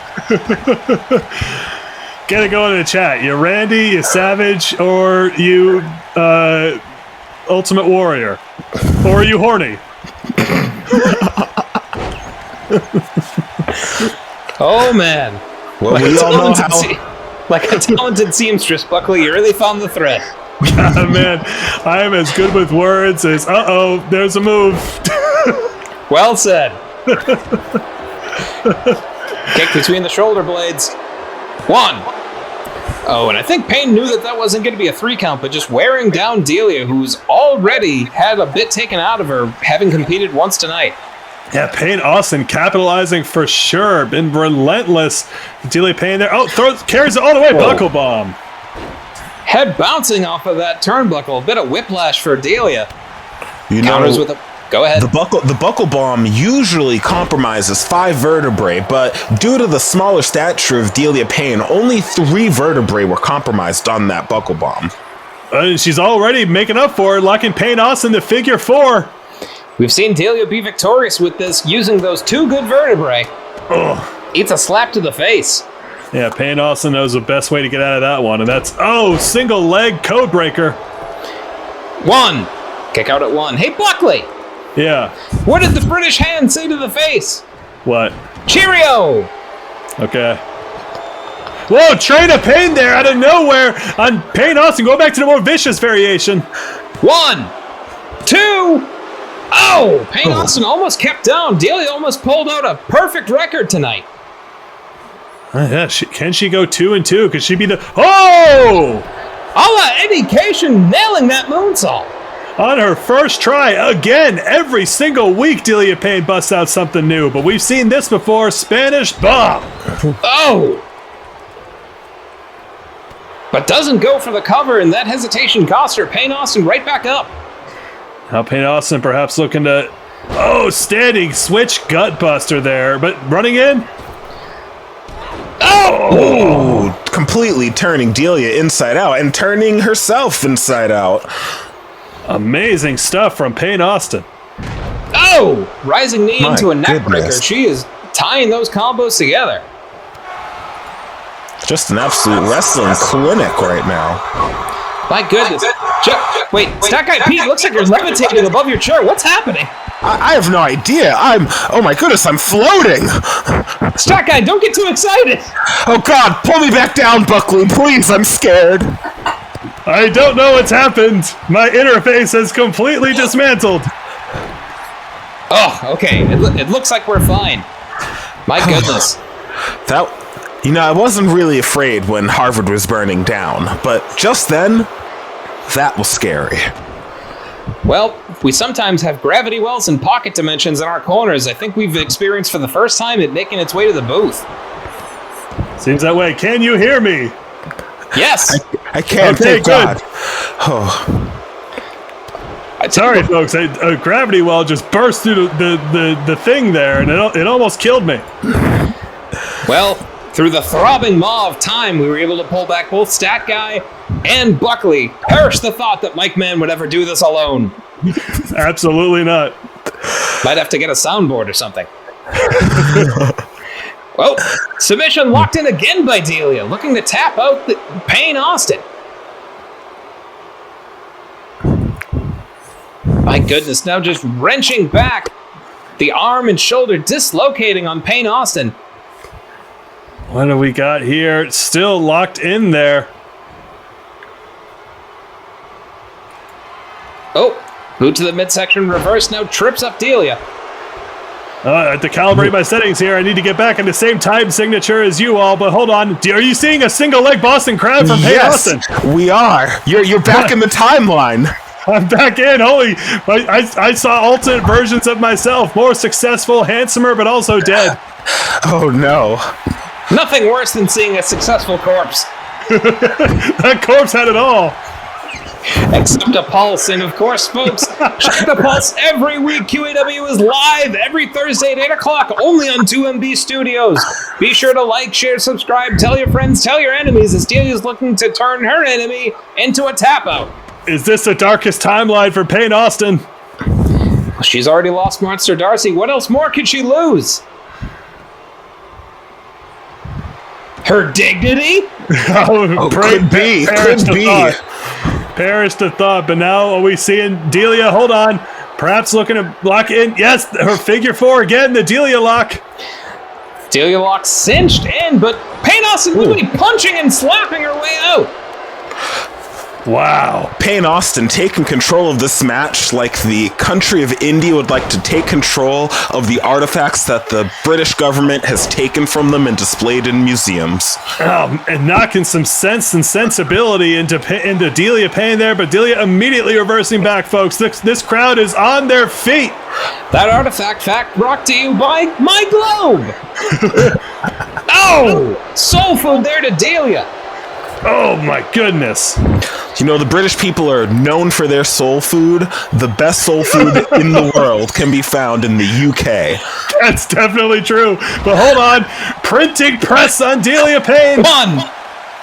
[SPEAKER 3] Get it going in the chat. You Randy, you Savage, or you Ultimate Warrior? Or are you horny?
[SPEAKER 2] Oh, man.
[SPEAKER 4] Well, we all know how...
[SPEAKER 2] Like a talented seamstress, Buckley, you really found the thread.
[SPEAKER 3] God, man, I am as good with words as, there's a move.
[SPEAKER 2] Well said. Kick between the shoulder blades. 1. Oh, and I think Payne knew that wasn't going to be a 3 count, but just wearing down Delia, who's already had a bit taken out of her, having competed once tonight.
[SPEAKER 3] Yeah, Payne Austin capitalizing for sure. Been relentless. Delia Payne there. Carries it all the way.
[SPEAKER 2] Whoa.
[SPEAKER 3] Buckle bomb.
[SPEAKER 2] Head bouncing off of that turnbuckle. A bit of whiplash for Delia.
[SPEAKER 4] You
[SPEAKER 2] Counters
[SPEAKER 4] know,
[SPEAKER 2] with a... Go ahead.
[SPEAKER 4] The buckle bomb usually compromises 5 vertebrae, but due to the smaller stature of Delia Payne, only 3 vertebrae were compromised on that buckle bomb.
[SPEAKER 3] She's already making up for it, locking Payne Austin to figure 4.
[SPEAKER 2] We've seen Delia be victorious with this, using those 2 good vertebrae.
[SPEAKER 3] Ugh.
[SPEAKER 2] Eats a slap to the face.
[SPEAKER 3] Yeah, Payne Austin knows the best way to get out of that one, and that's, single leg code breaker.
[SPEAKER 2] 1. Kick out at 1. Hey, Buckley!
[SPEAKER 3] Yeah.
[SPEAKER 2] What did the British hand say to the face?
[SPEAKER 3] What?
[SPEAKER 2] Cheerio!
[SPEAKER 3] Okay. Whoa, train of Payne there out of nowhere on Payne Austin. Go back to the more vicious variation.
[SPEAKER 2] 1, 2. Oh, Payne Austin almost kept down. Delia almost pulled out a perfect record tonight.
[SPEAKER 3] Yeah, can she go 2-2? Could she be the... Oh!
[SPEAKER 2] A la Eddie Cation nailing that moonsault.
[SPEAKER 3] On her first try, again, every single week Delia Payne busts out something new, but we've seen this before, Spanish bomb.
[SPEAKER 2] Oh! But doesn't go for the cover, and that hesitation costs her Payne Austin right back up.
[SPEAKER 3] Now Payne Austin perhaps looking to... Oh, standing switch gut buster there, but running in?
[SPEAKER 4] Oh! Completely turning Delia inside out and turning herself inside out.
[SPEAKER 3] Amazing stuff from Payne Austin.
[SPEAKER 2] Oh! Rising knee
[SPEAKER 4] My
[SPEAKER 2] into a neck breaker.
[SPEAKER 4] goodness.
[SPEAKER 2] She is tying those combos together.
[SPEAKER 4] Just an absolute wrestling clinic right now.
[SPEAKER 2] My goodness. Wait, Stack Guy Pete, looks like you're levitating above your chair. What's happening?
[SPEAKER 4] I have no idea. Oh my goodness, I'm floating.
[SPEAKER 2] Stack Guy, don't get too excited.
[SPEAKER 4] Oh God, pull me back down, Buckley, please, I'm scared.
[SPEAKER 3] I don't know what's happened. My interface has completely dismantled.
[SPEAKER 2] Oh, okay. It looks like we're fine. My goodness.
[SPEAKER 4] I wasn't really afraid when Harvard was burning down, but just then, that was scary.
[SPEAKER 2] Well, we sometimes have gravity wells and pocket dimensions in our corners. I think we've experienced for the first time it making its way to the booth.
[SPEAKER 3] Seems that way. Can you hear me?
[SPEAKER 2] Yes.
[SPEAKER 4] I can't,
[SPEAKER 3] okay,
[SPEAKER 4] thank God.
[SPEAKER 3] Oh. Sorry, folks. A gravity well just burst through the thing there, and it almost killed me.
[SPEAKER 2] Well, through the throbbing maw of time, we were able to pull back both Stat Guy and Buckley. Perish the thought that Mike Mann would ever do this alone.
[SPEAKER 3] Absolutely not.
[SPEAKER 2] Might have to get a soundboard or something. Well, submission locked in again by Delia, looking to tap out Payne Austin. My goodness, now just wrenching back. The arm and shoulder dislocating on Payne Austin.
[SPEAKER 3] What do we got here? Still locked in there.
[SPEAKER 2] Oh, boot to the midsection reverse now trips up Delia.
[SPEAKER 3] I have to calibrate my settings here. I need to get back in the same time signature as you all, but hold on. Are you seeing a single leg Boston Crab from Payne Austin?
[SPEAKER 4] We are. You're back in the timeline.
[SPEAKER 3] I'm back in. Holy, I saw alternate versions of myself. More successful, handsomer, but also dead.
[SPEAKER 4] Oh no.
[SPEAKER 2] Nothing worse than seeing a successful corpse.
[SPEAKER 3] That corpse had it all.
[SPEAKER 2] Except a pulse, and of course, folks, check the pulse every week. QAW is live every Thursday at 8 o'clock, only on 2MB Studios. Be sure to like, share, subscribe, tell your friends, tell your enemies, as Delia's looking to turn her enemy into a tap-out.
[SPEAKER 3] Is this the darkest timeline for Payne Austin?
[SPEAKER 2] She's already lost Monster Darcy. What else more could she lose? Her dignity?
[SPEAKER 4] Could be.
[SPEAKER 3] Perish the thought, but now are we seeing Delia? Hold on. Perhaps looking to lock in. Yes, her figure four again, the Delia lock.
[SPEAKER 2] Delia lock cinched in, but Payne Austin literally punching and slapping her way out.
[SPEAKER 3] Wow.
[SPEAKER 4] Payne Austin taking control of this match like the country of India would like to take control of the artifacts that the British government has taken from them and displayed in museums.
[SPEAKER 3] And knocking some sense and sensibility into Delia Payne there, but Delia immediately reversing back, folks. This crowd is on their feet.
[SPEAKER 2] That artifact fact brought to you by My Globe. Oh, soul food there to Delia.
[SPEAKER 3] Oh my goodness.
[SPEAKER 4] You know, the British people are known for their soul food. The best soul food in the world can be found in the UK.
[SPEAKER 3] That's definitely true. But hold on. Printing press on Delia Payne.
[SPEAKER 2] 1,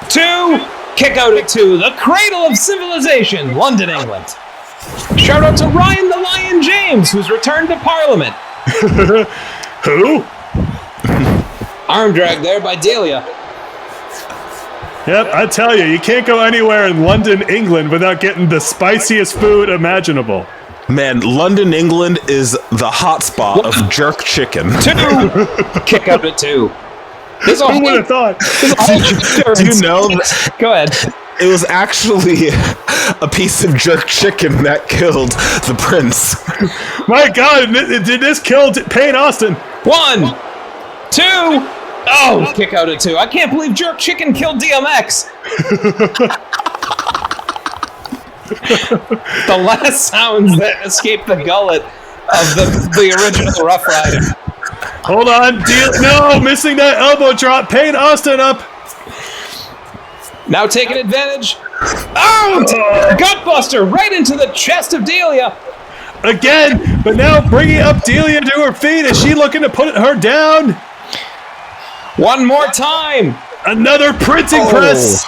[SPEAKER 2] 2, kick out at 2. The cradle of civilization, London, England. Shout out to Ryan the Lion James, who's returned to Parliament.
[SPEAKER 3] Who?
[SPEAKER 2] Arm drag there by Delia.
[SPEAKER 3] Yep, I tell you, you can't go anywhere in London, England without getting the spiciest food imaginable.
[SPEAKER 4] Man, London, England is the hotspot of jerk chicken.
[SPEAKER 2] 2, kick out at 2.
[SPEAKER 3] Who would have thought?
[SPEAKER 4] Do you know?
[SPEAKER 2] Go ahead.
[SPEAKER 4] It was actually a piece of jerk chicken that killed the prince.
[SPEAKER 3] My God, did this kill Payne Austin?
[SPEAKER 2] 1, 2, Oh, kick out at 2. I can't believe Jerk Chicken killed DMX. The last sounds that escaped the gullet of the original Rough Rider.
[SPEAKER 3] Hold on, no, missing that elbow drop. Payne Austin up.
[SPEAKER 2] Now taking advantage. Oh, Gutbuster right into the chest of Delia.
[SPEAKER 3] Again, but now bringing up Delia to her feet. Is she looking to put her down?
[SPEAKER 2] One more time.
[SPEAKER 3] Another printing press.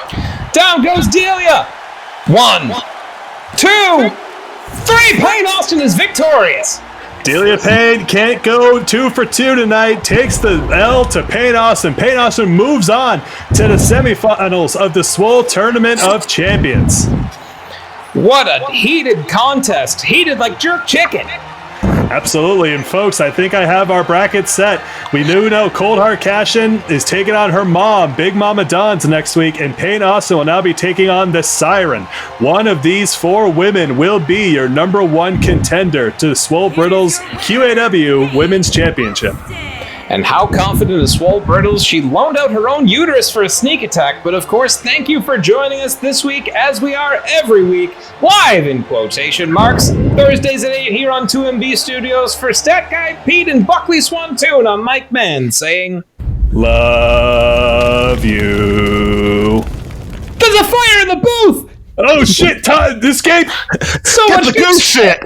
[SPEAKER 2] Down goes Delia. 1, 2, 3. Payne Austin is victorious.
[SPEAKER 3] Delia Payne can't go 2 for 2 tonight. Takes the L to Payne Austin. Payne Austin moves on to the semifinals of the Swole Tournament of Champions.
[SPEAKER 2] What a heated contest. Heated like Jerk Chicken.
[SPEAKER 3] Absolutely, and folks, I think I have our bracket set. We know Cold Heart Cashin is taking on her mom, Big Mama Dons, next week, and Payne Austin will now be taking on the Siren. One of these 4 women will be your number 1 contender to Swole Brittles QAW Women's Championship.
[SPEAKER 2] And how confident is Swole Brittles? She loaned out her own uterus for a sneak attack, but of course, thank you for joining us this week, as we are every week, live in quotation marks, Thursdays at 8 here on 2MB Studios. For Stat Guy Pete and Buckley Swantoon, I'm Mike Mann saying,
[SPEAKER 3] love you.
[SPEAKER 2] There's a fire in the booth!
[SPEAKER 3] Oh shit, Todd, escape!
[SPEAKER 2] So
[SPEAKER 4] Get
[SPEAKER 2] much
[SPEAKER 4] the good shit!